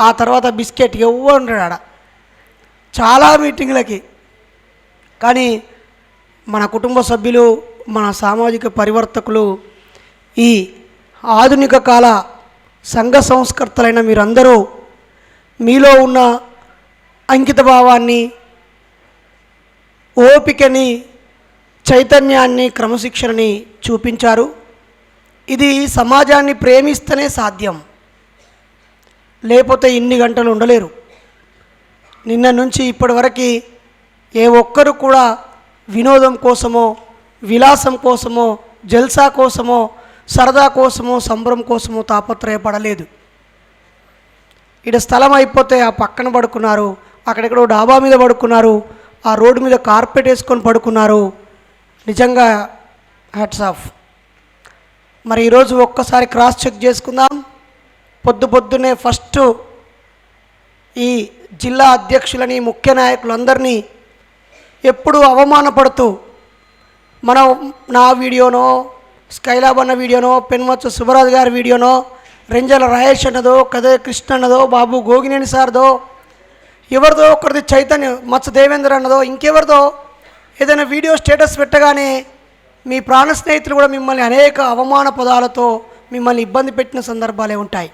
ఆ తర్వాత బిస్కెట్ ఎవ్వరు ఉంటాడు ఆడ చాలా మీటింగ్లకి. కానీ మన కుటుంబ సభ్యులు, మన సామాజిక పరివర్తకులు, ఈ ఆధునిక కాల సంఘ సంస్కర్తలైన మీరందరూ మీలో ఉన్న అంకిత భావాన్ని, ఓపికని, చైతన్యాన్ని, క్రమశిక్షణని చూపించారు. ఇది సమాజాన్ని ప్రేమిస్తేనే సాధ్యం, లేకపోతే ఇన్ని గంటలు ఉండలేరు. నిన్న నుంచి ఇప్పటి వరకు ఏ ఒక్కరు కూడా వినోదం కోసమో, విలాసం కోసమో, జల్సా కోసమో, సరదా కోసమో, సంబరం కోసమో తాపత్రయపడలేదు. ఇక్కడ స్థలం అయిపోతే ఆ పక్కన పడుకున్నారు, అక్కడెక్కడో డాబా మీద పడుకున్నారు, ఆ రోడ్డు మీద కార్పెట్ వేసుకొని పడుకున్నారు. నిజంగా హ్యాట్స్ ఆఫ్. మరి ఈరోజు ఒక్కసారి క్రాస్ చెక్ చేసుకుందాం. పొద్దున్నే ఫస్ట్ ఈ జిల్లా అధ్యక్షులని, ముఖ్య నాయకులందరినీ ఎప్పుడూ అవమానపడుతూ నా వీడియోనో, స్కైలాబ్ అన్న వీడియోనో, పెన్మచ్చ సుబ్బరాజు గారి వీడియోనో, రెంజల రాయేష్ అన్నదో, కదే కృష్ణ అన్నదో, బాబు గోగినేని సార్దో, ఎవరిదో ఒకరిది చైతన్య మత్స దేవేంద్ర అన్నదో, ఇంకెవరిదో ఏదైనా వీడియో స్టేటస్ పెట్టగానే మీ ప్రాణ స్నేహితులు కూడా మిమ్మల్ని అనేక అవమాన పదాలతో మిమ్మల్ని ఇబ్బంది పెట్టిన సందర్భాలే ఉంటాయి.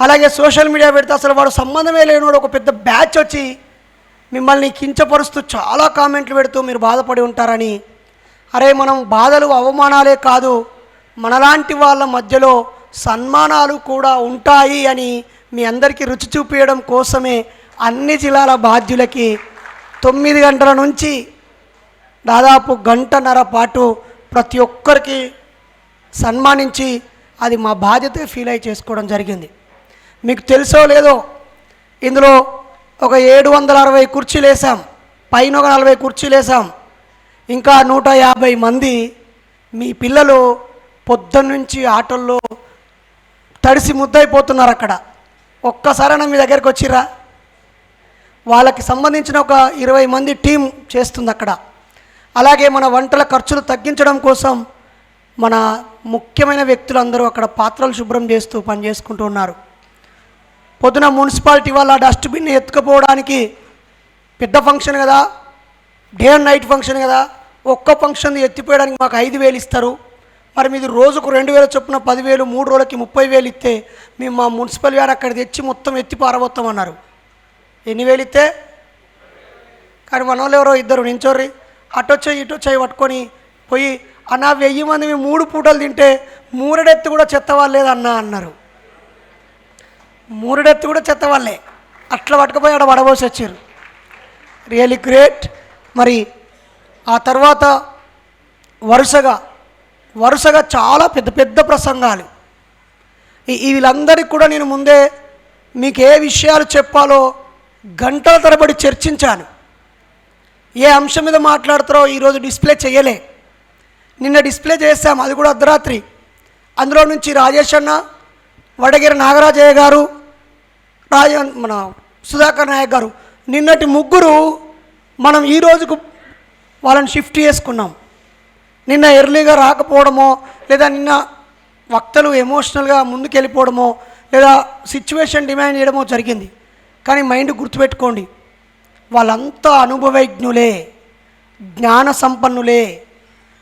అలాగే సోషల్ మీడియా పెడితే అసలు వాడు సంబంధమే లేనివాడు ఒక పెద్ద బ్యాచ్ వచ్చి మిమ్మల్ని కించపరుస్తూ చాలా కామెంట్లు పెడుతూ మీరు బాధపడి ఉంటారని. అరే, మనం బాధలు అవమానాలే కాదు, మనలాంటి వాళ్ళ మధ్యలో సన్మానాలు కూడా ఉంటాయి అని మీ అందరికీ రుచి చూపించడం కోసమే అన్ని జిల్లాల బాధ్యులకి 9 గంటల నుంచి దాదాపు గంటన్నర పాటు ప్రతి ఒక్కరికి సన్మానించి అది మా బాధ్యత ఫీల్ అయి చేసుకోవడం జరిగింది. మీకు తెలుసో లేదో, ఇందులో ఒక 760 కుర్చీలు వేసాం, పైన ఒక 40 కుర్చీలు వేసాం. ఇంకా 150 మంది మీ పిల్లలు పొద్దున్నుంచి ఆటల్లో తడిసి ముద్దయిపోతున్నారు. అక్కడ ఒక్కసారైనా మీ దగ్గరికి వచ్చిర్రా? వాళ్ళకి సంబంధించిన ఒక 20 మంది టీం చేస్తుంది అక్కడ. అలాగే మన వంటల ఖర్చులు తగ్గించడం కోసం మన ముఖ్యమైన వ్యక్తులందరూ అక్కడ పాత్రలు శుభ్రం చేస్తూ పని చేసుకుంటూ ఉన్నారు. పొద్దున మున్సిపాలిటీ వాళ్ళ డస్ట్బిన్ ఎత్తుకుపోవడానికి, పెద్ద ఫంక్షన్ కదా, డే అండ్ నైట్ ఫంక్షన్ కదా, ఒక్క ఫంక్షన్ ఎత్తిపోయడానికి మాకు 5,000 ఇస్తారు. మరి మీది రోజుకు 2,000 చొప్పున 10,000, 3 రోజులకి 30,000 ఇస్తే మేము మా మున్సిపల్ వ్యాన్ అక్కడ తెచ్చి మొత్తం ఎత్తి పారబోతామన్నారు. ఎన్ని వేలు ఇస్తే? కానీ మన వాళ్ళు ఎవరో ఇద్దరు నించోర్రి అటొచ్చాయి ఇటొచ్చాయి పట్టుకొని పోయి, అన్న 1000 మంది మేము 3 పూటలు తింటే 3 ఎత్తు కూడా చెత్త వాళ్ళేదన్నా అన్నారు. 3 ఎత్తు కూడా చెత్త వాళ్ళే, అట్లా పట్టుకుపోయి అక్కడ పడబోసి వచ్చారు. Really great. మరి ఆ తర్వాత వరుసగా చాలా పెద్ద పెద్ద ప్రసంగాలు. వీళ్ళందరికీ కూడా నేను ముందే మీకు ఏ విషయాలు చెప్పాలో గంటల తరబడి చర్చించాను. ఏ అంశం మీద మాట్లాడతారో ఈరోజు డిస్ప్లే చేయలే. నిన్న డిస్ప్లే చేశాం, అది కూడా అర్ధరాత్రి. అందులో నుంచి రాజేష్ అన్న, వడగిరి నాగరాజయ్య గారు, మన సుధాకర్ నాయక్ గారు, నిన్నటి ముగ్గురు మనం ఈ రోజుకు వాళ్ళని షిఫ్ట్ చేసుకున్నాం. నిన్న ఎర్లీగా రాకపోవడమో, లేదా నిన్న వక్తలు ఎమోషనల్గా ముందుకెళ్ళిపోవడమో, లేదా సిచ్యువేషన్ డిమాండ్ చేయడమో జరిగింది. కానీ మైండ్ గుర్తుపెట్టుకోండి, వాళ్ళంతా అనుభవజ్ఞులే, జ్ఞాన సంపన్నులే.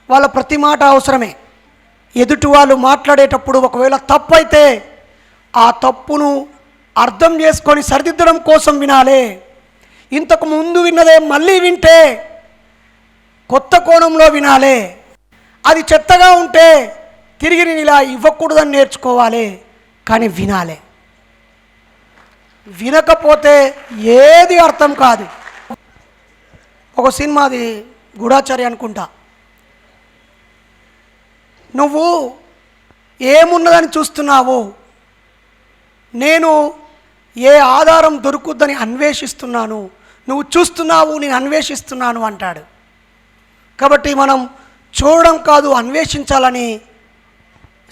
వాళ్ళ ప్రతి మాట అవసరమే. ఎదుటి వాళ్ళు మాట్లాడేటప్పుడు ఒకవేళ తప్పు అయితే ఆ తప్పును అర్థం చేసుకొని సరిదిద్దడం కోసం వినాలే. ఇంతకు ముందు విన్నదే మళ్ళీ వింటే కొత్త కోణంలో వినాలే. అది చెత్తగా ఉంటే తిరిగి నేను ఇలా ఇవ్వకూడదని నేర్చుకోవాలి, కానీ వినాలే. వినకపోతే ఏది అర్థం కాదు. ఒక సినిమాది గూఢాచారి అనుకుంటా, నువ్వు ఏమున్నదని చూస్తున్నావు, నేను ఏ ఆధారం దొరుకుద్దని అన్వేషిస్తున్నాను, నువ్వు చూస్తున్నావు నేను అన్వేషిస్తున్నాను అంటాడు. కాబట్టి మనం చూడడం కాదు అన్వేషించాలని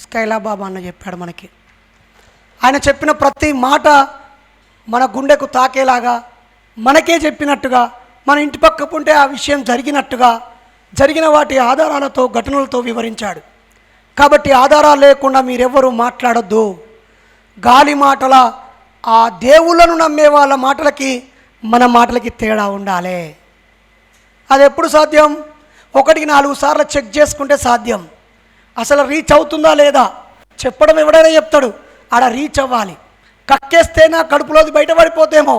స్కైలాబ్ బాబా అన్న చెప్పాడు మనకి. ఆయన చెప్పిన ప్రతి మాట మన గుండెకు తాకేలాగా, మనకే చెప్పినట్టుగా, మన ఇంటి పక్క ఉంటే ఆ విషయం జరిగినట్టుగా, జరిగిన వాటి ఆధారాలతో, ఘటనలతో వివరించాడు. కాబట్టి ఆధారాలు లేకుండా మీరెవ్వరూ మాట్లాడొద్దు. గాలి మాటల ఆ దేవుళ్ళను నమ్మే వాళ్ళ మాటలకి మన మాటలకి తేడా ఉండాలి. అది ఎప్పుడు సాధ్యం? 1-4 సార్లు చెక్ చేసుకుంటే సాధ్యం. అసలు రీచ్ అవుతుందా లేదా చెప్పడం ఎవడైనా చెప్తాడు, ఆడ రీచ్ అవ్వాలి. కక్కేస్తే నా కడుపులోది బయటపడిపోతేమో,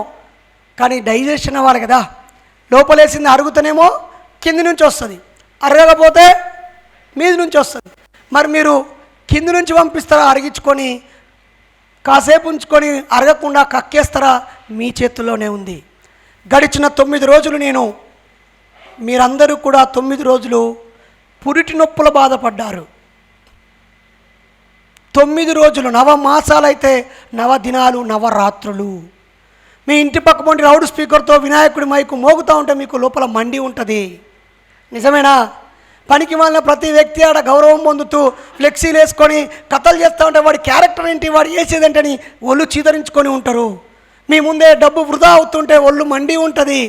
కానీ డైజెషన్ అవ్వాలి కదా. లోపలేసింది అరుగుతనేమో కింది నుంచి వస్తుంది, అరగకపోతే మీది నుంచి వస్తుంది. మరి మీరు కింది నుంచి పంపిస్తారా అరిగించుకొని, కాసేపు ఉంచుకొని అరగకుండా కక్కేస్తారా? మీ చేతుల్లోనే ఉంది. గడిచిన 9 రోజులు మీరందరూ కూడా 9 రోజులు పురిటి నొప్పుల బాధపడ్డారు. 9 రోజులు, 9 మాసాలైతే 9 దినాలు 9 రాత్రులు. మీ ఇంటి పక్క పొంటి లౌడ్ స్పీకర్తో వినాయకుడి మైకు మోగుతూ ఉంటే మీకు లోపల మండి ఉంటుంది. నిజమేనా? పనికి మాలిన ప్రతి వ్యక్తి ఆడ గౌరవం పొందుతూ ఫ్లెక్సీలు వేసుకొని కథలు చేస్తూ ఉంటే వాడి క్యారెక్టర్ ఏంటి, వాడు వేసేదేంటని ఒళ్ళు చీదరించుకొని ఉంటారు. మీ ముందే డబ్బు వృధా అవుతుంటే ఒళ్ళు మండి ఉంటుంది.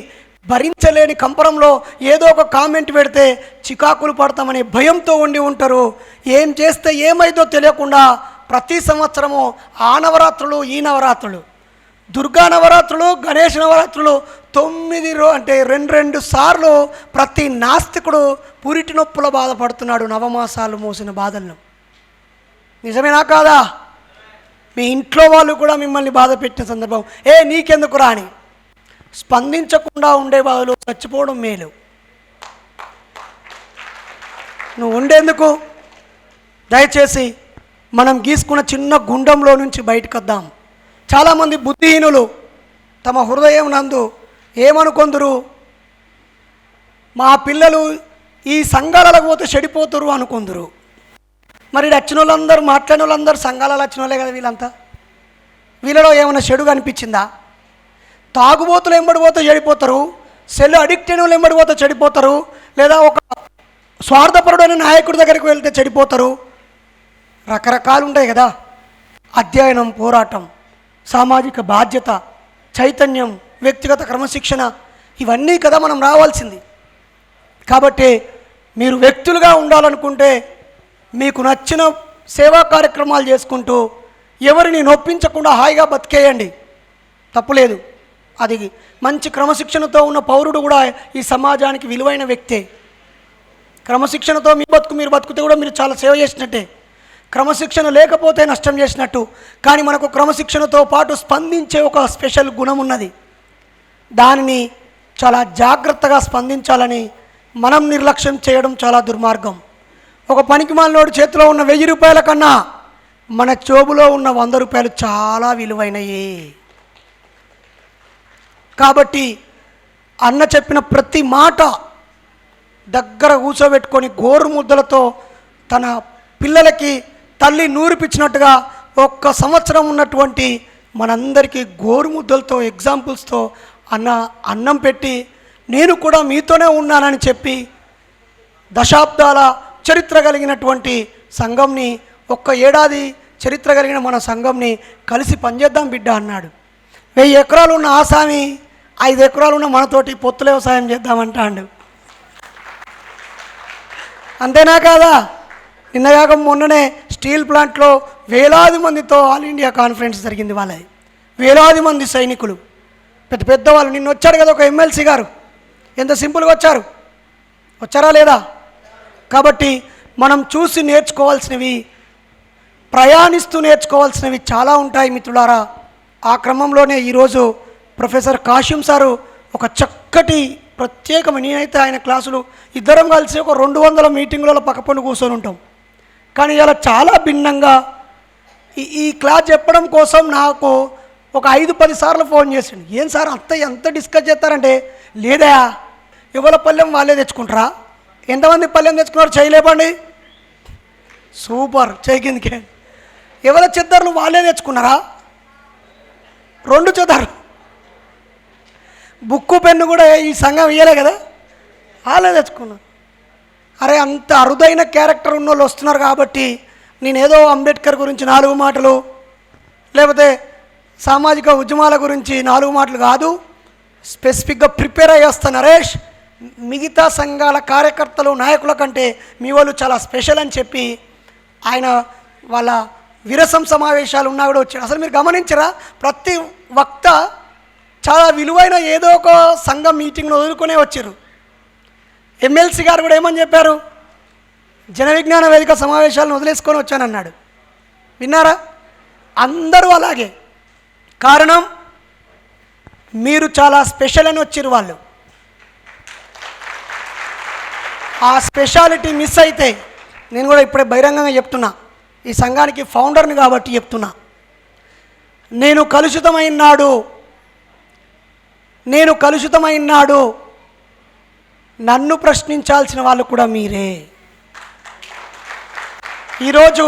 భరించలేని కంపరంలో ఏదో ఒక కామెంట్ పెడితే చికాకులు పడతామనే భయంతో ఉండి ఉంటారు. ఏం చేస్తే ఏమైందో తెలియకుండా ప్రతి సంవత్సరము ఆ నవరాత్రులు, ఈ నవరాత్రులు, దుర్గా నవరాత్రులు, గణేష్ నవరాత్రులు 9 అంటే 2 సార్లు ప్రతి నాస్తికుడు పురిటి నొప్పుల బాధపడుతున్నాడు. 9 మాసాలు మోసిన బాధలను. నిజమేనా కాదా? మీ ఇంట్లో వాళ్ళు కూడా మిమ్మల్ని బాధ పెట్టిన సందర్భం, నీకెందుకు రాని స్పందించకుండా ఉండే వాళ్ళు చచ్చిపోవడం మేలు. నువ్వు ఉండేందుకు? దయచేసి మనం గీసుకున్న చిన్న గుండంలో నుంచి బయటకు వద్దాం. చాలామంది బుద్ధిహీనులు తమ హృదయం నందు ఏమనుకొందురు, మా పిల్లలు ఈ సంఘాలకు పోతే చెడిపోతురు అనుకొందురు. మరి వచ్చిన వాళ్ళందరూ, మాట్లాడిన వాళ్ళందరూ సంఘాలలో వచ్చిన వాళ్ళే కదా వీళ్ళంతా. వీళ్ళలో ఏమైనా చెడు కనిపించిందా? తాగుబోతులు ఎంబడిపోతే చెడిపోతారు, సెల్ అడిక్ట్ అయిన వాళ్ళు ఎంబడిపోతే చెడిపోతారు, లేదా ఒక స్వార్థపరుడైన నాయకుడి దగ్గరికి వెళ్తే చెడిపోతారు. రకరకాలు ఉంటాయి కదా. అధ్యయనం, పోరాటం, సామాజిక బాధ్యత, చైతన్యం, వ్యక్తిగత క్రమశిక్షణ, ఇవన్నీ కదా మనం రావాల్సింది. కాబట్టి మీరు వ్యక్తులుగా ఉండాలనుకుంటే మీకు నచ్చిన సేవా కార్యక్రమాలు చేసుకుంటూ ఎవరిని నొప్పించకుండా హాయిగా బతికేయండి, తప్పులేదు. అది మంచి క్రమశిక్షణతో ఉన్న పౌరుడు కూడా ఈ సమాజానికి విలువైన వ్యక్తే. క్రమశిక్షణతో మీరు బతుకుతే కూడా మీరు చాలా సేవ చేసినట్టే. క్రమశిక్షణ లేకపోతే నష్టం చేసినట్టు. కానీ మనకు క్రమశిక్షణతో పాటు స్పందించే ఒక స్పెషల్ గుణం ఉన్నది. దానిని చాలా జాగ్రత్తగా స్పందించాలని మనం నిర్లక్ష్యం చేయడం చాలా దుర్మార్గం. ఒక పనికిమాలినోడు చేతిలో ఉన్న 1000 రూపాయల కన్నా మన జోబులో ఉన్న 100 రూపాయలు చాలా విలువైనయే. కాబట్టి అన్న చెప్పిన ప్రతి మాట దగ్గర కూర్చోబెట్టుకొని గోరు ముద్దలతో తన పిల్లలకి తల్లి నూరిపించినట్టుగా 1 సంవత్సరం ఉన్నటువంటి మనందరికీ గోరు ముద్దలతో ఎగ్జాంపుల్స్తో అన్నం పెట్టి నేను కూడా మీతోనే ఉన్నానని చెప్పి దశాబ్దాల చరిత్ర కలిగినటువంటి సంఘంని, 1 ఏడాది చరిత్ర కలిగిన మన సంఘంని కలిసి పనిచేద్దాం బిడ్డ అన్నాడు. 1000 ఎకరాలు ఉన్న ఆసామి 5 ఎకరాలు ఉన్న మనతోటి పొత్తుల వ్యవసాయం చేద్దామంటాడు. అంతేనా కాదా? నిన్నగాక మొన్ననే స్టీల్ ప్లాంట్లో వేలాది మందితో ఆల్ ఇండియా కాన్ఫరెన్స్ జరిగింది. వాళ్ళది వేలాది మంది సైనికులు, పెద్ద పెద్దవాళ్ళు. నిన్న వచ్చాడు కదా ఒక ఎమ్మెల్సీ గారు, ఎంత సింపుల్గా వచ్చారా లేదా? కాబట్టి మనం చూసి నేర్చుకోవాల్సినవి, ప్రయాణిస్తూ నేర్చుకోవాల్సినవి చాలా ఉంటాయి మిత్రులారా. ఆ క్రమంలోనే ఈరోజు ప్రొఫెసర్ కాశీం సారు ఒక చక్కటి ప్రత్యేకమైన, నేనైతే ఆయన క్లాసులు ఇద్దరం కలిసి ఒక 200 మీటింగులలో పక్కపండు కూర్చొని ఉంటాం. కానీ ఇలా చాలా భిన్నంగా ఈ క్లాస్ చెప్పడం కోసం నాకు ఒక 5-10 సార్లు ఫోన్ చేసిండు. ఏం సార్ ఎంత డిస్కస్ చేస్తారంటే, లేదా ఎవరి పల్లెం వాళ్ళే తెచ్చుకుంటారా? ఎంతమంది పల్లెం తెచ్చుకున్నారు చేయలేపండి. సూపర్, చేయకిందికే. ఎవరి చెద్దర్లు వాళ్ళే తెచ్చుకున్నారా? 2 చెద్దరు. బుక్కు పెన్ను కూడా ఈ సంఘం ఇయ్యలే కదా, వాళ్ళే తెచ్చుకున్నారు. అరే అంత అరుదైన క్యారెక్టర్ ఉన్న వాళ్ళు వస్తున్నారు కాబట్టి నేనేదో అంబేద్కర్ గురించి 4 మాటలు, లేకపోతే సామాజిక ఉద్యమాల గురించి 4 మాటలు కాదు, స్పెసిఫిక్గా ప్రిపేర్ అయ్యి వస్తాను. నరేష్, మిగతా సంఘాల కార్యకర్తలు, నాయకుల కంటే మీ వాళ్ళు చాలా స్పెషల్ అని చెప్పి ఆయన వాళ్ళ విరసం సమావేశాలు ఉన్నా కూడా వచ్చాడు. అసలు మీరు గమనించరా, ప్రతి వక్త చాలా విలువైన ఏదో ఒక సంఘం మీటింగ్ను వదులుకునే వచ్చారు. ఎమ్మెల్సీ గారు కూడా ఏమని చెప్పారు, జన విజ్ఞాన వేదిక సమావేశాలను వదిలేసుకొని వచ్చానన్నాడు. విన్నారా? అందరూ అలాగే. కారణం మీరు చాలా స్పెషల్ అని వచ్చారు వాళ్ళు. ఆ స్పెషాలిటీ మిస్ అయితే నేను కూడా ఇప్పుడే బహిరంగంగా చెప్తున్నా, ఈ సంఘానికి ఫౌండర్ని కాబట్టి చెప్తున్నా, నేను కలుషితమైన నాడు నన్ను ప్రశ్నించాల్సిన వాళ్ళు కూడా మీరే. ఈరోజు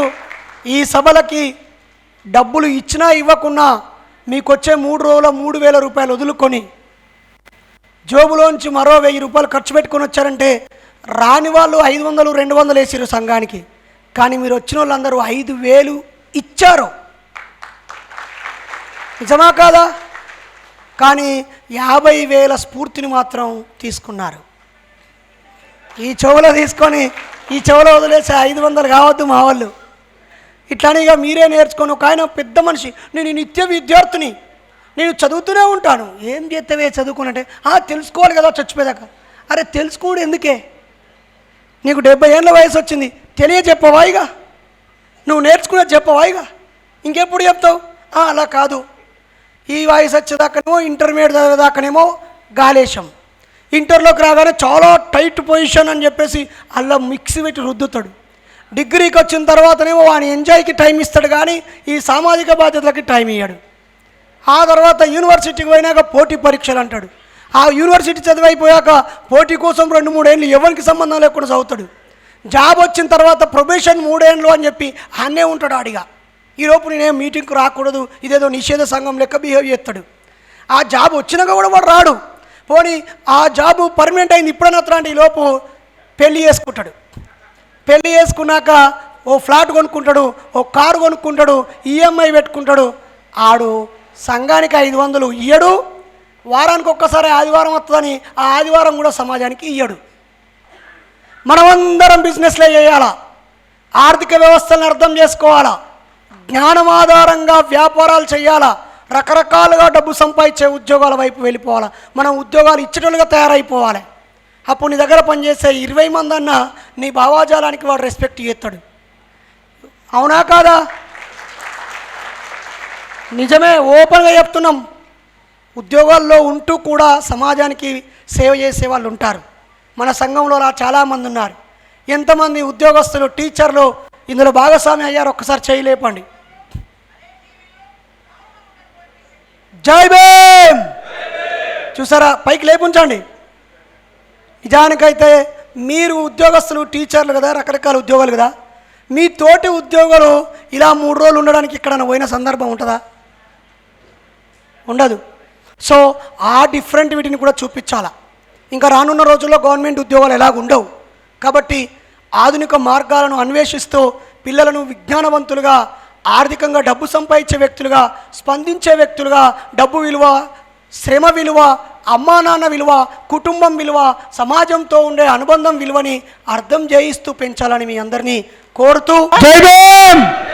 ఈ సభలకి డబ్బులు ఇచ్చినా ఇవ్వకున్నా మీకు వచ్చే 3 రోజుల 3,000 రూపాయలు వదులుకొని జోబులోంచి మరో 1,000 రూపాయలు ఖర్చు పెట్టుకొని వచ్చారంటే రాని వాళ్ళు 500 200 వేసారు సంఘానికి, కానీ మీరు వచ్చిన వాళ్ళందరూ 5,000 ఇచ్చారు. నిజమా కాదా? కానీ 50,000 స్ఫూర్తిని మాత్రం తీసుకున్నారు. ఈ చెవులో తీసుకొని ఈ చెవులో వదిలేసే 500 కావద్దు మా వాళ్ళు. ఇట్లానే ఇక మీరే నేర్చుకొని, ఒక ఆయన పెద్ద మనిషి, నేను నిత్య విద్యార్థిని, నేను చదువుతూనే ఉంటాను. ఏం చేస్తావే చదువుకున్నట్టే? తెలుసుకోవాలి కదా చచ్చిపోయాక. అరే తెలుసుకోడు ఎందుకే? నీకు 70 ఏళ్ళ వయసు వచ్చింది, చెప్పవాయిగా, నువ్వు నేర్చుకునేది చెప్పవాయిగా, ఇంకెప్పుడు చెప్తావు? అలా కాదు, ఈ వయసు వచ్చేదాకానేమో ఇంటర్మీడియట్ చదివేదాకానేమో గాలేశం, ఇంటర్లోకి రాగానే చాలా టైట్ పొజిషన్ అని చెప్పేసి అలా మిక్సీ పెట్టి రుద్దుతాడు. డిగ్రీకి వచ్చిన తర్వాతనేమో వాని ఎంజాయ్కి టైం ఇస్తాడు, కానీ ఈ సామాజిక బాధ్యతలకి టైం ఇయ్యాడు. ఆ తర్వాత యూనివర్సిటీకి పోయినాక పోటీ పరీక్షలు అంటాడు. ఆ యూనివర్సిటీ చదివైపోయాక పోటీ కోసం 2-3 ఏళ్ళు ఎవరికి సంబంధం లేకుండా చదువుతాడు. జాబ్ వచ్చిన తర్వాత ప్రొబేషన్ 3 ఏళ్ళు అని చెప్పి అన్నే ఉంటాడు ఆడిగా. ఈలోపు నేనేం మీటింగ్కి రాకూడదు, ఇదేదో నిషేధ సంఘం లెక్క బిహేవ్ చేస్తాడు. ఆ జాబ్ వచ్చినాక కూడా వాడు రాడు. పోనీ ఆ జాబు పర్మనెంట్ అయింది, ఇప్పుడన్నా అట్లాంటి ఈలోపు పెళ్ళి చేసుకుంటాడు. పెళ్ళి చేసుకున్నాక ఓ ఫ్లాట్ కొనుక్కుంటాడు, ఓ కారు కొనుక్కుంటాడు, ఈఎంఐ పెట్టుకుంటాడు. ఆడు సంఘానికి 500 ఇయ్యడు, వారానికి ఒక్కసారి ఆదివారం వస్తుందని ఆ ఆదివారం కూడా సమాజానికి ఇయ్యడు. మనమందరం బిజినెస్లే చేయాలా, ఆర్థిక వ్యవస్థలను అర్థం చేసుకోవాలా, జ్ఞానం ఆధారంగా వ్యాపారాలు చేయాలా, రకరకాలుగా డబ్బు సంపాదించే ఉద్యోగాల వైపు వెళ్ళిపోవాలి. మనం ఉద్యోగాలు ఇచ్చేటోళ్ళుగా తయారైపోవాలి. అప్పుడు నీ దగ్గర పనిచేసే 20 మంది అన్నా నీ భావాజాలానికి వాడు రెస్పెక్ట్ చేస్తాడు. అవునా కాదా? నిజమే, ఓపెన్గా చెప్తున్నాం. ఉద్యోగాల్లో ఉంటూ కూడా సమాజానికి సేవ చేసే వాళ్ళు ఉంటారు. మన సంఘంలో అలా చాలామంది ఉన్నారు. ఎంతమంది ఉద్యోగస్తులు, టీచర్లు ఇందులో భాగస్వామి అయ్యారు? ఒక్కసారి చేయలేపండి. జై భీమ్. చూసారా, పైకి లేపుంచండి. నిజానికైతే మీరు ఉద్యోగస్తులు, టీచర్లు కదా, రకరకాల ఉద్యోగాలు కదా, మీ తోటి ఉద్యోగులు ఇలా 3 రోజులు ఉండడానికి ఇక్కడ పోయిన సందర్భం ఉంటుందా? ఉండదు. సో ఆ డిఫరెంట్ వీటిని కూడా చూపించాలా. ఇంకా రానున్న రోజుల్లో గవర్నమెంట్ ఉద్యోగాలు ఎలాగ ఉండవు కాబట్టి ఆధునిక మార్గాలను అన్వేషిస్తూ పిల్లలను విజ్ఞానవంతులుగా, ఆర్థికంగా డబ్బు సంపాదించే వ్యక్తులుగా, స్పందించే వ్యక్తులుగా, డబ్బు విలువ, శ్రమ విలువ, అమ్మా నాన్న విలువ, కుటుంబం విలువ, సమాజంతో ఉండే అనుబంధం విలువని అర్థం చేయిస్తూ పెంచాలని మీ అందరినీ కోరుతూ జై భీమ్.